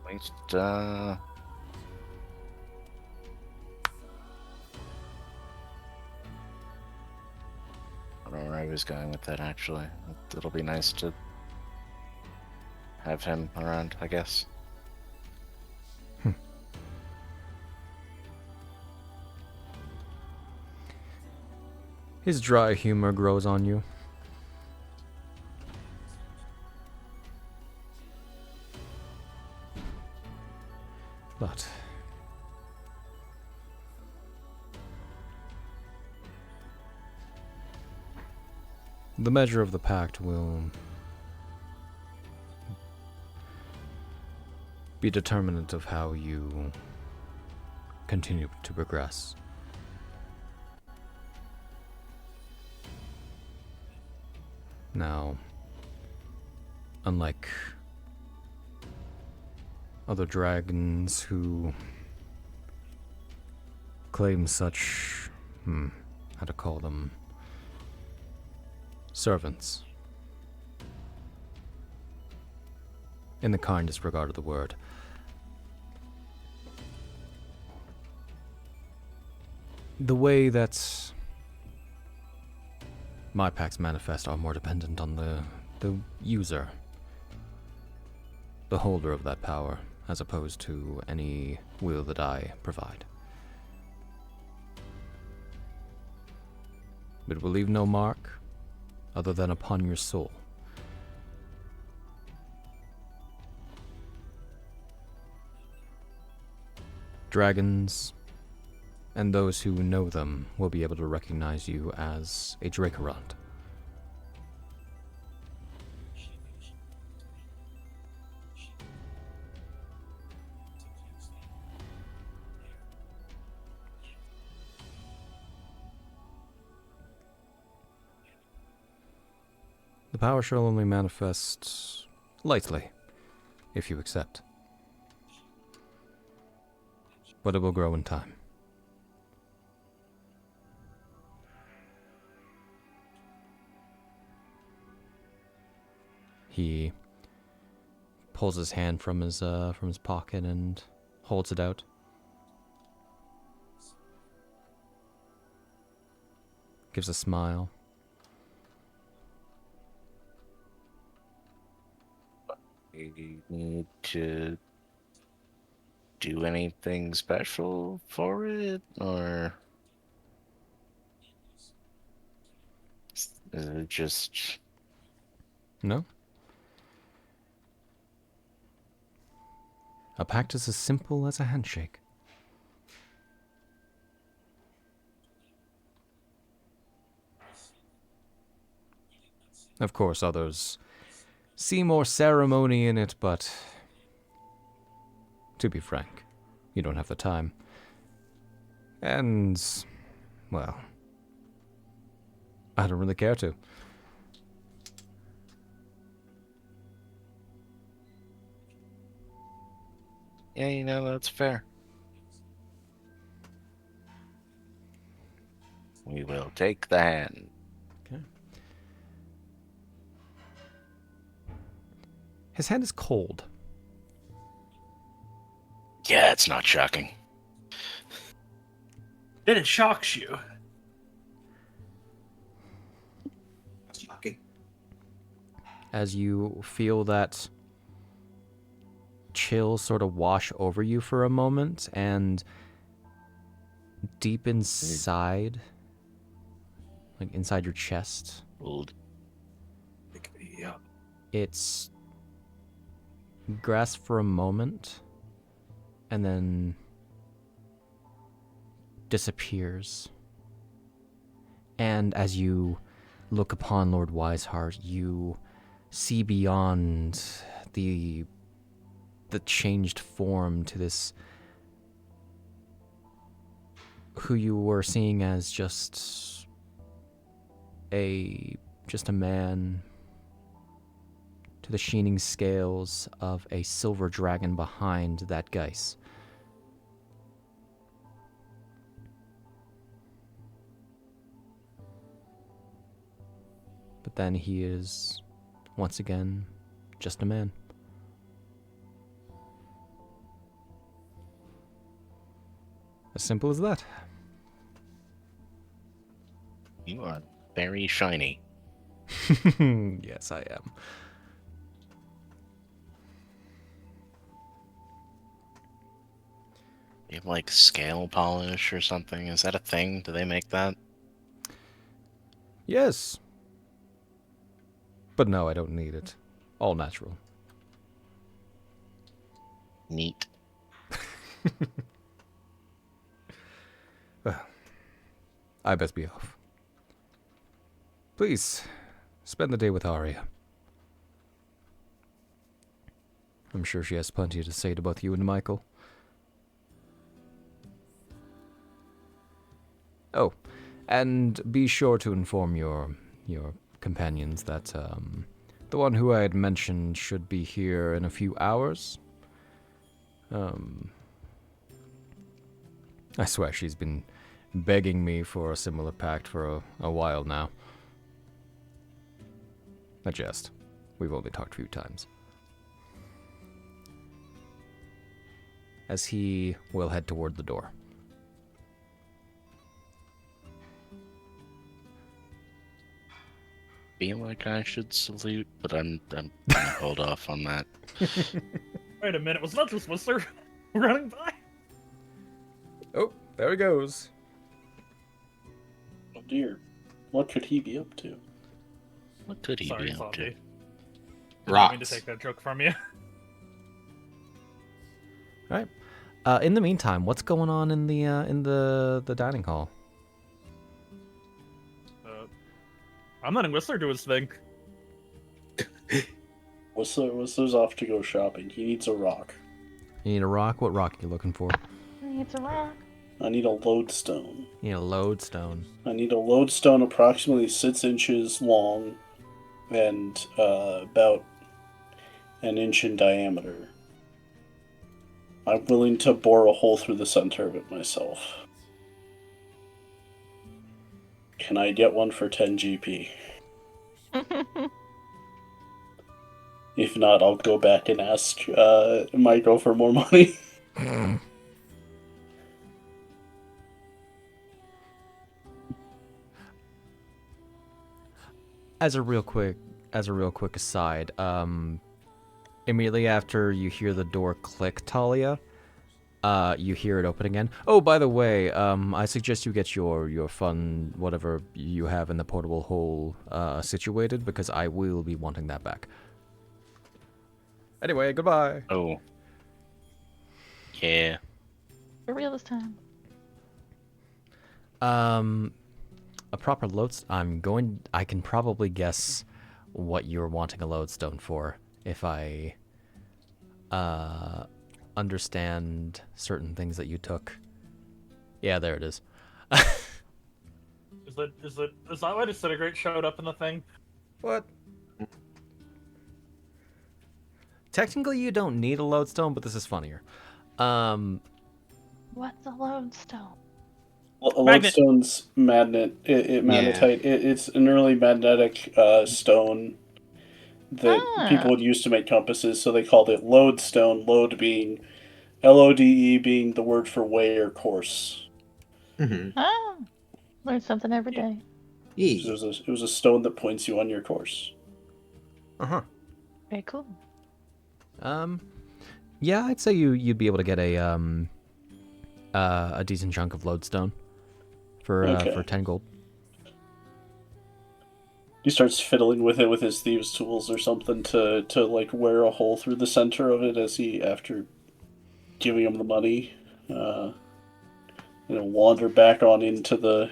At least, I don't know where I was going with that, actually. It'll be nice to have him around, I guess. His dry humor grows on you. But the measure of the pact will be determinant of how you continue to progress. Now, unlike other dragons who claim such, how to call them, servants, in the kindest regard of the word, the way that my pacts manifest are more dependent on the user, the holder of that power, as opposed to any will that I provide. It will leave no mark other than upon your soul. Dragons and those who know them will be able to recognize you as a Dracarant. The power shall only manifest lightly, if you accept. But it will grow in time. He pulls his hand from his pocket and holds it out. Gives a smile. You need to do anything special for it, or is it just... No? A pact is as simple as a handshake. Of course, others see more ceremony in it, but to be frank, you don't have the time. And, well, I don't really care to. Yeah, that's fair. We will take the hand. Okay. His hand is cold. Yeah, it's not shocking. Then it shocks you. Shocking. As you feel that chill sort of wash over you for a moment, and deep inside, like inside your chest, Old. Pick me up. it's grasp for a moment and then disappears. And as you look upon Lord Wiseheart, you see beyond the changed form to this who you were seeing as just a man, to the sheening scales of a silver dragon behind that geis. But then he is once again just a man. As simple as that. You are very shiny. Yes, I am. You have like scale polish or something? Is that a thing? Do they make that? Yes. But no, I don't need it. All natural. Neat. Well, I best be off. Please, spend the day with Arya. I'm sure she has plenty to say to both you and Michael. Oh, and be sure to inform your companions that the one who I had mentioned should be here in a few hours. I swear she's been begging me for a similar pact for a while now. I jest. We've only talked a few times. As he will head toward the door. Feel like I should salute, but I'm gonna hold off on that. Wait a minute, was that just Whistler running by? Oh, there he goes. Oh dear. What could he be up to? What could he Sorry, be up Zombi. to? Didn't mean to Rocks. take that joke from you. All right. In the meantime, what's going on in the dining hall? I'm letting Whistler do his thing. Whistler's off to go shopping. He needs a rock. You need a rock? What rock are you looking for? It's a rock. I need a lodestone. You need a lodestone. I need a lodestone approximately 6 inches long and about an inch in diameter. I'm willing to bore a hole through the center of it myself. Can I get one for 10 GP? If not, I'll go back and ask Michael for more money. As a real quick aside, immediately after you hear the door click, Talia, you hear it open again. Oh, by the way, I suggest you get your fun, whatever you have in the portable hole, situated, because I will be wanting that back. Anyway, goodbye. Oh. Yeah. For real this time. A proper lodestone. I can probably guess what you're wanting a lodestone for if I understand certain things that you took. Yeah, there it is. Is that why Disintegrate showed up in the thing? What? Technically, you don't need a lodestone, but this is funnier. What's a lodestone? A Magnet. lodestone's magnetite. It's an early magnetic stone that people would use to make compasses, so they called it lodestone. Lode being LODE being the word for way or course. Learn something every day. So it was a stone that points you on your course. Very cool. Yeah, I'd say you'd be able to get a decent chunk of lodestone for 10 gold. He starts fiddling with it with his thieves' tools or something to like wear a hole through the center of it as he, after giving him the money, wander back on into the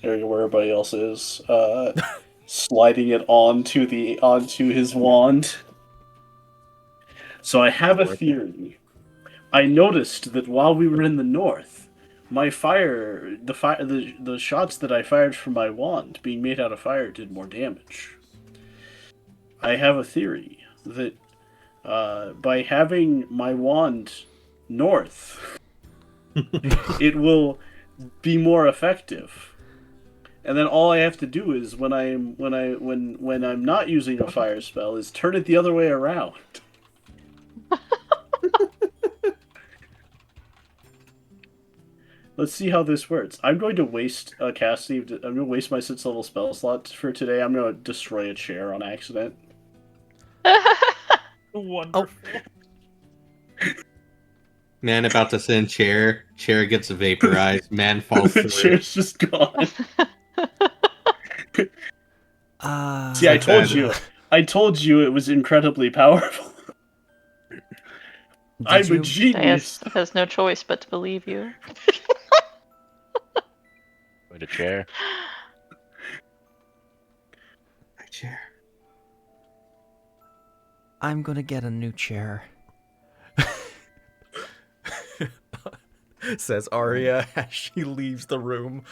area where everybody else is, sliding it onto his wand. So I have a theory. I noticed that while we were in the north, my the shots that I fired from my wand, being made out of fire, did more damage. I have a theory that by having my wand north, it will be more effective. And then all I have to do is when I'm not using a fire spell is turn it the other way around. Let's see how this works. I'm going to waste a casting. I'm going to waste my 6th level spell slot for today. I'm going to destroy a chair on accident. Wonderful. Man about to sit in chair. Chair gets vaporized. Man falls The through. chair's just gone. See, I told you it was incredibly powerful. I'm a genius. Deas has no choice but to believe you. Wait, a chair. My chair. I'm gonna get a new chair. Says Arya as she leaves the room.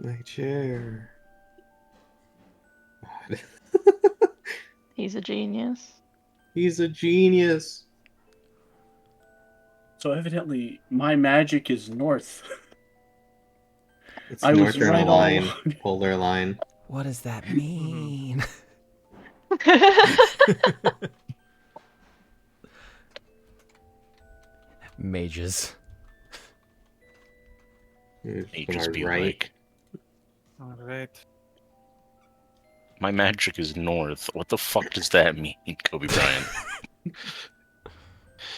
My chair. God. He's a genius. He's a genius. So evidently, my magic is north. It's I was northern right line, all- polar line. What does that mean? Mages. Mages Am I be right? like, Alright. my magic is north. What the fuck does that mean, Kobe Bryant?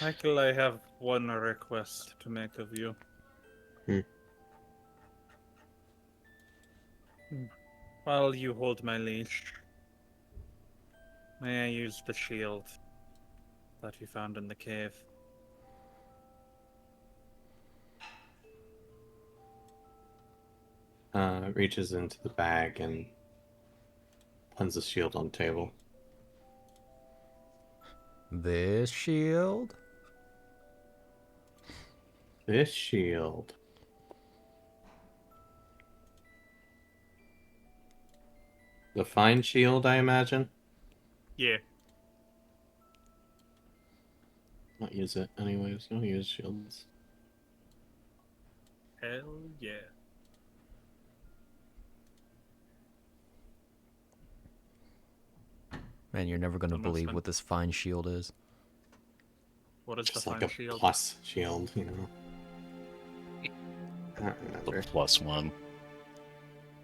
Michael, I have one request to make of you. While you hold my leash, may I use the shield that you found in the cave? Reaches into the bag and puns the shield on the table. This shield? This shield. The fine shield, I imagine? Yeah. Not use it anyways. Don't use shields. Hell yeah. Man, you're never gonna Almost believe went- what this fine shield is. What is Just the like fine a shield? plus shield, you know. I don't The remember. +1.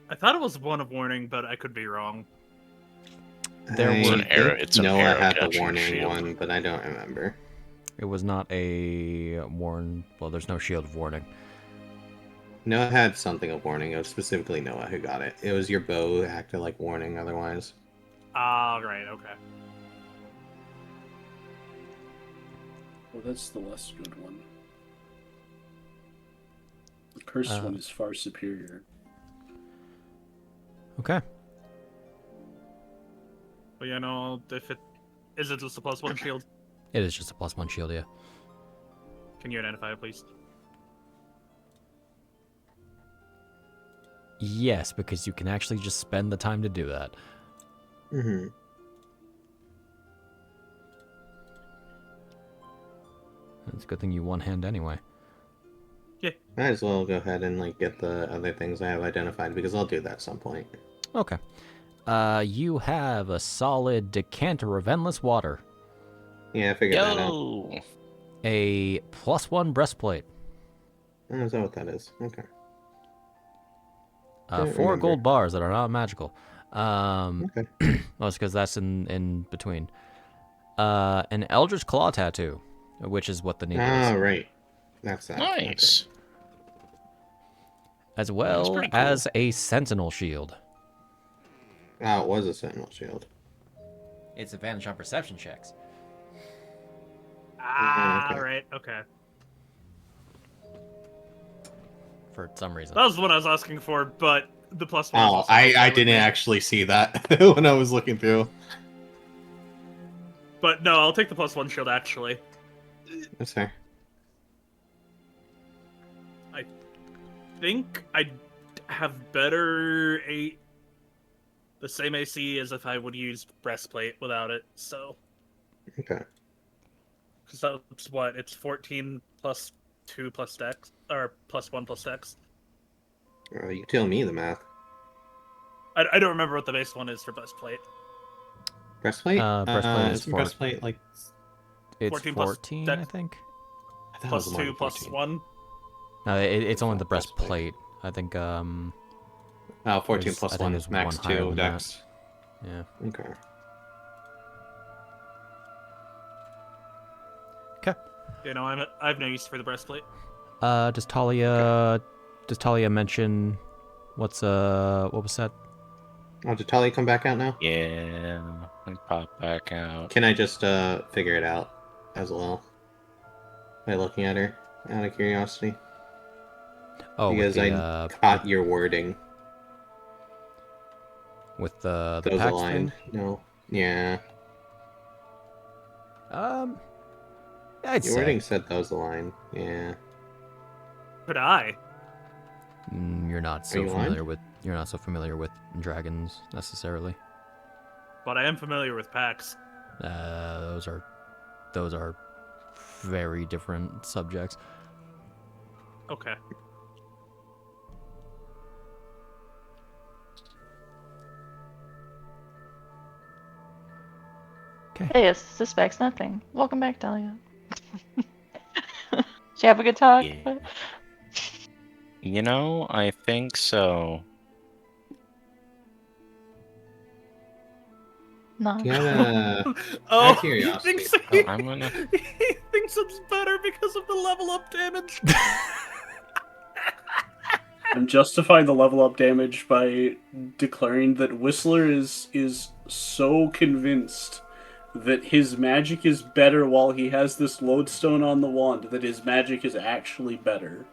I thought it was one of warning, but I could be wrong. There I were- an arrow- think it's an Noah arrow had the catching warning shield. one, but I don't remember. It was not a warn. Well, there's no shield of warning. Noah had something of warning. It was specifically Noah who got it. It was your bow that acted like warning otherwise. Ah, right, okay. Well, that's the less good one. The cursed one is far superior. Okay. But you know, if it is it just a +1 shield? It is just a +1 shield, yeah. Can you identify it, please? Yes, because you can actually just spend the time to do that. Mm-hmm. It's a good thing you one hand anyway. Might as well go ahead and like get the other things I have identified because I'll do that at some point. Okay. You have a solid decanter of endless water. Yeah, I figured that out. Yo! A +1 breastplate. Oh, is that what that is? Okay. 4 remember. gold bars that are not magical. Okay. Well, it's because that's in between. An Eldritch Claw tattoo, which is what the name Ah, is. right. That's that. Nice. As well pretty cool. as a Sentinel shield. Okay. Oh, it was a Sentinel shield. It's advantage on perception checks. Ah, okay. right. Okay. For some reason. That was the one I was asking for, but the +1. was Oh, also I okay with didn't me. actually see that when I was looking through. But no, I'll take the +1 shield actually. That's fair. I think I have better the same AC as if I would use breastplate without it. So, Okay. because that's what it's 14 plus 2 plus dex, or +1 plus dex. You tell me the math. I don't remember what the base one is for breastplate. Breastplate? Breastplate is isn't 4. breastplate like It's 14 plus 14, dex. I think. I thought it was Plus more 2 than plus 14. 1. No, it's only the Breastplate. breastplate. I think. Oh, 14 There's- plus I think 1, there's max one higher 2 than dex. Yeah. Okay. Okay. You know, I've no use for the breastplate. Does Talia mention what was that? Oh, did Talia come back out now? Yeah, I pop back out. Can I just figure it out as well? By looking at her, out of curiosity? Oh, Because with the I caught your wording. with the Those PAX aligned. thing. No. Yeah. I'd Your say. wording said those aligned. Yeah. Could I? You're not Are so you familiar aligned? with dragons necessarily. But I am familiar with PAX. Those are very different subjects. Okay. Deas suspects nothing. Welcome back, Talia. Did you have a good talk? Yeah. You know, I think so. No. Do you have a... Oh, of curiosity. he thinks, Oh, I'm gonna- he thinks it's better because of the level up damage. I'm justifying the level up damage by declaring that Whistler is so convinced that his magic is better while he has this lodestone on the wand that his magic is actually better.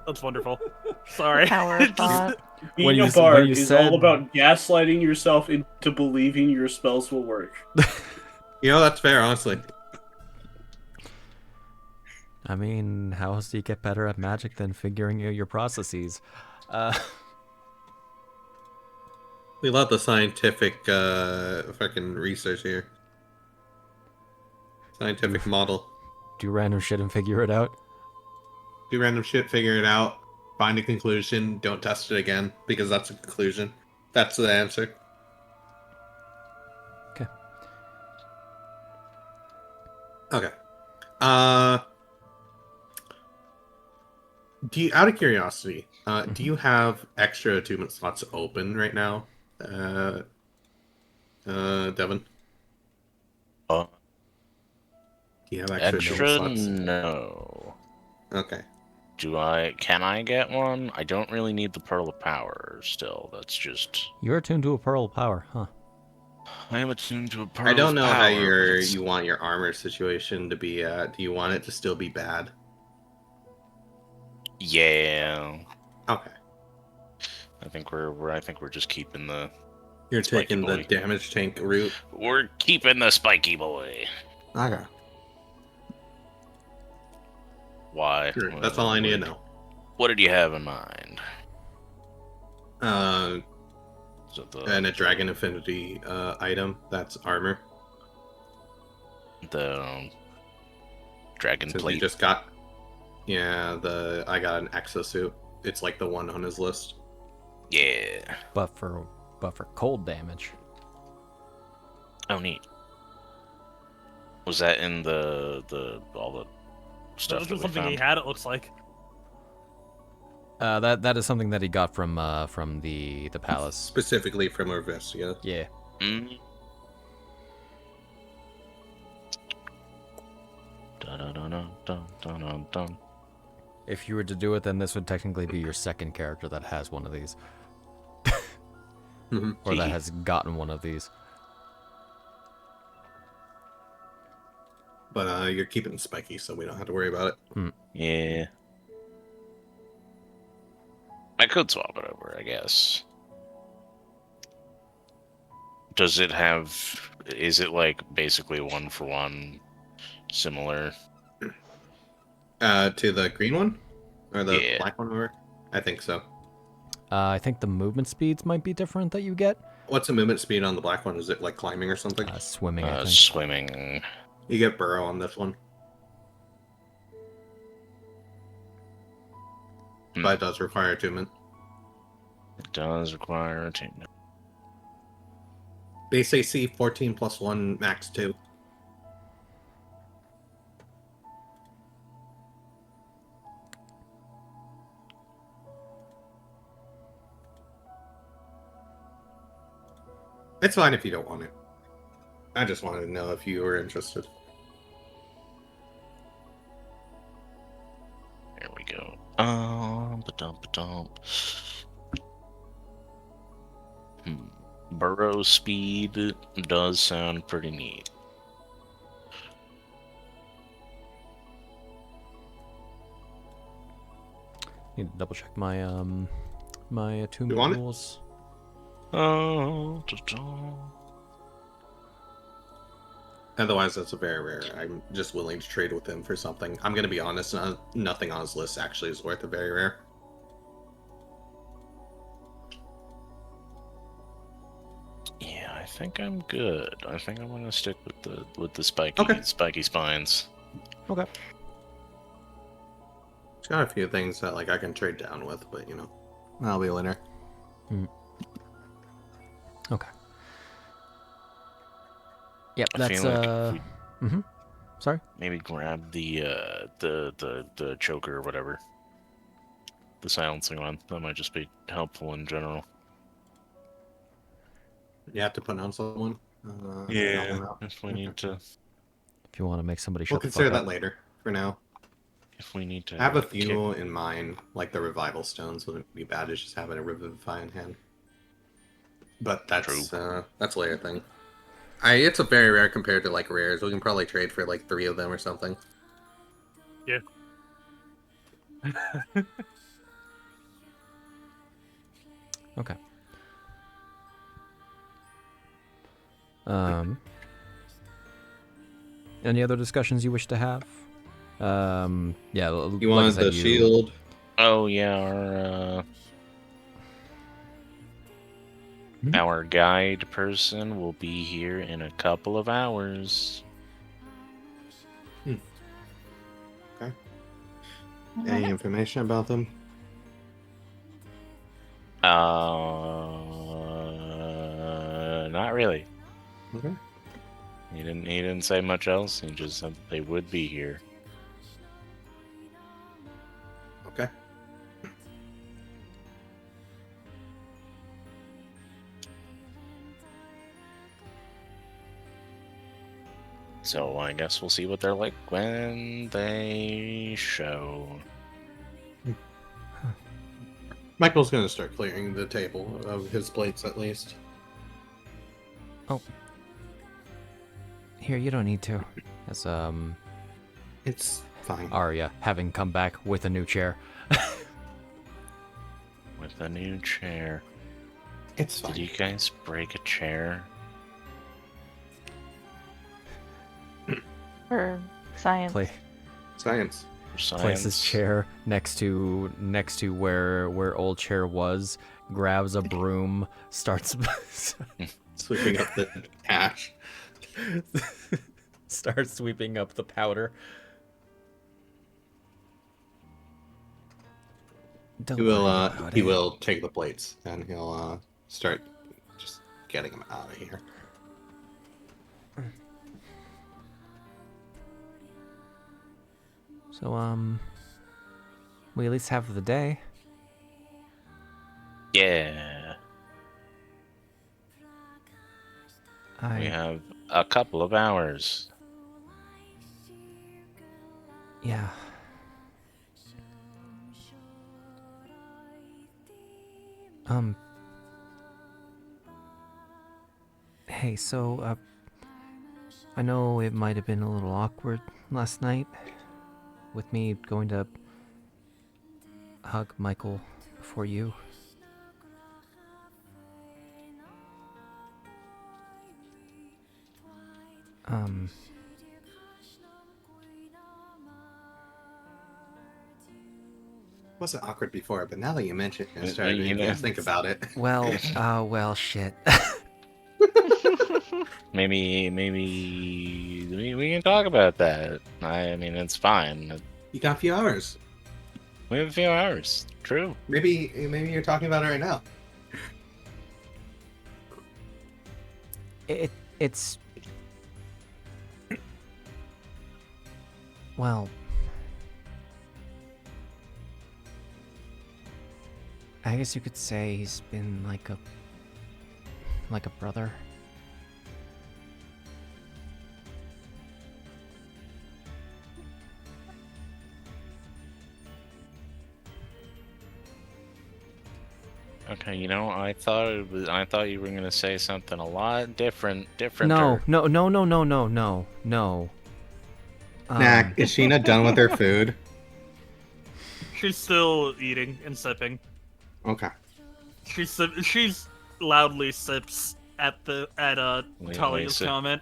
That's wonderful. Sorry. Power of thought. Being When a you bard is said- all about gaslighting yourself into believing your spells will work. You know, that's fair, honestly. I mean, how else do you get better at magic than figuring out your processes? We love the scientific fucking research here. Scientific model. Do random shit and figure it out. Do random shit, figure it out, find a conclusion, don't test it again, because that's a conclusion. That's the answer. Okay. Okay. Out of curiosity, do you have extra attunement slots open right now? Devon? Oh, Do you have extra extra? attunement slots? No. Okay. Can I get one? I don't really need the Pearl of Power still. That's just... You're attuned to a pearl of power, huh? I am attuned to a Pearl I don't of know Power. how but it's- you want your armor situation to be. Do you want it to still be bad? Yeah. Okay. I think we're just keeping the... You're Spiky taking the boy. damage tank route. We're keeping the spiky boy. Okay. Why? Sure. That's all I need to know. What did you have in mind? So And a Dragon Affinity item, that's armor. the dragon Since plate. you just got... Yeah, I got an exosuit. It's like the one on his list. Yeah. But for cold damage. Oh, neat. Was that in the all the So stuff this that was we something he found? had, it looks like. That is something that he got from the palace. Specifically from Orvesia. Yeah. Mm. Dun. If you were to do it, then this would technically be your second character that has one of these. Mhm. Or that has gotten one of these. But you're keeping spiky, so we don't have to worry about it. Yeah. I could swap it over, I guess. Does it have... Is it, like, basically one for one similar? To the green one? Or the Yeah. black one, or? I think so. I think the movement speeds might be different that you get. What's the movement speed on the black one? Is it like climbing or something? Swimming, I think. Swimming. You get burrow on this one. But it does require attunement. It does require attunement. Base AC 14 plus 1, max 2. It's fine if you don't want it. I just wanted to know if you were interested. There we go. Ba-dump. Burrow speed does sound pretty neat. Need to double check my my attunement want it? rules. Otherwise, that's a very rare. I'm just willing to trade with him for something. I'm going to be honest, nothing on his list actually is worth a very rare. Yeah, I think I'm good. I think I'm gonna stick with the Okay. spiky spines. Okay. It's got a few things that like I can trade down with, but you know, I'll be a winner. Okay. Yep, I that's feel like if we Sorry? maybe grab the choker or whatever. The silencing one. That might just be helpful in general. You have to put on someone. If we need to. If you want to make somebody We'll shut the consider fuck that up. later. For now, If we need to. I have a few in mind, like the revival stones. Wouldn't be bad as just having a revivify in hand. But that's later thing. It's a very rare compared to like rares. We can probably trade for like 3 of them or something. Yeah. Okay. Any other discussions you wish to have? Yeah. You want the shield? Oh yeah, our guide person will be here in a couple of hours. Okay. Any information about them? Not really. Okay. He didn't say much else. He just said that they would be here. Okay. So I guess we'll see what they're like when they show. Michael's gonna start clearing the table of his plates at least. Oh. Here, you don't need to. As It's fine. Arya having come back with a new chair. With a new chair. It's fine. Did you guys break a chair? For science. Science. For science? Places chair next to where old chair was. grabs a broom, starts Sweeping up the ash. starts sweeping up the powder. Don't He will worry about he it. will take the plates and he'll start just getting them out of here. So, we at least have the day. Yeah. We have a couple of hours. Yeah. Hey, so, I know it might have been a little awkward last night with me going to hug Michael before you. Wasn't awkward before, but now that you mention it, I started to think about it. Well, shit. Maybe we can talk about that. I mean, it's fine. You got a few hours. We have a few hours. True. Maybe you're talking about it right now. It's well, I guess you could say he's been like a brother. Okay, you know, I thought you were gonna say something a lot different. No. Snak, is Shina done with her food? She's still eating and sipping. Okay. She's loudly sips at Talia's sip. comment.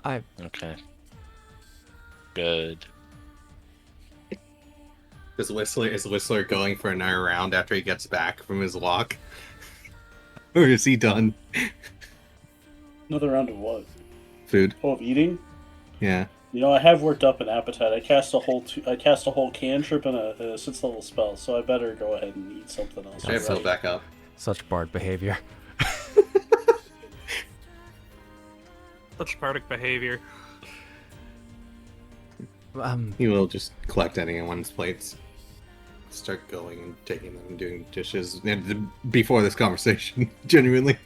Okay. Good. Is Whistler going for another round after he gets back from his walk? Or is he done? Another round of what? Food. Oh, of eating? Yeah. You know, I have worked up an appetite. I cast a whole cantrip and a 6th level spell, so I better go ahead and eat something else. I fill back up. Such bard behavior. Such bardic behavior. He will just collect anyone's plates. Start going and taking them and doing dishes before this conversation. Genuinely.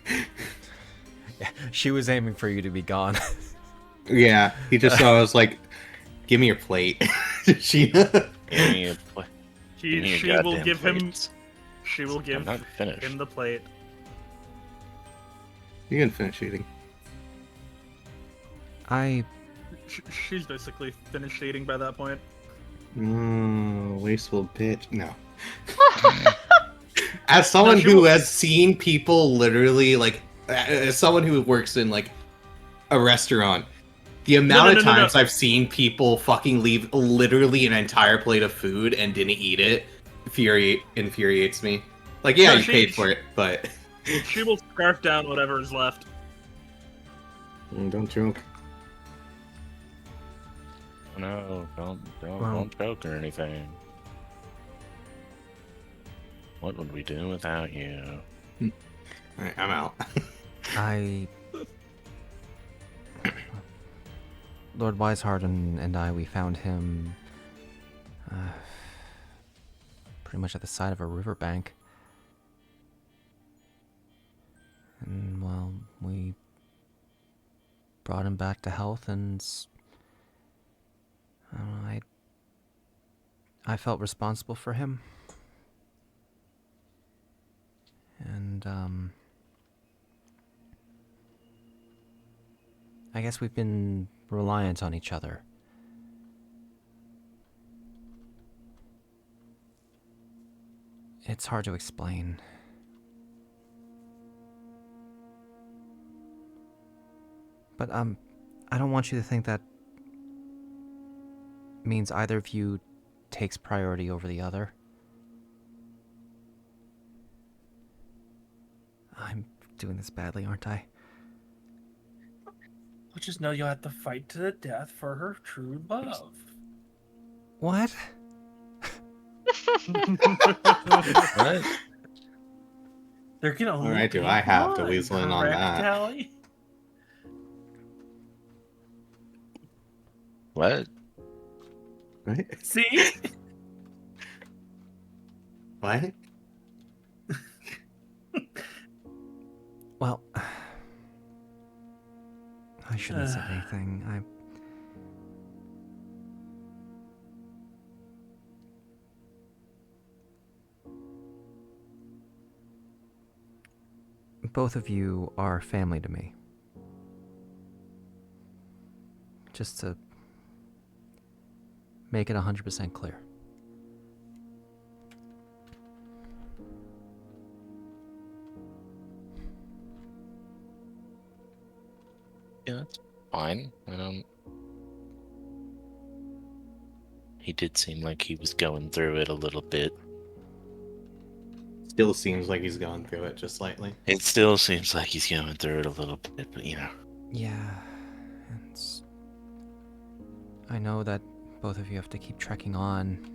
Yeah, she was aiming for you to be gone. Yeah, he just saw I was like, give me your plate. Sheena. Give me a plate. She will give him. She will give I'm not finished. him the plate. You can finish eating. She's basically finished eating by that point. Wasteful bitch. No. As someone who has seen people literally, like, as someone who works in, like, a restaurant, the amount of times I've seen people fucking leave literally an entire plate of food and didn't eat it infuriates me. Like, yeah, you paid for it, but... She will scarf down whatever is left. Don't joke. No, don't joke or anything. What would we do without you? Alright, I'm out. Lord Wiseheart and I, we found him pretty much at the side of a riverbank. And, well, we brought him back to health, and I don't know, I felt responsible for him. And, I guess we've been reliant on each other. It's hard to explain. But, I don't want you to think that means either of you takes priority over the other. doing this badly, aren't I? Well, just know you'll have to fight to the death for her true love. What? What? There can only Alright, do be I have to one, weasel in on correct, that? Tally? What? Right? See? What? Well, I shouldn't have said anything. Both of you are family to me. Just to make it 100% clear. Yeah, that's fine. He did seem like he was going through it a little bit. Still seems like he's going through it just slightly. It still seems like he's going through it a little bit, but Yeah, I know that both of you have to keep trekking on.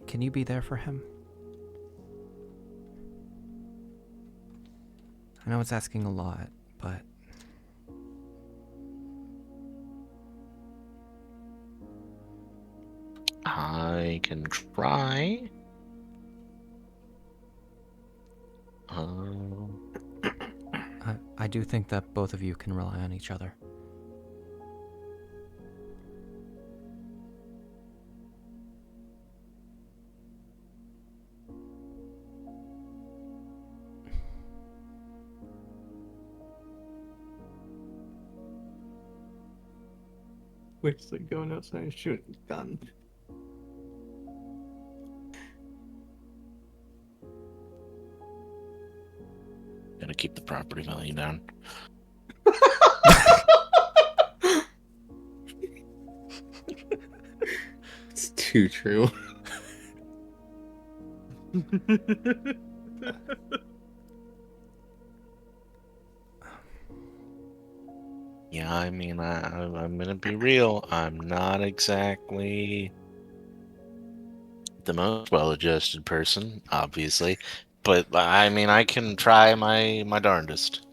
Can you be there for him? I know it's asking a lot, but... I can try. I do think that both of you can rely on each other. Where's the going outside and shooting a gun? Gotta keep the property value down. It's too true. Yeah, I mean, I'm gonna be real. I'm not exactly the most well-adjusted person, obviously, but I mean, I can try my darndest.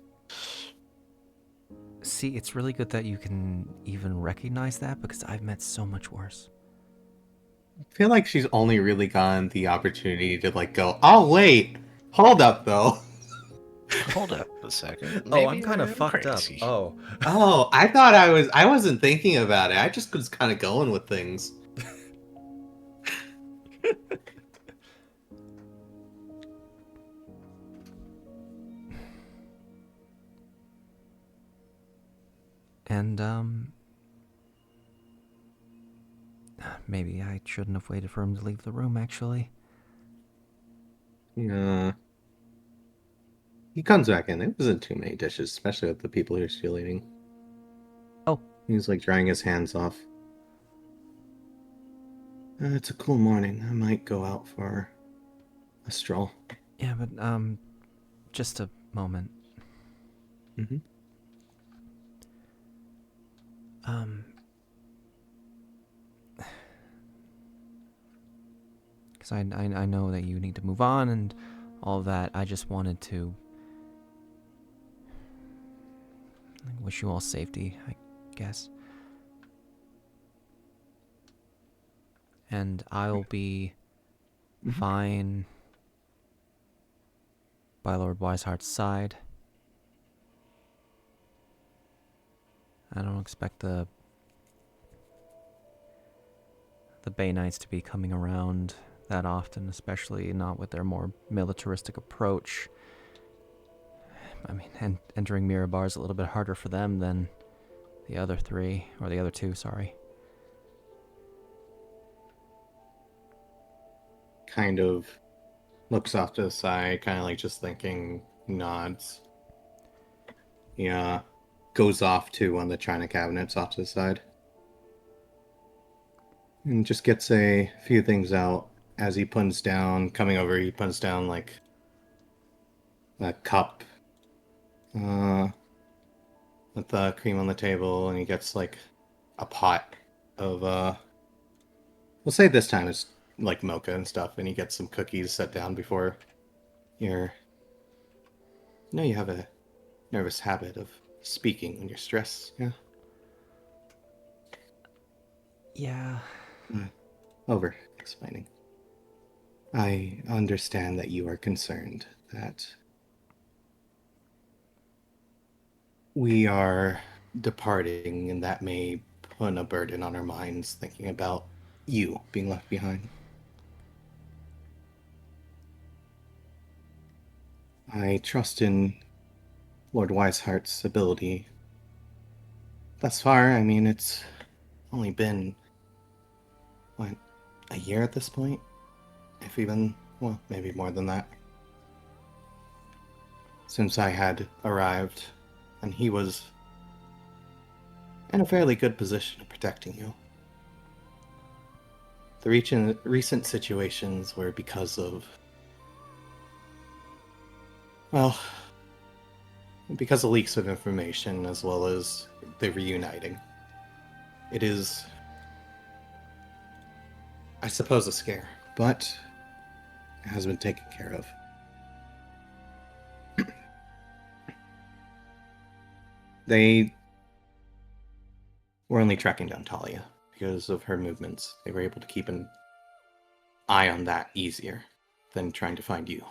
See, it's really good that you can even recognize that, because I've met so much worse. I feel like she's only really gotten the opportunity to like go, oh wait, hold up though. Hold up a second. Oh, I'm Maybe kind of I'm fucked crazy. up. Oh. Oh, I wasn't thinking about it. I just was kind of going with things. And, maybe I shouldn't have waited for him to leave the room, actually. Yeah. He comes back in. It wasn't too many dishes, especially with the people who're still eating. Oh. He was like drying his hands off. It's a cool morning. I might go out for a stroll. Yeah, but, just a moment. Mm-hmm. Because I know that you need to move on and all of that. I just wanted to wish you all safety, I guess. And I'll be fine by Lord Wiseheart's side. I don't expect the Bay Knights to be coming around that often, especially not with their more militaristic approach. I mean, and entering Mirabar is a little bit harder for them than the other three, or the other two, sorry. Kind of looks off to the side, kind of like just thinking, nods. Yeah. Goes off to one of the china cabinets off to the side. and just gets a few things out as he puts down, coming over, he puts down like a cup with the cream on the table, and he gets like a pot of we'll say this time it's like mocha and stuff, and he gets some cookies set down before you're you have a nervous habit of speaking when you're stressed, yeah? Yeah. Over explaining. I understand that you are concerned that we are departing, and that may put a burden on our minds thinking about you being left behind. I trust in Lord Wiseheart's ability. Thus far, I mean, it's only been, what, a year at this point? If even, well, maybe more than that. Since I had arrived, and he was in a fairly good position of protecting you. The recent situations were because of, well, because of leaks of information as well as the reuniting. It is, I suppose, a scare, but it has been taken care of. They were only tracking down Talia because of her movements. They were able to keep an eye on that easier than trying to find you.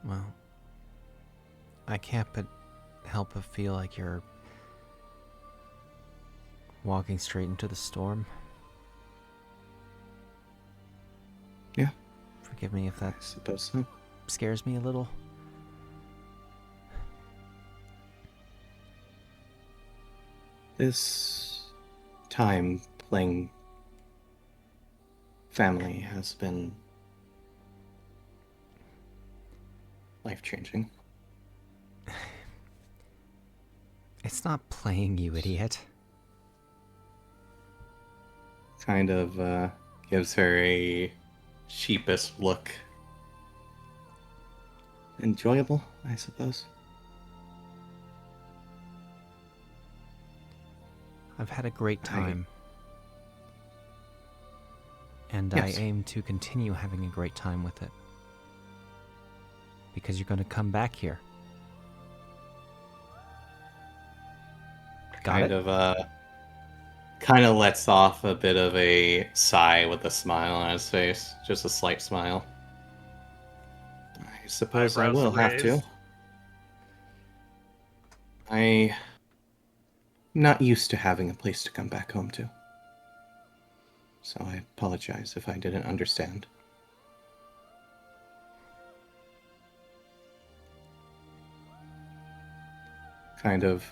Well, I can't but help but feel like you're walking straight into the storm. Yeah. Forgive me if that I suppose so. scares me a little. This time playing family has been life-changing. It's not playing, you idiot. Kind of gives her a sheepish look. Enjoyable, I suppose. I've had a great time. And Yes. I aim to continue having a great time with it. Because you're going to come back here. Got it? Kind of lets off a bit of a sigh with a smile on his face. Just a slight smile. I suppose I Eyebrows will have to. raised. I'm not used to having a place to come back home to. So I apologize if I didn't understand. Kind of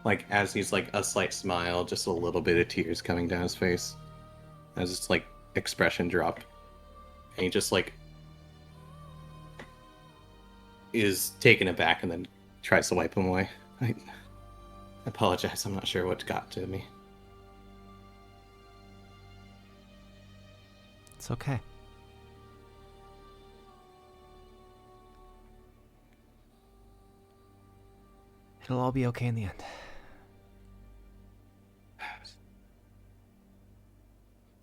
like as he's like a slight smile, just a little bit of tears coming down his face as his like expression dropped, and he just like is taken aback and then tries to wipe him away. I apologize. I'm not sure what got to me. It's okay. It'll all be okay in the end.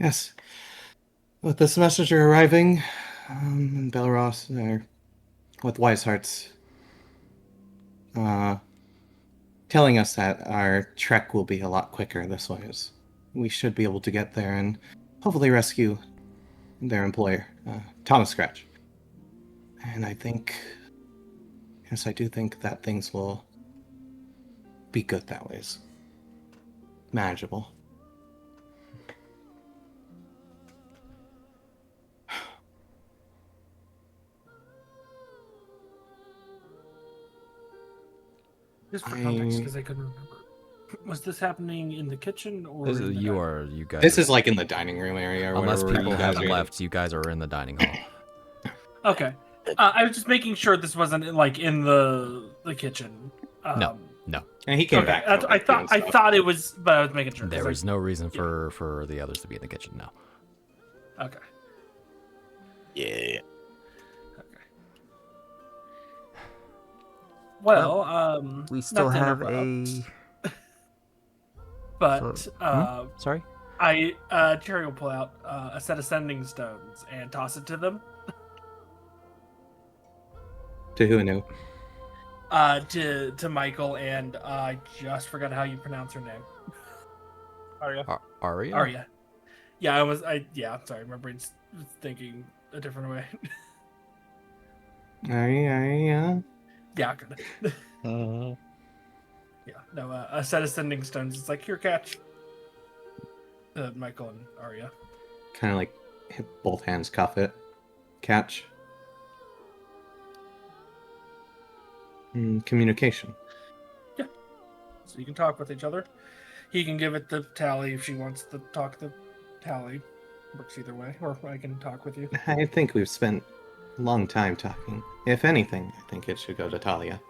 Yes. With this messenger arriving in Belros, or with Wiseheart's telling us that our trek will be a lot quicker this way. We should be able to get there and hopefully rescue their employer, Thomas Scratch. And I think, yes, I do think that things will be good that way. It's manageable. Just for context, because I couldn't remember. Was this happening in the kitchen or This is, in the you guys. This is like in the dining room area, or unless whatever people you guys have are. left, you guys are in the dining hall. Okay. I was just making sure this wasn't like in the kitchen. No. And he came Okay. back. That's, from, I like, doing thought I stuff. thought it was, but I was making sure. 'cause There I- was no reason for the others to be in the kitchen. No. Okay. Yeah. Okay. Well, We still not to have interrupt, a. But So- Sorry. Jerry will pull out a set of sending stones and toss it to them. To who and who? To Michael, and I just forgot how you pronounce her name. Arya. Aria. Arya. Yeah, I'm sorry, my brain's thinking a different way. Yeah. Yeah, good. Yeah, no, a set of sending stones. It's like, here, catch. Michael and Arya. Kind of like hit both hands, cuff it, catch. Communication. So you can talk with each other. He can give it to Tally if she wants to talk to Tally. Works either way, or I can talk with you. I think we've spent a long time talking. If anything, I think it should go to Talia.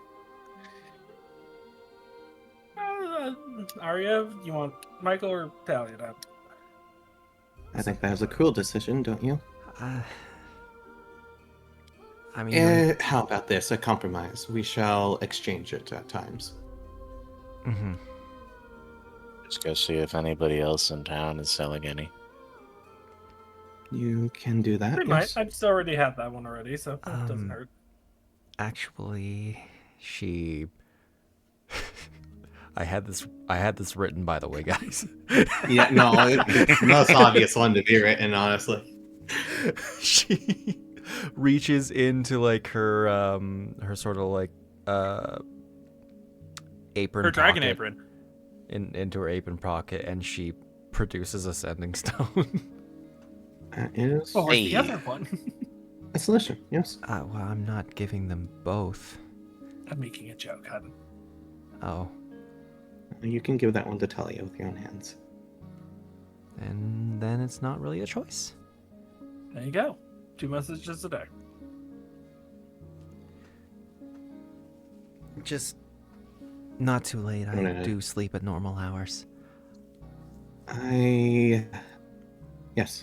Arya, you want Michael or Tally? I think that was a cool decision, don't you? I mean. How about this? A compromise. We shall exchange it at times. Mm-hmm. Just go see if anybody else in town is selling any. You can do that. We Yes. might. I've just already had that one already, so it doesn't hurt. Actually, she. I had this written, by the way, guys. Yeah, no, it's the most obvious one to be written, honestly. She reaches into like her sort of like apron. Her dragon pocket, apron. into her apron pocket, and she produces a sending stone. That is Oh, where's Hey. the other one? a solution, yes. Well, I'm not giving them both. I'm making a joke, hon. Oh, You can give that one to Talia with your own hands. and then it's not really a choice. There you go. 2 messages a day. Just not too late. I Right. do sleep at normal hours. Yes.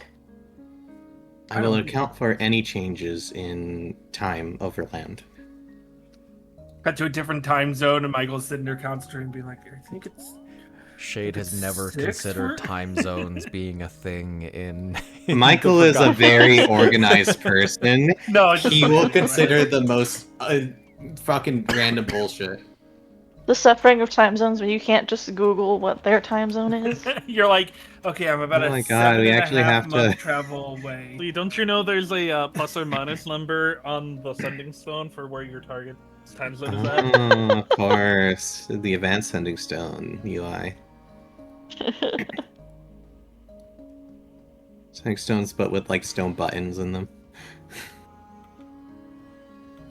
I will account for any changes in time overland. Got to a different time zone, and Michael's sitting there concentrating, being like, I think it's... Shade has It's never 6 considered for- time zones being a thing in. Michael the is a Forgotten- very organized person. No, it's just He will funny. consider the most fucking random bullshit. The suffering of time zones where you can't just Google what their time zone is. You're like, okay, I'm about Oh a my God, we 7.5 actually have to- month travel away. Lee, don't you know there's a plus or minus number on the sending stone for where your target time zone is at? Oh, of course. The advanced sending stone UI. Sending stones, but with like stone buttons in them.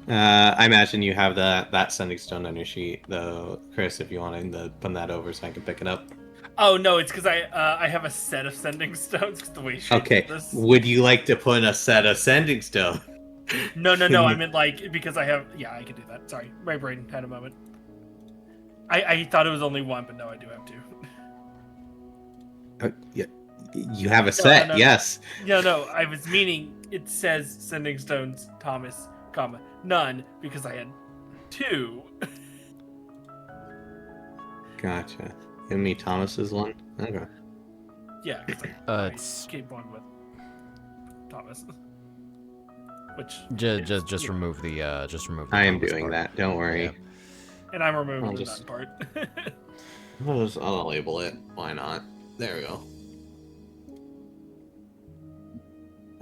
I imagine you have that sending stone on your sheet, though, Chris. If you want to put that over, so I can pick it up. Oh no, it's because I have a set of sending stones. 'Cause the way she Okay. did this. Would you like to put a set of sending stone? No. I meant like because I have. Yeah, I can do that. Sorry, my brain had a moment. I thought it was only one, but no, I do have two. Yeah, you have a set. no. Yes. No, I was meaning it says sending stones, Thomas, comma none because I had two. Gotcha. Give me Thomas's one. Okay. Yeah, 'cause I It's keep one with Thomas. Which just yeah. remove the I am Thomas doing part. that. Don't worry. Yeah. And I'm removing I'll the just- none part. I'll label it. Why not? There we go.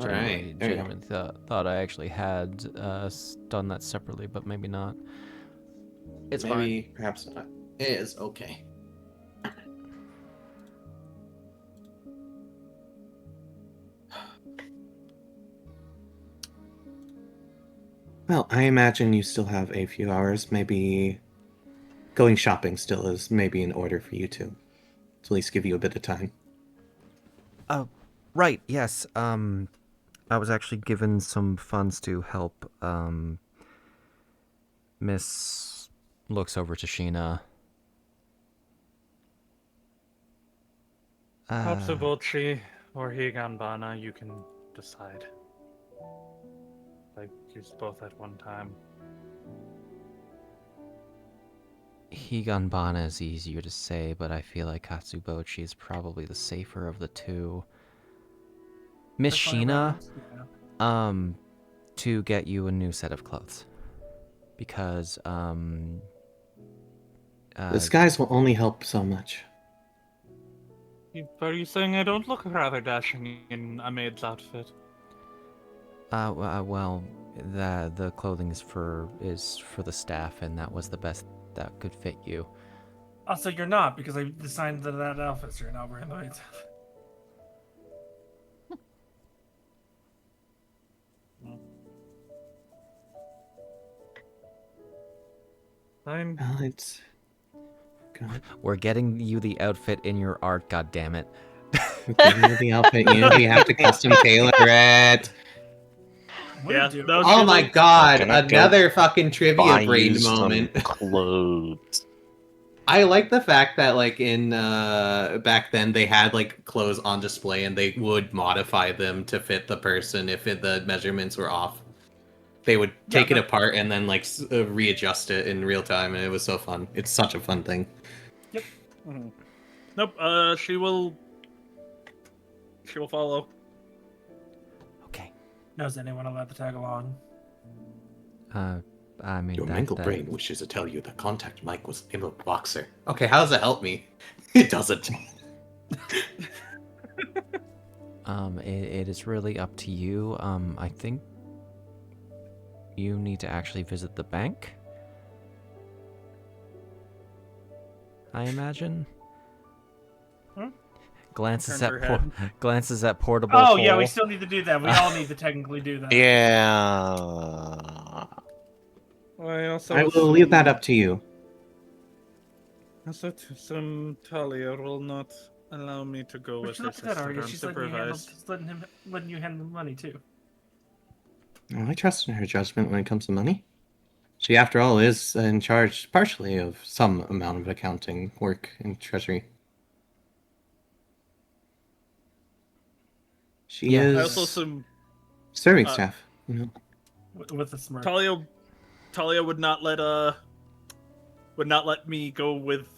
All right. There you go. Genuinely thought I actually had done that separately, but maybe not. It's Maybe, perhaps not. It is okay. Well, I imagine you still have a few hours, maybe going shopping still is maybe in order for you to at least give you a bit of time. Right, yes. I was actually given some funds to help, Miss looks over to Shina. Katsubochi or Higanbana, you can decide. Like, use both at one time. Higanbana is easier to say, but I feel like Katsubochi is probably the safer of the two. Miss That's fine, Shina, yeah. to get you a new set of clothes. Because, Disguise will only help so much. Are you saying I don't look rather dashing in a maid's outfit? well, the clothing is for the staff, and that was the best that could fit you. Also, you're not, because I designed that outfit, so you're not wearing the right stuff. Fine. Well, it's good. We're getting you the outfit in your art, goddammit. Giving you the outfit, you have to custom tailor it. Yeah, Dude, that was Oh good, my like, god, Gonna go another fucking Buy trivia you brain some moment. clothes. I like the fact that, like, in back then they had like clothes on display and they would modify them to fit the person if the measurements were off. They would take it apart and then like readjust it in real time, and it was so fun. It's such a fun thing. Nope. She will follow. Okay. Knows anyone allowed to tag along? I mean, Your that, mental that- brain wishes to tell you that Contact Mike was a boxer. Okay, how does that help me? It doesn't. it is really up to you. I think you need to actually visit the bank. I imagine. Glances Turns her at glances at portable. Oh, yeah, we hole. still need to do that. We all need to technically do that. Yeah. I also I will leave that up to you. Some Talia will not allow me to go But with she's her not that already. sister She's letting unsupervised. letting you handle the money too. Oh, I trust in her judgment when it comes to money. She, after all, is in charge partially of some amount of accounting work in Treasury. She Yeah. is I also assume serving staff, you know. With a smirk. Talia would not let me go with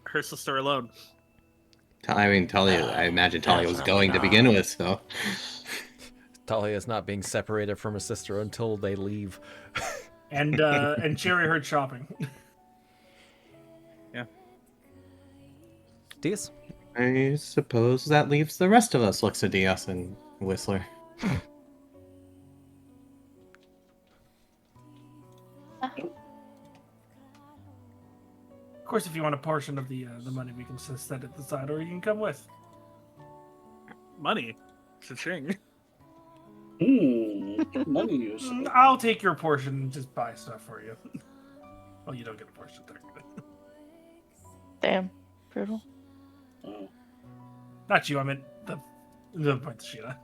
her sister alone. I mean, Talia. I imagine Talia was going to begin with, so. Talia is not being separated from her sister until they leave. And Cherry heard shopping. Yeah. Deas? I suppose that leaves the rest of us. Looks at Deas and Whistler. Of course, if you want a portion of the money, we can set it aside, or you can come with. Money. Cha-ching. Money use. I'll take your portion and just buy stuff for you. Well, you don't get a portion technically. Damn. Brutal. Oh. Not you. I meant the point, Shina.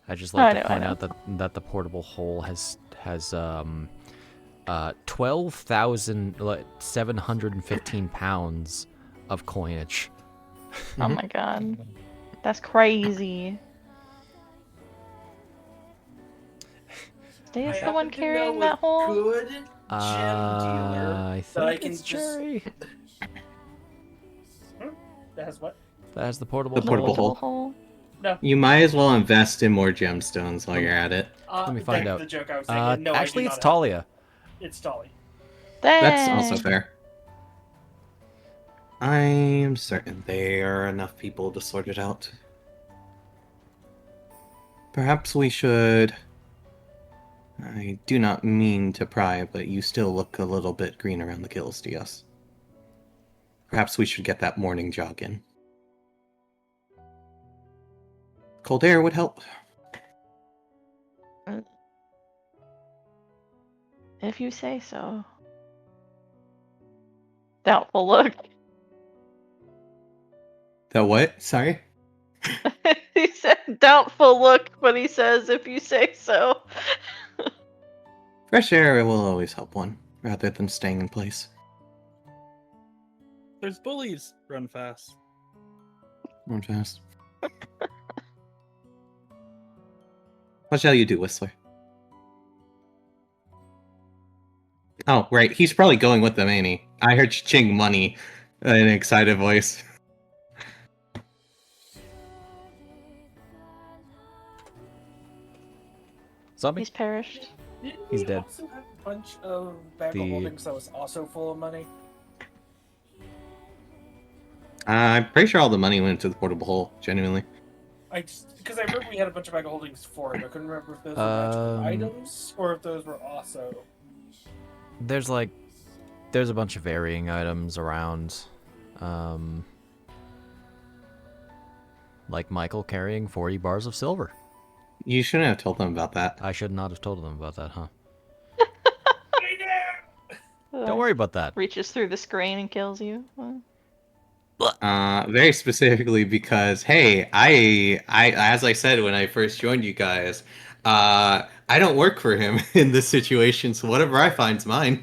I just I like know, to I point know. out that the portable hole has 12,715 pounds of coinage. Oh my god. That's crazy. Deas the one carrying that hole? Good gem dealer. I that I think can it's just- Cherry. That has what? That has the portable The portable hole. hole. No. You might as well invest in more gemstones while you're at it. Let me find out. The joke I was thinking. No, Actually, I do it's not Talia. It's Talia. That's also Dang. fair. I am certain there are enough people to sort it out. Perhaps we should... I do not mean to pry, but you still look a little bit green around the gills, Deas. Perhaps we should get that morning jog in. Cold air would help. If you say so. Doubtful look. The what? Sorry? He said doubtful look, but he says if you say so. Fresh air will always help one, rather than staying in place. There's bullies. Run fast. Run fast. What shall you do, Whistler? Oh, right. He's probably going with them, ain't he? I heard ching money in an excited voice. Zombie? He's perished. He's dead. Also have a bunch of bag of holdings that was also full of money. I'm pretty sure all the money went into the portable hole, genuinely. Because I remember we had a bunch of bag of holdings for it. I couldn't remember if those were actual items or if those were also. There's a bunch of varying items around. Like Michael carrying 40 bars of silver. You shouldn't have told them about that. I should not have told them about that, huh? Uh, Don't worry about that. Reaches through the screen and kills you. Very specifically because, hey, I as I said when I first joined you guys, I don't work for him in this situation, so whatever I find's mine.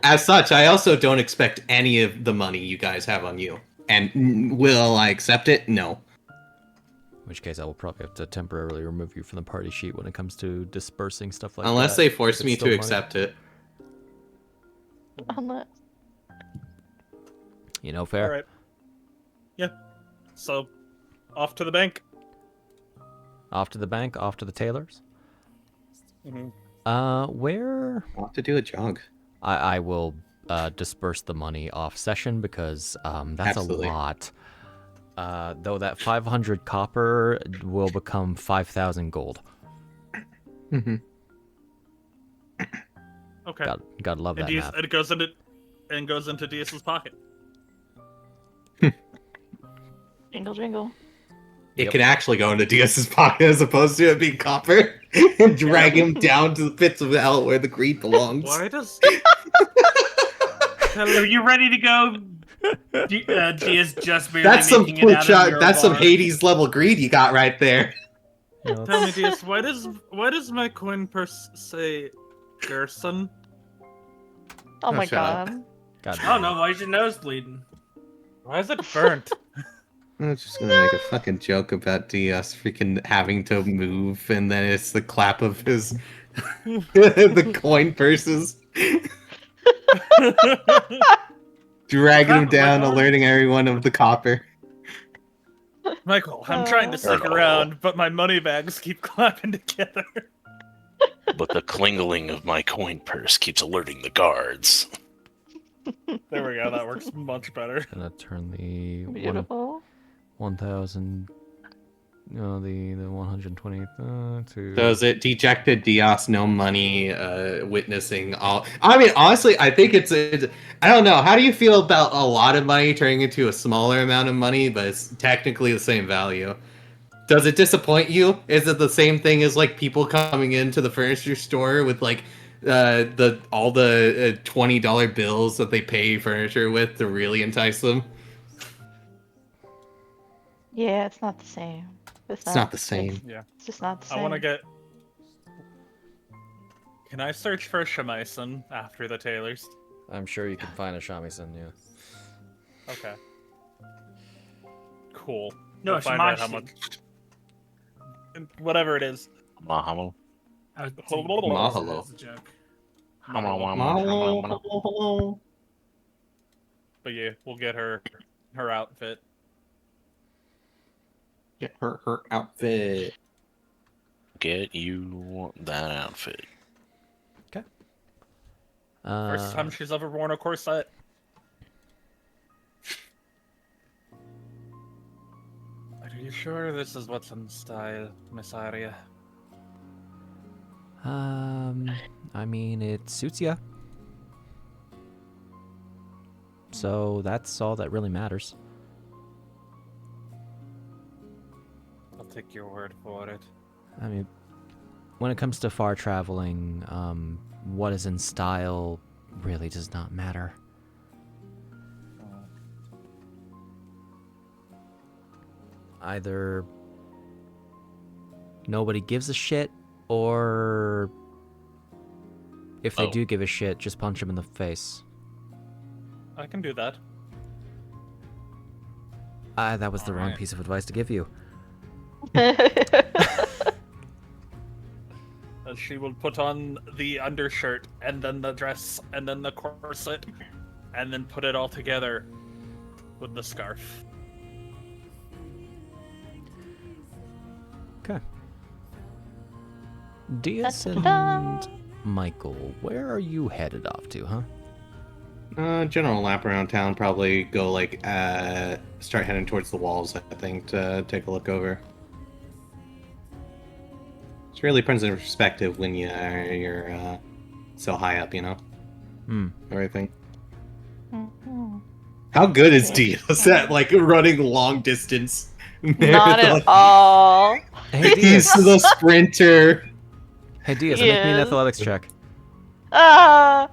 As such, I also don't expect any of the money you guys have on you. And will I accept it? No. In which case I will probably have to temporarily remove you from the party sheet when it comes to dispersing stuff like that. Unless they force It's me still to money. accept it. Unless. You know, fair. All right. Yeah. So, off to the bank. Off to the bank, off to the tailors. Mm-hmm. Where... I'll have to do a jog. I will disperse the money off session because that's Absolutely. a lot. Though that 500 copper will become 5,000 gold. Mm-hmm. Okay. Gotta love And that math. it goes into Deas's pocket. Jingle jingle. It Yep. can actually go into Deas's pocket as opposed to it being copper and drag him down to the pits of hell where the greed belongs. Why does? Are you ready to go? Diaz just barely That's some making it out of your that's some bar. Hades level greed you got right there. You know, Tell me, Deas, why does my coin purse say Gerson? Oh my shut up. god. God I don't know. Why is your nose bleeding? Why is it burnt? I was just gonna make a fucking joke about Diaz freaking having to move, and then it's the clap of his the coin purses dragging him down, alerting everyone of the copper. Michael, I'm trying to stick Hello. around, but my money bags keep clapping together. But the klingling of my coin purse keeps alerting the guards. There we go. That works much better. gonna turn the Beautiful. 1,000. No, the 120 to. Does it dejected Diaz, no money, witnessing all? I mean, honestly, I think it's I don't know. How do you feel about a lot of money turning into a smaller amount of money, but it's technically the same value? Does it disappoint you? Is it the same thing as like people coming into the furniture store with like all the $20 bills that they pay furniture with to really entice them? Yeah, it's not the same. It's not the same. Yeah. It's just not the same. I want to get. Can I search for a shamisen after the tailors? I'm sure you can find a shamisen, yeah. Okay. Cool. No, We'll find out how Shamashi. much. Whatever it is. Mahalo. Mahalo. That's a joke. But yeah, we'll get her outfit. Get her outfit. Get you that outfit. First time she's ever worn a corset. Are you sure this is what's in style, Miss Aria? I mean, it suits ya. So that's all that really matters. I'll take your word for it. I mean, when it comes to far traveling, what is in style really does not matter. either nobody gives a shit, or if they do give a shit, just punch them in the face. I can do that. That was the wrong Alright. piece of advice to give you. She will put on the undershirt, and then the dress, and then the corset, and then put it all together with the scarf. Okay. Deas Da-da-da. and Michael, where are you headed off to, huh? General lap around town, probably go like start heading towards the walls, I think, to take a look over. It's really puts in perspective when you're so high up, you know? Everything. Mhm. How good is Deas at like running long distance? Not at all. Hey, He's Deas. the sprinter. Hey, Deas, make me an Yes. athletics check. Ah.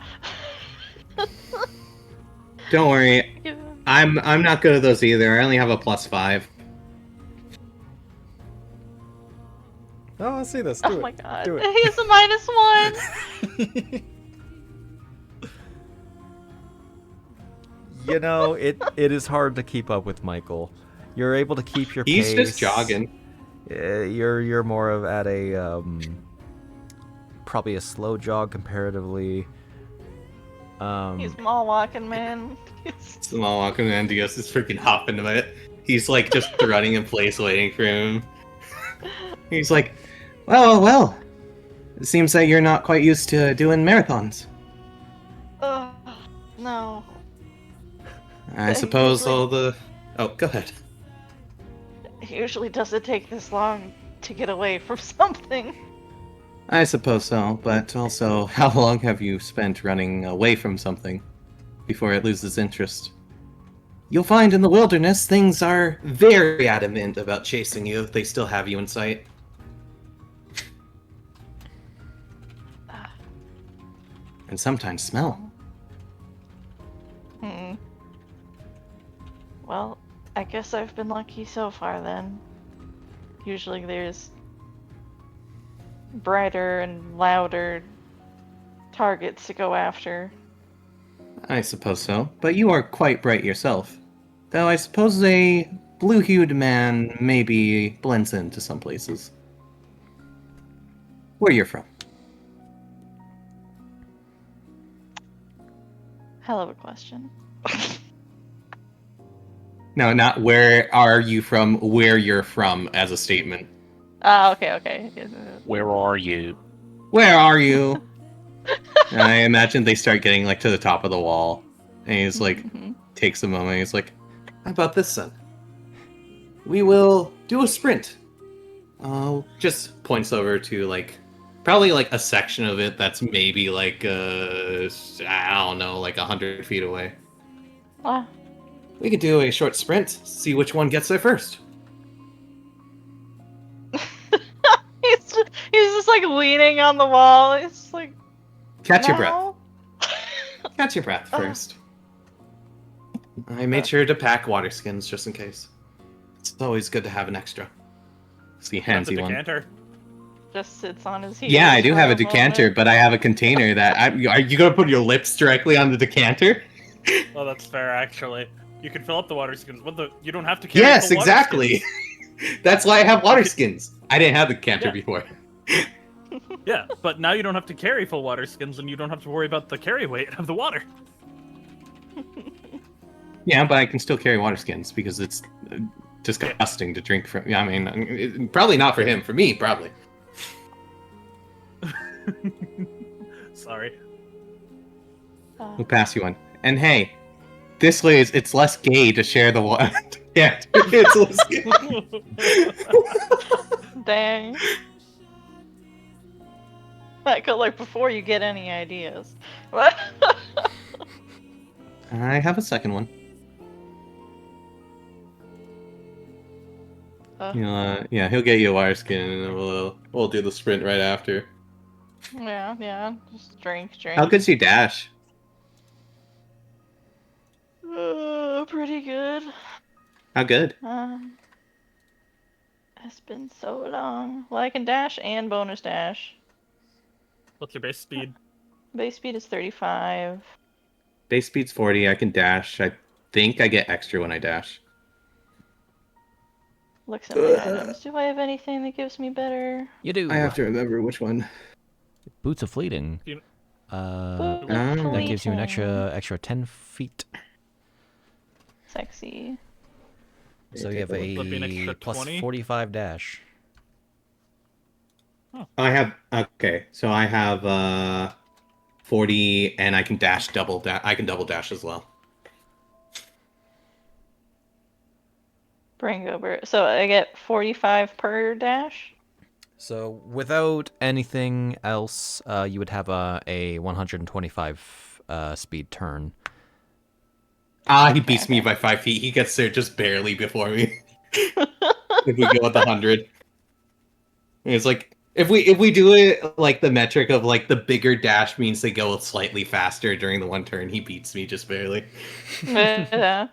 Don't worry, I'm not good at those either. I only have a +5. Oh, I see this. Oh my god. Do it. He's a -1. You know, it is hard to keep up with Michael. You're able to keep your He's pace. just jogging. You're more of at a probably a slow jog comparatively. He's mall walking, man. Small walking and Deas is freaking hopping to it. He's like just running in place waiting for him. He's like, well, it seems that you're not quite used to doing marathons. No. I suppose all the... Oh, go ahead. It usually doesn't take this long to get away from something. I suppose so, but also, how long have you spent running away from something before it loses interest? You'll find in the wilderness things are very adamant about chasing you if they still have you in sight. And sometimes smell. Well, I guess I've been lucky so far then. Usually there's brighter and louder targets to go after. I suppose so, but you are quite bright yourself. Though I suppose a blue-hued man maybe blends into some places. Where you're from? Hell of a question. No, not where are you from, where you're from as a statement. Okay. Where are you? Where are you? And I imagine they start getting like to the top of the wall. And he's like, takes a moment, he's like, how about this son? We will do a sprint. Just points over to like, probably like a section of it that's maybe like, I don't know, like 100 feet away. Wow. We could do a short sprint, see which one gets there first. He's just like leaning on the wall. It's just like Catch your breath. no. Catch your breath first. I made sure to pack water skins just in case. It's always good to have an extra. See, That's a handsy one. decanter. Just sits on his heels. Yeah, I do for have a decanter, moment. but I have a container that... Are you gonna put your lips directly on the decanter? Well, that's fair, actually. You can fill up the water skins. You don't have to carry Yes, full water exactly. skins. That's why I have water skins. I didn't have the decanter before. Yeah, but now you don't have to carry full water skins, and you don't have to worry about the carry weight of the water. Yeah, but I can still carry water skins because it's disgusting to drink from. I mean, probably not for him. For me, probably. Sorry. We'll pass you one. And hey, this way it's less gay to share the water. Yeah, it's less gay. Dang. Michael, like before you get any ideas. What? I have a second one. Yeah, he'll get you a water skin, and then we'll do the sprint right after. Yeah. Just drink. How good's your dash? Pretty good. How good? It's been so long. Well, I can dash and bonus dash. What's your base speed? Base speed is 35. Base speed's 40. I can dash. I think I get extra when I dash. Looks at my items. Do I have anything that gives me better? You do. I have to remember which one. Boots of Fleeting. You- Boots of That gives you an Fleeting. extra 10 feet. Sexy. So you have Would be an a extra plus 20? 45 dash. I have okay, so I have 40, and I can dash double dash. I can double dash as well. Bring over. So I get 45 per dash? So without anything else, you would have a 125 speed turn. He beats me by 5 feet. He gets there just barely before me. If we go with 100, it's like if we do it like the metric of like the bigger dash means they go slightly faster during the one turn. He beats me just barely. Yeah.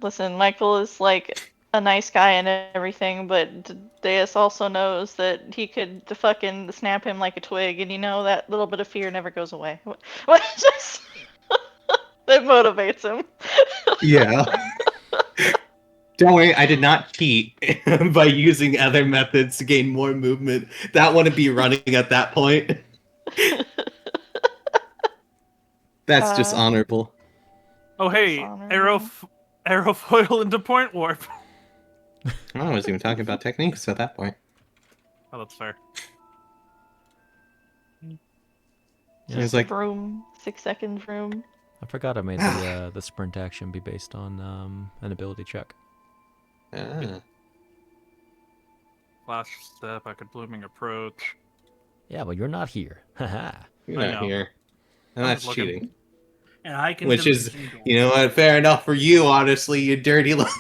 Listen, Michael is like a nice guy and everything, but Deas also knows that he could fucking snap him like a twig, and you know that little bit of fear never goes away. What just it motivates him. Yeah. Don't worry, I did not cheat by using other methods to gain more movement. That wouldn't be running at that point. That's just honorable. Oh hey, Dishonorable. aerofoil into point warp. I wasn't even talking about techniques at that point. Oh, that's fair. It's like Vroom. 6-second vroom. I forgot I made the sprint action be based on an ability check. Flash step, I could blooming approach. Yeah, but you're not here. Haha. you're I not know. here. And I'm that's just looking. cheating. And I can. Which is, dimension door. you know what, fair enough for you, honestly, you dirty little...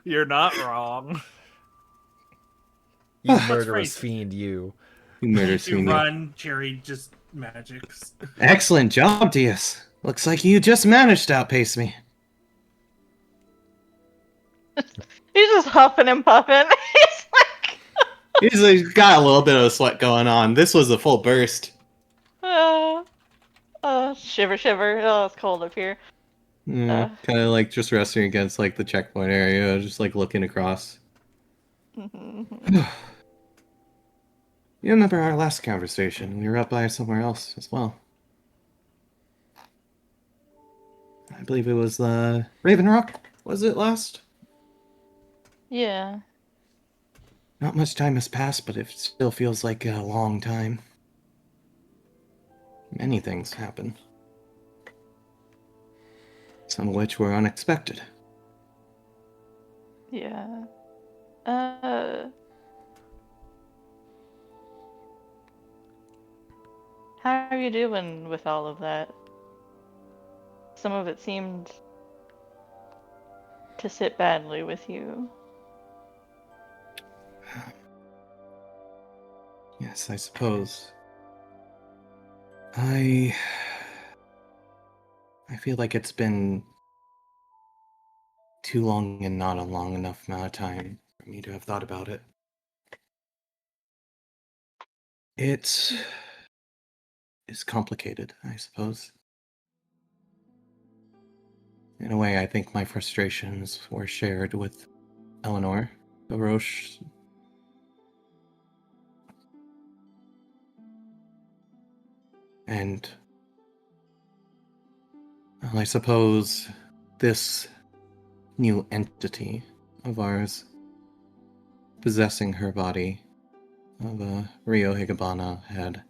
You're not wrong. You Let's murderous face it. fiend, you. You murder To run, Jerry just magics. Excellent job, Deas. Looks like you just managed to outpace me. He's just huffing and puffing. He's like, He's got a little bit of a sweat going on. This was a full burst. shiver, shiver. Oh, it's cold up here. Kind of like just resting against like the checkpoint area, just like looking across. You remember our last conversation? We were up by somewhere else as well. I believe it was Raven Rock. Was it last? Yeah. Not much time has passed, but it still feels like a long time. Many things happened. Some of which were unexpected. Yeah. How are you doing with all of that? Some of it seemed to sit badly with you. Yes, I suppose. I feel like it's been too long and not a long enough amount of time for me to have thought about it. It's complicated, I suppose. In a way, I think my frustrations were shared with Eleanor, the Roche. And well, I suppose this new entity of ours possessing her body of Rio Higanbana had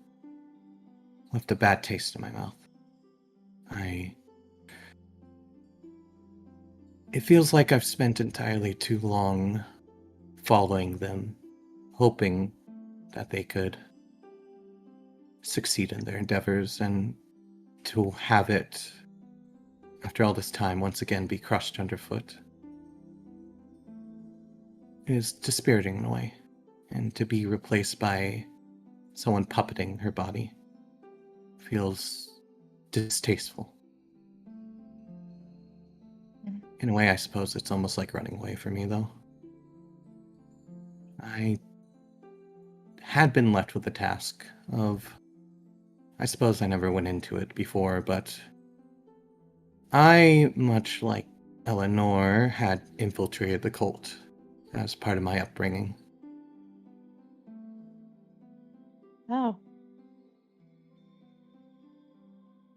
left a bad taste in my mouth. It feels like I've spent entirely too long following them, hoping that they could succeed in their endeavors, and to have it, after all this time, once again be crushed underfoot is dispiriting in a way, and to be replaced by someone puppeting her body feels distasteful. In a way, I suppose it's almost like running away for me, though. I had been left with the task of... I suppose I never went into it before, but I, much like Eleanor, had infiltrated the cult as part of my upbringing. Oh.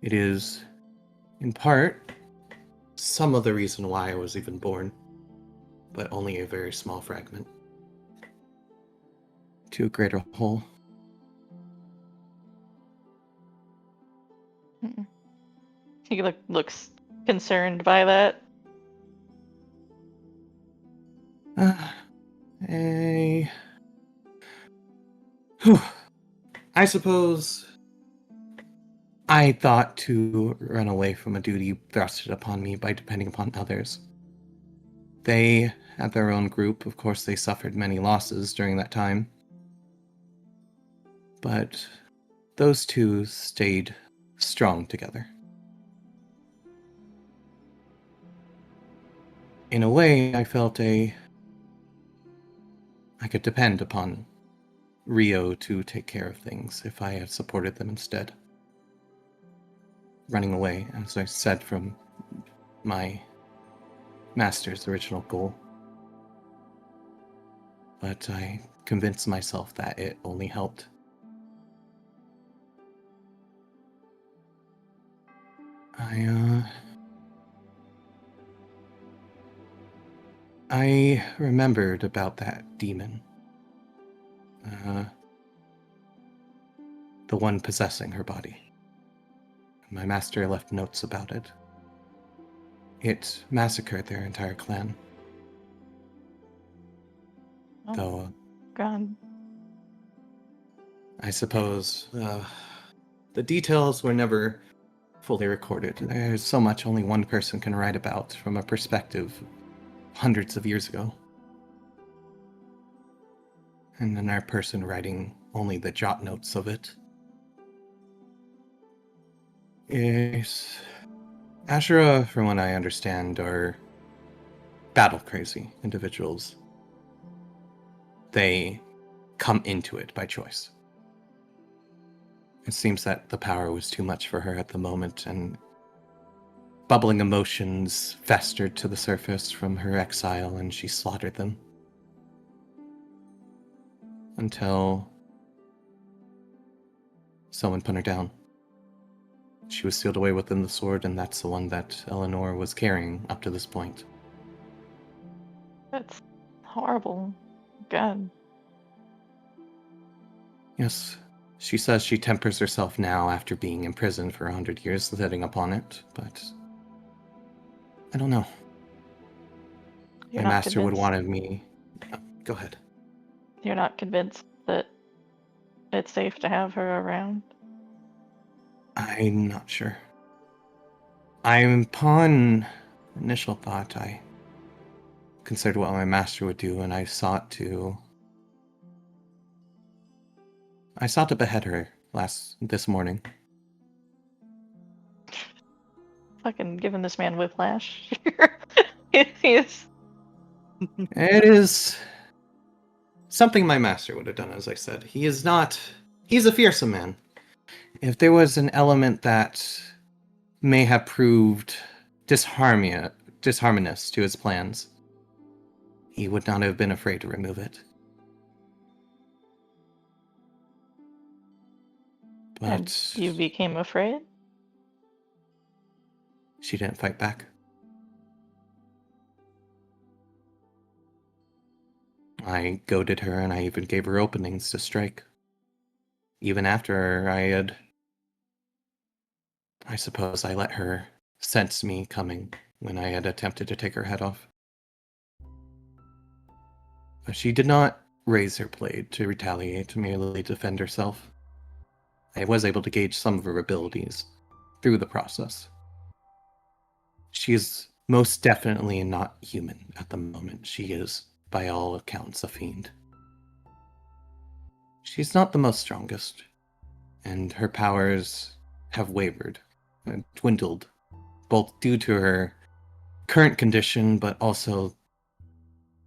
It is, in part, some of the reason why I was even born, but only a very small fragment to a greater whole. He looks concerned by that. I suppose I thought to run away from a duty thrusted upon me by depending upon others. They had their own group. Of course, they suffered many losses during that time. But those two stayed strong together. In a way, I felt I could depend upon Rio to take care of things if I had supported them instead. Running away, as I said, from my master's original goal. But I convinced myself that it only helped. I remembered about that demon. The one possessing her body. My master left notes about it. It massacred their entire clan. Oh, Though, God. I suppose, the details were never fully recorded. There's so much only one person can write about from a perspective hundreds of years ago. And another person writing only the jot notes of it. Yes. Ashura, from what I understand, are battle-crazy individuals. They come into it by choice. It seems that the power was too much for her at the moment, and bubbling emotions festered to the surface from her exile, and she slaughtered them. Until someone put her down. She was sealed away within the sword, and that's the one that Eleanor was carrying up to this point. That's horrible. God. Yes, she says she tempers herself now after being imprisoned for 100 years, living upon it, but I don't know. You're My not master would convinced? wanted me... Go ahead. You're not convinced that it's safe to have her around? I'm not sure. Upon initial thought, I considered what my master would do, and I sought to behead her this morning. Fucking giving this man whiplash. He's... It is something my master would have done, as I said. He's a fearsome man. If there was an element that may have proved disharmonious to his plans, he would not have been afraid to remove it. But And you became afraid? she didn't fight back. I goaded her, and I even gave her openings to strike. Even after I suppose I let her sense me coming when I had attempted to take her head off. But she did not raise her blade to retaliate, to merely defend herself. I was able to gauge some of her abilities through the process. She is most definitely not human at the moment. She is, by all accounts, a fiend. She's not the most strongest, and her powers have wavered and dwindled, both due to her current condition, but also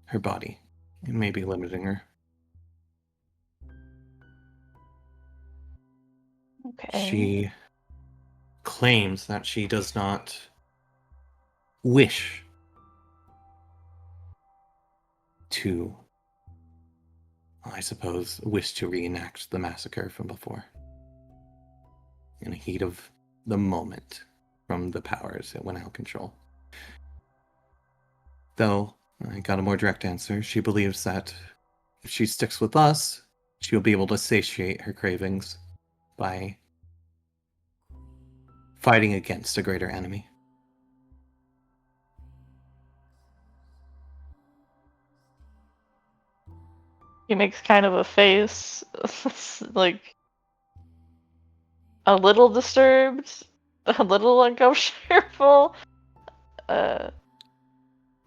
her body. It may be limiting her. Okay. She claims that she does not wish to, I suppose, wish to reenact the massacre from before. In the heat of the moment from the powers that went out of control. Though, I got a more direct answer. She believes that if she sticks with us, she'll be able to satiate her cravings by fighting against a greater enemy. He makes kind of a face, like a little disturbed, a little uncomfortable.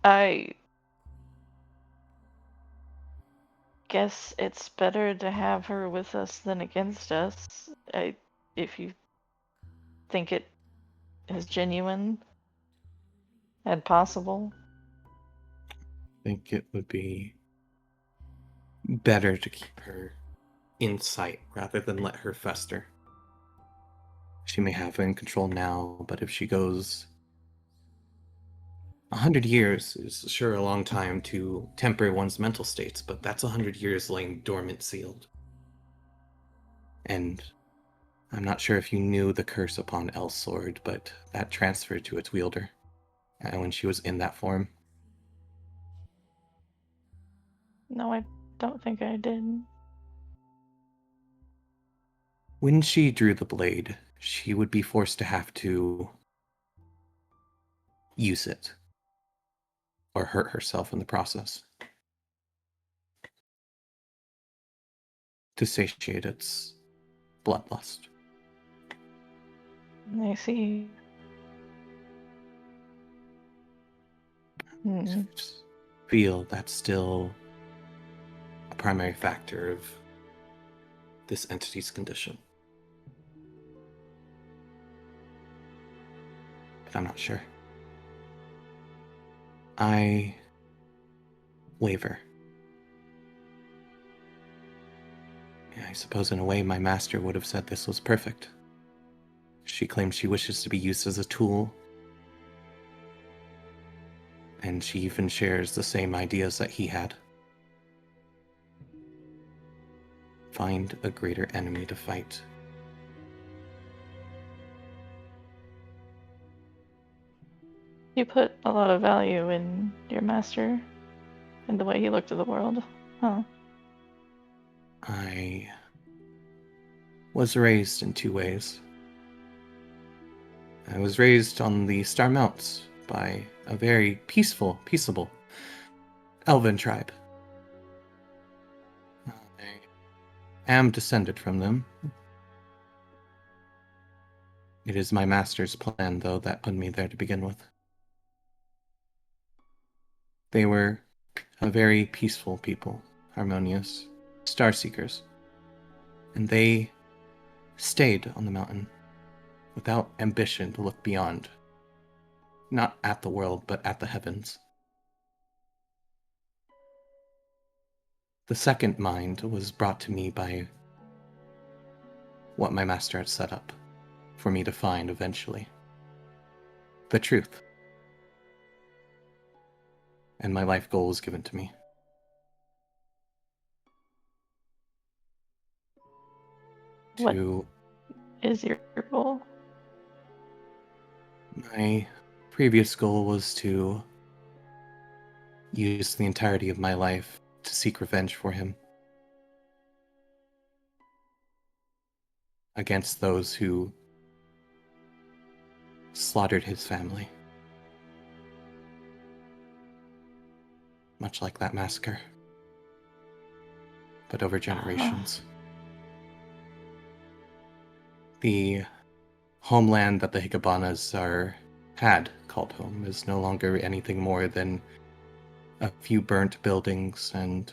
I guess it's better to have her with us than against us. If you think it is genuine and possible. I think it would be better to keep her in sight rather than let her fester. She may have her in control now, but if she goes 100 years is sure a long time to temper one's mental states, but that's 100 years laying dormant, sealed. And I'm not sure if you knew the curse upon Elsword, but that transferred to its wielder when she was in that form. No, I don't think I did. When she drew the blade, she would be forced to have to use it or hurt herself in the process to satiate its bloodlust. I see. I just feel that's still a primary factor of this entity's condition. But I'm not sure. I waver. I suppose in a way my master would have said this was perfect. She claims she wishes to be used as a tool, and she even shares the same ideas that he had. Find a greater enemy to fight. You put a lot of value in your master and the way he looked at the world, huh? I was raised in two ways. I was raised on the Star Mounts by a very peaceable elven tribe. I am descended from them. It is my master's plan, though, that put me there to begin with. They were a very peaceful people, harmonious, star seekers. And they stayed on the mountain without ambition to look beyond. Not at the world, but at the heavens. The second mind was brought to me by what my master had set up for me to find eventually. The truth. And my life goal was given to me. What is your goal? My previous goal was to use the entirety of my life to seek revenge for him. Against those who slaughtered his family. Much like that massacre. But over generations. The homeland that the Higanbanas had called home is no longer anything more than a few burnt buildings and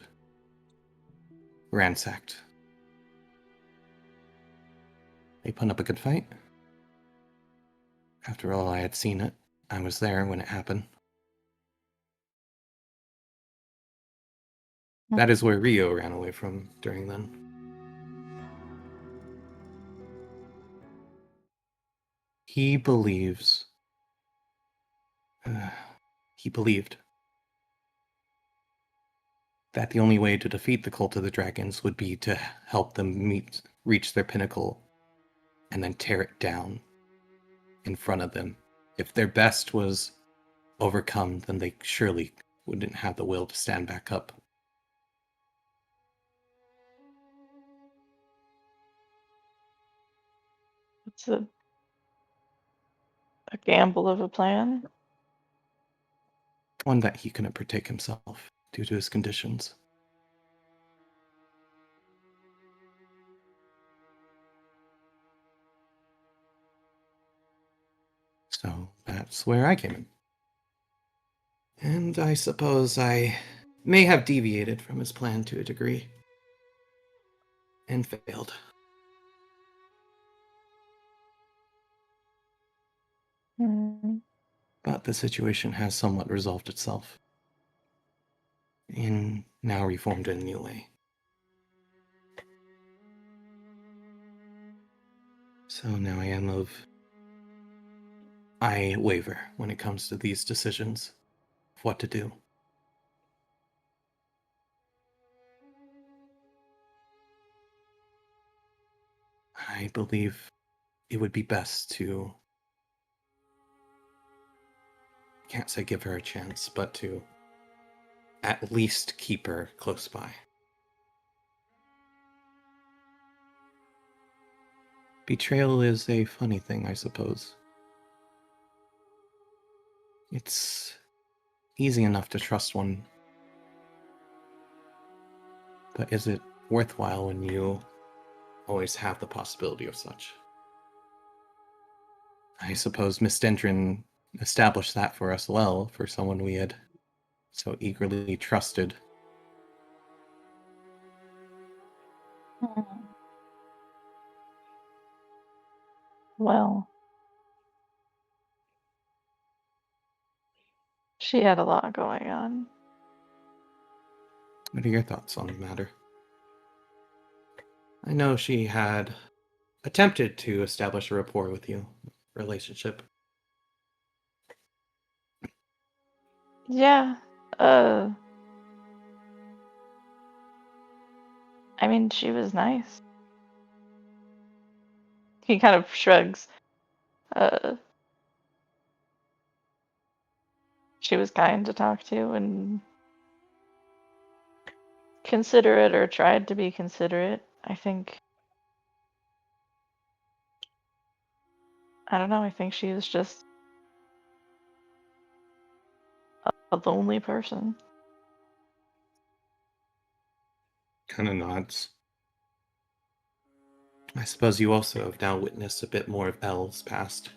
ransacked. They put up a good fight. After all, I had seen it. I was there when it happened. That is where Rio ran away from during then. He believes. He believed that the only way to defeat the Cult of the Dragons would be to help them reach their pinnacle and then tear it down in front of them. If their best was overcome, then they surely wouldn't have the will to stand back up. It's a gamble of a plan. One that he couldn't partake himself due to his conditions. So that's where I came in. And I suppose I may have deviated from his plan to a degree. And failed. But the situation has somewhat resolved itself. And now reformed in a new way. So now I waver when it comes to these decisions of what to do. I believe it would be best to, can't say give her a chance, but to at least keep her close by. Betrayal is a funny thing, I suppose. It's easy enough to trust one, but is it worthwhile when you always have the possibility of such? I suppose Miss Dendron established that for us well, for someone we had so eagerly trusted. Well, she had a lot going on. What are your thoughts on the matter? I know she had attempted to establish a rapport with you, relationship. Yeah, I mean, she was nice. He kind of shrugs. She was kind to talk to and considerate, or tried to be considerate. I don't know, I think she was just a lonely person. Kind of nods. I suppose you also have now witnessed a bit more of Elle's past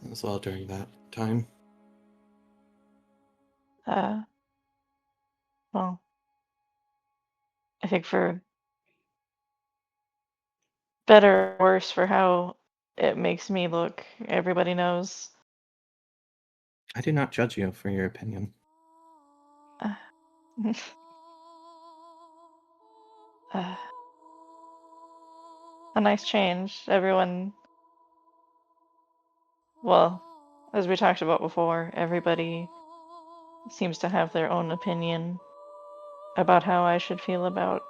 as well during that time. Well, I think for better or worse for how it makes me look, everybody knows. I do not judge you for your opinion. A nice change. Everyone, well, as we talked about before, everybody seems to have their own opinion about how I should feel about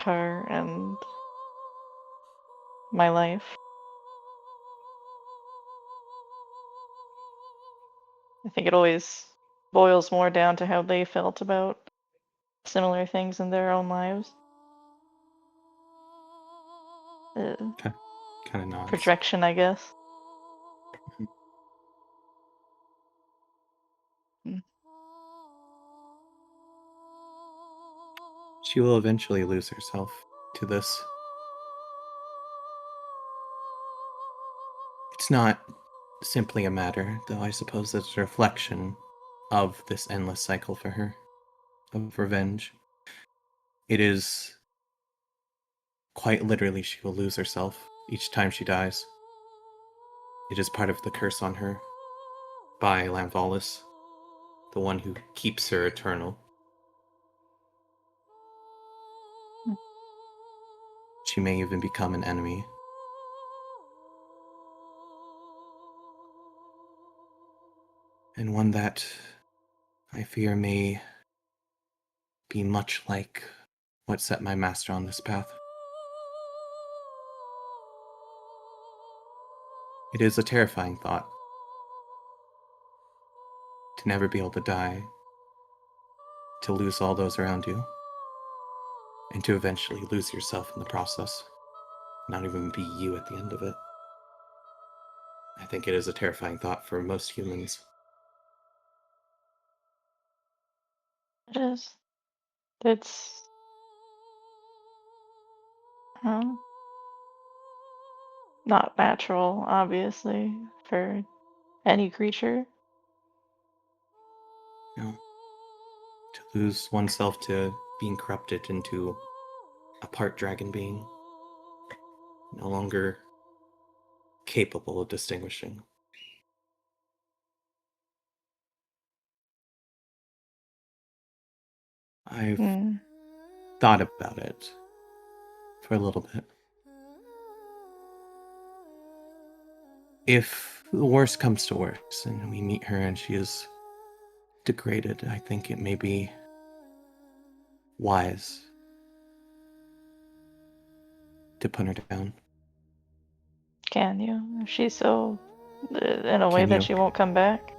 her and my life. I think it always boils more down to how they felt about similar things in their own lives. Okay. Kind of nods. Projection, I guess. She will eventually lose herself to this. It's not simply a matter, though I suppose it's a reflection of this endless cycle for her, of revenge. It is quite literally she will lose herself each time she dies. It is part of the curse on her by Lamvalis, the one who keeps her eternal. She may even become an enemy. and one that I fear may be much like what set my master on this path. It is a terrifying thought to never be able to die, to lose all those around you, and to eventually lose yourself in the process, not even be you at the end of it. I think it is a terrifying thought for most humans. It is. It's not natural, obviously, for any creature. You know, to lose oneself to being corrupted into a part dragon being, no longer capable of distinguishing. I've thought about it for a little bit. If the worst comes to worst and we meet her and she is degraded, I think it may be wise to put her down. Can you? If she's so in a way Can that you? she won't come back?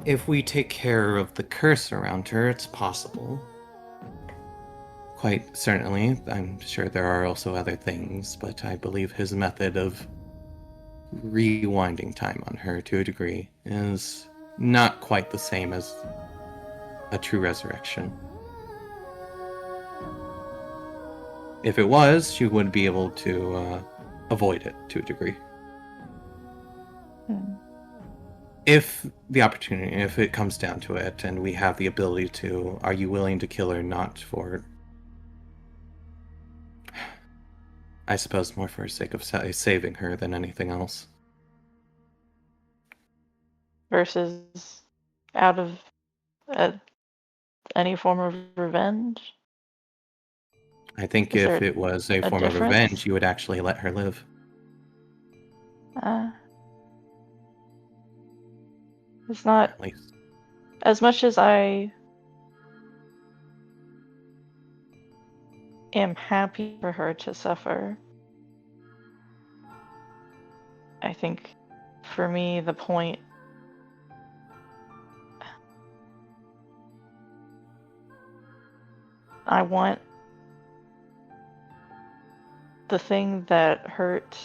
If we take care of the curse around her, it's possible. Quite certainly. I'm sure there are also other things, but I believe his method of rewinding time on her to a degree is not quite the same as a true resurrection. If it was, she would be able to avoid it to a degree. If the opportunity, if it comes down to it, and we have the ability to, are you willing to kill her not for, I suppose, more for the sake of saving her than anything else? Versus out of any form of revenge? I think Is if there it was a form of difference? revenge, you would actually let her live. It's not At least. as much as I am happy for her to suffer. I think for me, the point I want the thing that hurt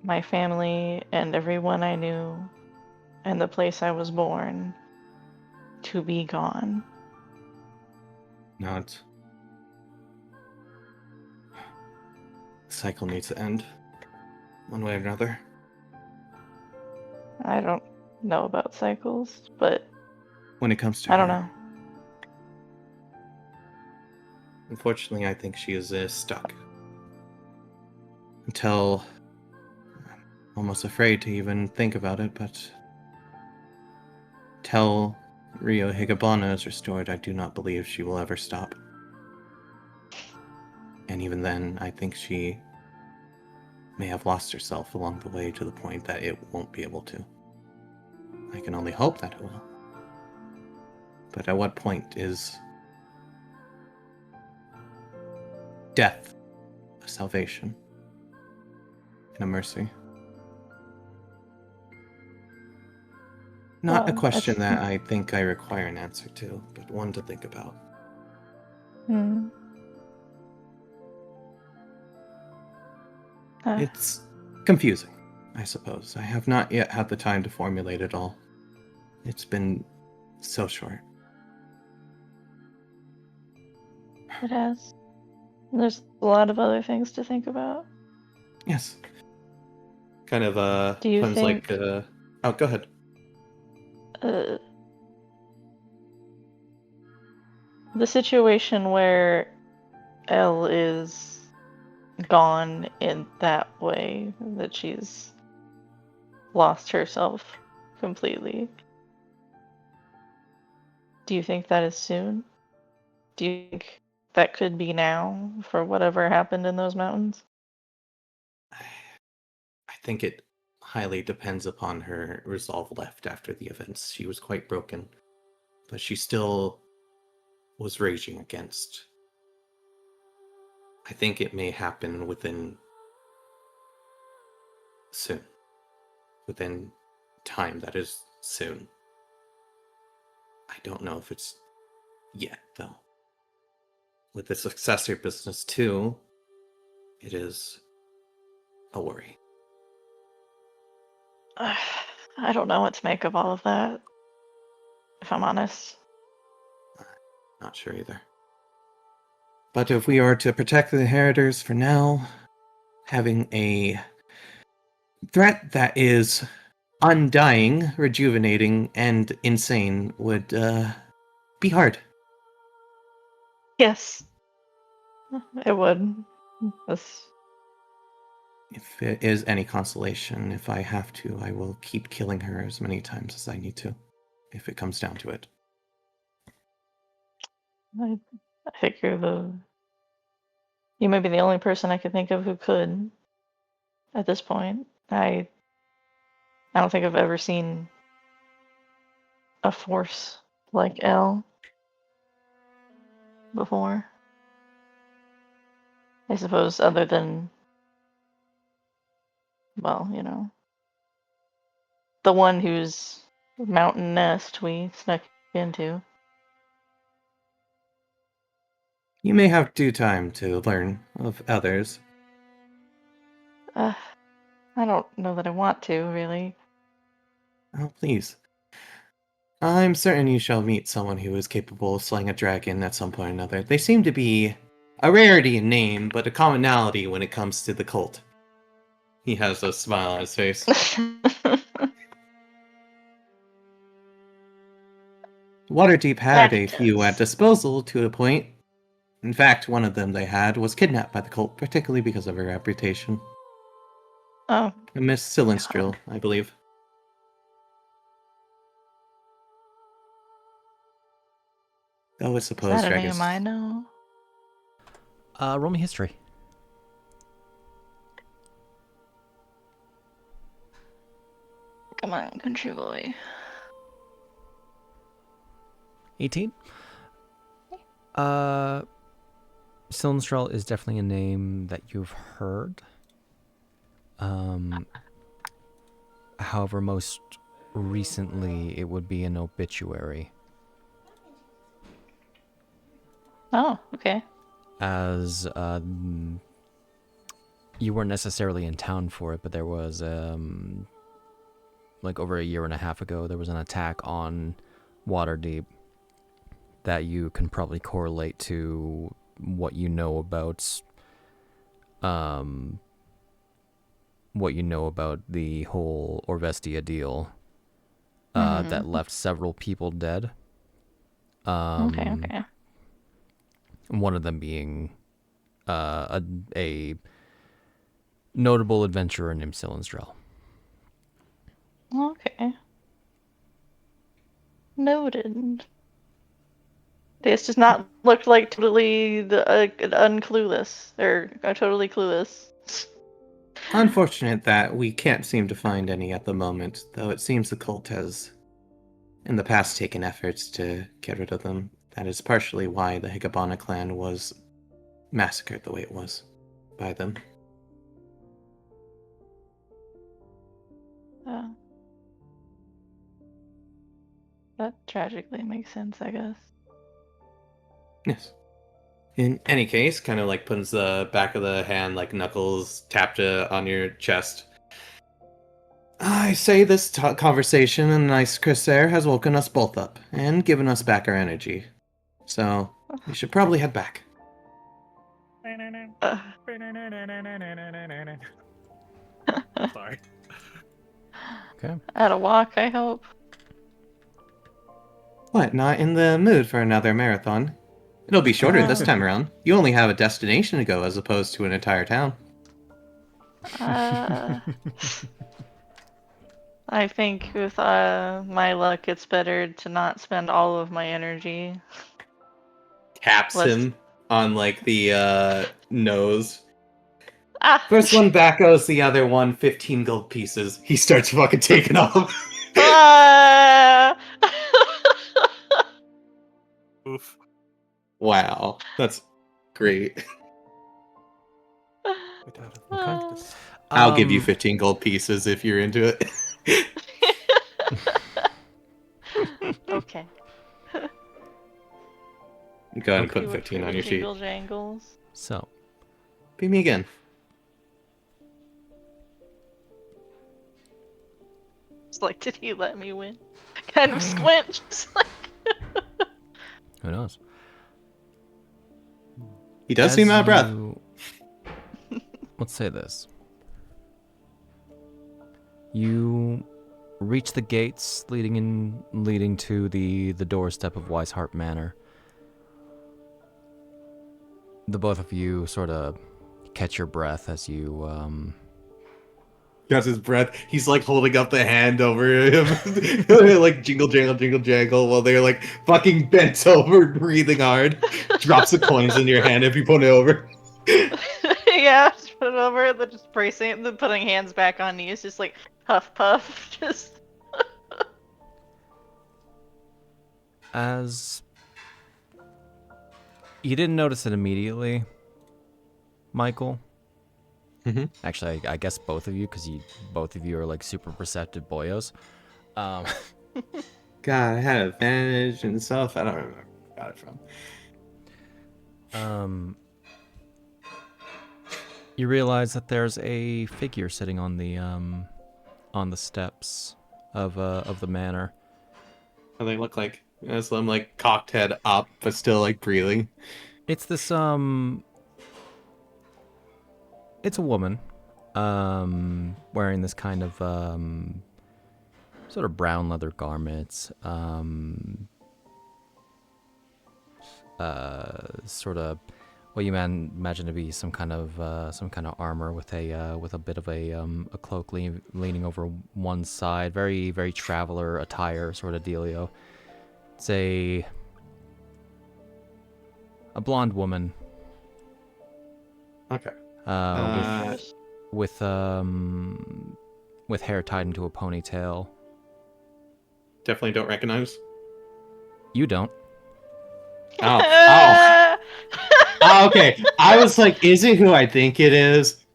my family and everyone I knew and the place I was born to be gone. Not. The cycle needs to end, one way or another. I don't know about cycles, but When it comes to I don't her, know. unfortunately, I think she is stuck. Until I'm almost afraid to even think about it, but till Rio Higanbana is restored, I do not believe she will ever stop. And even then, I think she may have lost herself along the way to the point that it won't be able to. I can only hope that it will. But at what point is death a salvation and a mercy? Not a Well, question it's- that I think I require an answer to, but one to think about. It's confusing, I suppose. I have not yet had the time to formulate it all. It's been so short. It has. There's a lot of other things to think about. Yes. Kind of Do you sounds think- like oh, go ahead. The situation where Elle is gone in that way, that she's lost herself completely. Do you think that is soon? Do you think that could be now for whatever happened in those mountains? I think it highly depends upon her resolve left after the events. She was quite broken, but she still was raging against. I think it may happen soon. Within time, that is soon. I don't know if it's yet, though. With the successor business, too, it is a worry. I don't know what to make of all of that, if I'm honest. Not sure either. But if we are to protect the inheritors for now, having a threat that is undying, rejuvenating, and insane would be hard. Yes, it would. That's... If it is any consolation, if I have to, I will keep killing her as many times as I need to, if it comes down to it. I figure you may be the only person I could think of who could at this point. I don't think I've ever seen a force like L before. I suppose other than, well, the one whose mountain nest we snuck into. You may have due time to learn of others. I don't know that I want to, really. Oh, please. I'm certain you shall meet someone who is capable of slaying a dragon at some point or another. They seem to be a rarity in name, but a commonality when it comes to the cult. He has a smile on his face. Waterdeep had a few at disposal to a point. In fact, one of them they had was kidnapped by the cult, particularly because of her reputation. Oh. A Miss SilverdarkCureXZ, I believe. Though I suppose Is that a dragons... name I know? Roll me history. Come on, country boy. 18? SilverdarkCureXZ is definitely a name that you've heard. However, most recently it would be an obituary. Oh, okay. As you weren't necessarily in town for it, but there was like over a year and a half ago, there was an attack on Waterdeep that you can probably correlate to what you know about the whole Orvestia deal that left several people dead. Okay. One of them being a notable adventurer named SilverdarkCureXZ. Okay. Noted. This does not look like totally unclueless, or totally clueless. Unfortunate that we can't seem to find any at the moment, though it seems the cult has, in the past, taken efforts to get rid of them. That is partially why the Higanbana clan was massacred the way it was by them. That tragically makes sense, I guess. Yes. In any case, kind of like puts the back of the hand, like knuckles tapped on your chest. I say this conversation and nice crisp air has woken us both up and given us back our energy. So, we should probably head back. Sorry. Okay. At a walk, I hope. What, not in the mood for another marathon? It'll be shorter this time around. You only have a destination to go as opposed to an entire town. I think with my luck, it's better to not spend all of my energy. Taps him on, like, the nose. Ah. First one back goes the other one, 15 gold pieces. He starts fucking taking off. Ah. Oof. Wow, that's great. I'll give you 15 gold pieces if you're into it. Okay. Go ahead and See put what 15 on your your sheet. jingle jangles. So, Be me again. It's like, did he let me win? Kind of squint. Just like... who knows? He does seem out of breath. Let's say this. You reach the gates leading to the doorstep of Wiseheart Manor. The both of you sort of catch your breath as you Got his breath. He's like holding up the hand over him, like jingle jangle, while they're like fucking bent over, breathing hard. Drops the coins in your hand if you put it over. Yeah, just put it over, then just bracing it, then putting hands back on knees, just like huff puff, just. As you didn't notice it immediately, Michael. Mm-hmm. Actually, I guess both of you, because both of you are like super perceptive boyos. God, I had advantage and stuff. I don't remember where I got it from. You realize that there's a figure sitting on the steps of the manor. What do they look like? As I'm like cocked head up, but still like breathing. It's this it's a woman, wearing this kind of sort of brown leather garments, sort of what you imagine to be some kind of armor with a bit of a cloak leaning over one side, very very traveler attire sort of dealio. It's a blonde woman. Okay. With hair tied into a ponytail. Definitely don't recognize. You don't. Oh. Okay. I was like, is it who I think it is?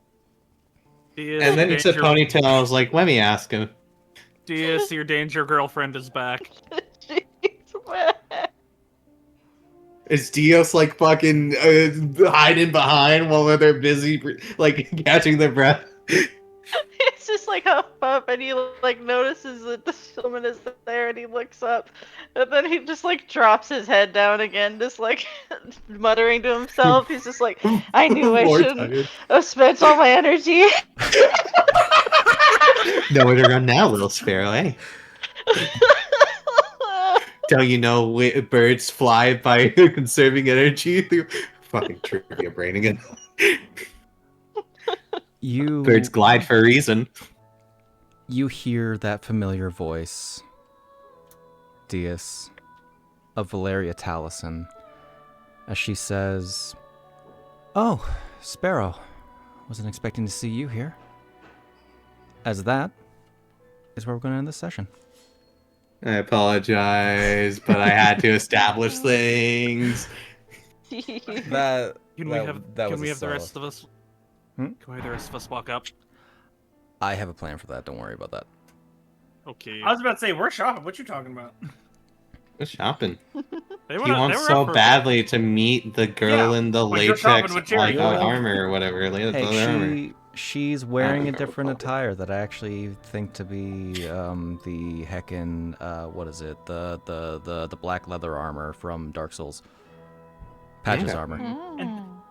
And then he said ponytail. I was like, let me ask him. Deas, your danger girlfriend is back. Is Dios like fucking hiding behind while they're busy like catching their breath? It's just like huff puff, and he like notices that the woman is there, and he looks up, and then he just like drops his head down again, just like muttering to himself. He's just like, I knew I shouldn't have spent all my energy. Nowhere to run now, little sparrow, eh? Don't you know birds fly by conserving energy? Fucking trivia brain again. Birds glide for a reason. You hear that familiar voice, Deas, of Valeria Taliesin, as she says, "Oh, Sparrow, wasn't expecting to see you here." As that is where we're going to end this session. I apologize, but I had to establish things. Can we have the rest of us? Can we have the rest of us walk up? I have a plan for that. Don't worry about that. Okay. I was about to say, we're shopping. What you talking about? We're shopping. He wants so badly to meet the girl in the latex like armor or whatever. Hey, she's wearing a different attire that I actually think to be the heckin' what is it? The black leather armor from Dark Souls. Patch's armor.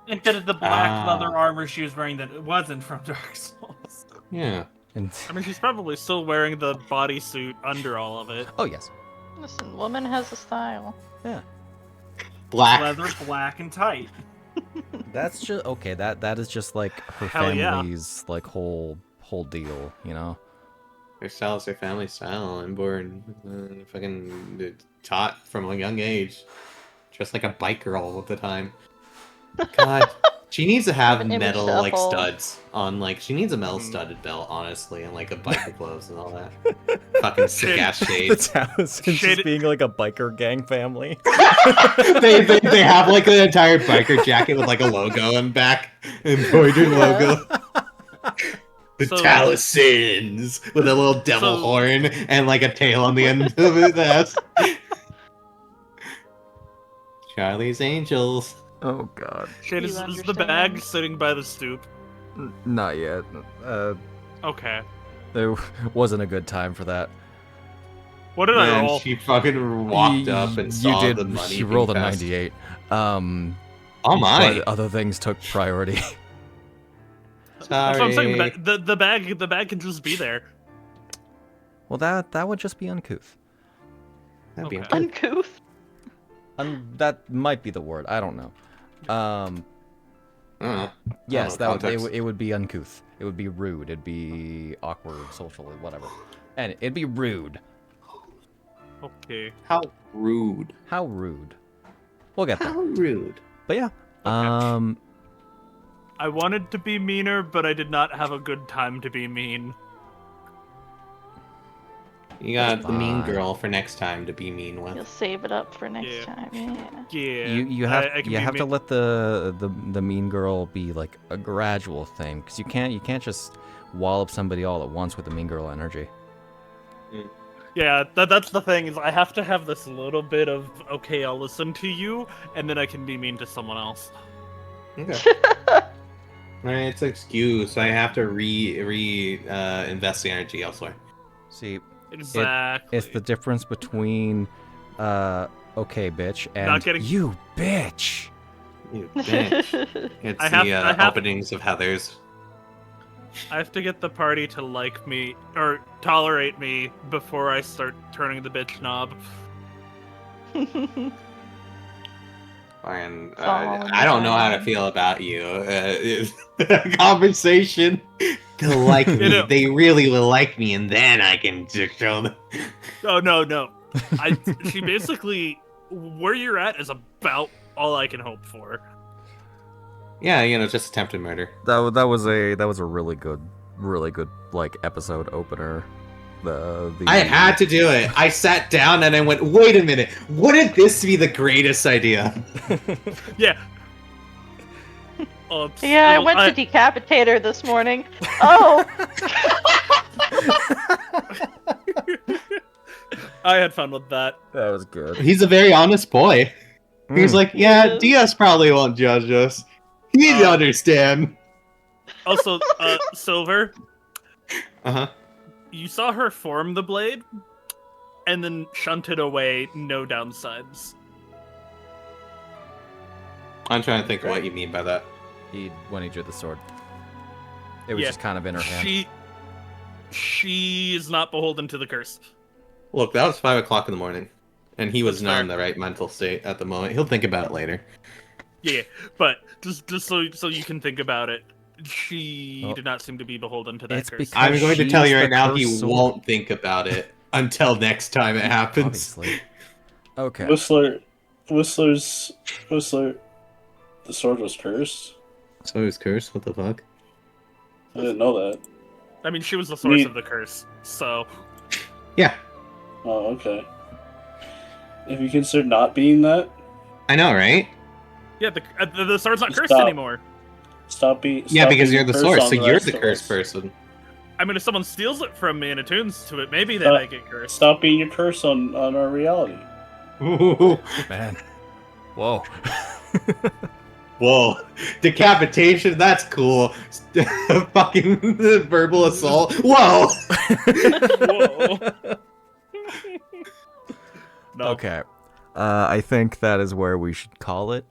Instead of the black leather armor she was wearing that wasn't from Dark Souls. Yeah. I mean, she's probably still wearing the bodysuit under all of it. Oh, yes. Listen, woman has a style. Yeah. Black. Leather, black, and tight. That's just okay. That is just like her family's like whole deal, you know. Their style is their family style. I'm born fucking taught from a young age, just like a bike girl all the time. God, She needs to have An image metal to like uphold. studs on, like she needs a metal studded belt, honestly, and like a biker gloves and all that. Fucking sick ass The shades. Talismans just Shaded- being like a biker gang family. they have like an entire biker jacket with like a logo on back, embroidered logo. The So- Talismans with a little devil So- horn and like a tail on the end of it. That's Charlie's Angels. Oh god. Shade, You is the understand? bag sitting by the stoop? Not yet. Okay. There wasn't a good time for that. What did I And roll? she fucking walked up and saw the money. You being rolled a passed. 98. Oh my! But other things took priority. That's what I'm saying. Sorry. The bag can just be there. Well, that would just be uncouth. That'd be Okay. Uncouth. That might be the word. I don't know. I don't know. Yes, know, that would, context. it would be uncouth. It would be rude. It'd be awkward, social, whatever. And it'd be rude. Okay. How rude! How rude. We'll get there. How rude! But yeah. Okay. I wanted to be meaner, but I did not have a good time to be mean. You got the mean Fine. girl for next time to be mean You'll with. save it up for next Yeah. time. Yeah. Yeah. You have I can you be have to mean- let the mean girl be like a gradual thing, because you can't just wallop somebody all at once with the mean girl energy. Yeah, that's the thing, is I have to have this little bit of, okay, I'll listen to you, and then I can be mean to someone else. Okay. Alright, it's an excuse. I have to invest the energy elsewhere. See, Exactly. it's the difference between okay bitch and Not getting- you bitch. You bitch. It's I have- the I have- openings of Heather's. I have to get the party to like me, or tolerate me, before I start turning the bitch knob. And all in I don't know how to time. feel about you. Conversation. They'll like me. know- They really will like me, and then I can just show them. Oh, no. She basically, where you're at is about all I can hope for. Yeah, just attempted murder. That was a really good like episode opener. The I had to do it. I sat down and I went, wait a minute. Wouldn't this be the greatest idea? Yeah. Yeah, I went to decapitate her this morning. Oh, I had fun with that. That was good. He's a very honest boy. He's like, yeah, Yes. Deas probably won't judge us. He'd understand. Also, Silver, Uh-huh. you saw her form the blade, and then shunt it away, no downsides. I'm trying to think of what you mean by that. When he drew the sword, it was Yeah. just kind of in her hand. She is not beholden to the curse. Look, that was 5 o'clock in the morning. And he was That's not fair. in the right mental state at the moment. He'll think about it later. Yeah, but just so you can think about it, she Well, did not seem to be beholden to that it's curse. because- I'm going to tell she's you the right now, he cursed sword. won't think about it until next time it happens. Obviously. Okay. Whistler, the sword was cursed. So he was cursed? What the fuck? I didn't know that. I mean, she was the source Me- of the curse, so Yeah, Oh, okay. If you consider not being that, I know, right? yeah, the sword's not cursed Stop. anymore. stop being. Yeah, because being you're the cursed source, on so you're rest the of cursed us. person. I mean, if someone steals it from me and attunes to it, maybe then I get cursed. Stop being a curse on our reality. Ooh. Man. Whoa. Whoa. Decapitation, that's cool. Fucking verbal assault. Whoa! Whoa. No. Okay. I think that is where we should call it.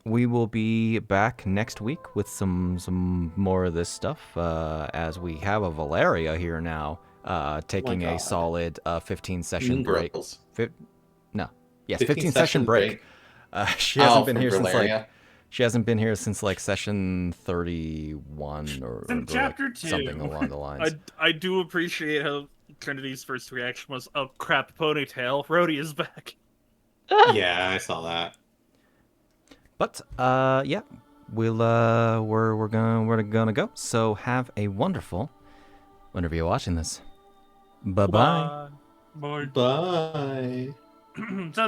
We will be back next week with some more of this stuff, as we have a Valeria here now, taking a God. solid 15 session Mean break. girls. No. Yes, 15 session break. She Oh, hasn't been from here since Valeria? she hasn't been here since like session 31 or From like, chapter 2. something along the lines. I do appreciate how Trinity's first reaction was, "Oh crap, ponytail, Rhodey is back." Yeah, I saw that. But yeah, we're gonna go. So have a wonderful whenever you're watching this. Bye bye. Bye. Bye. So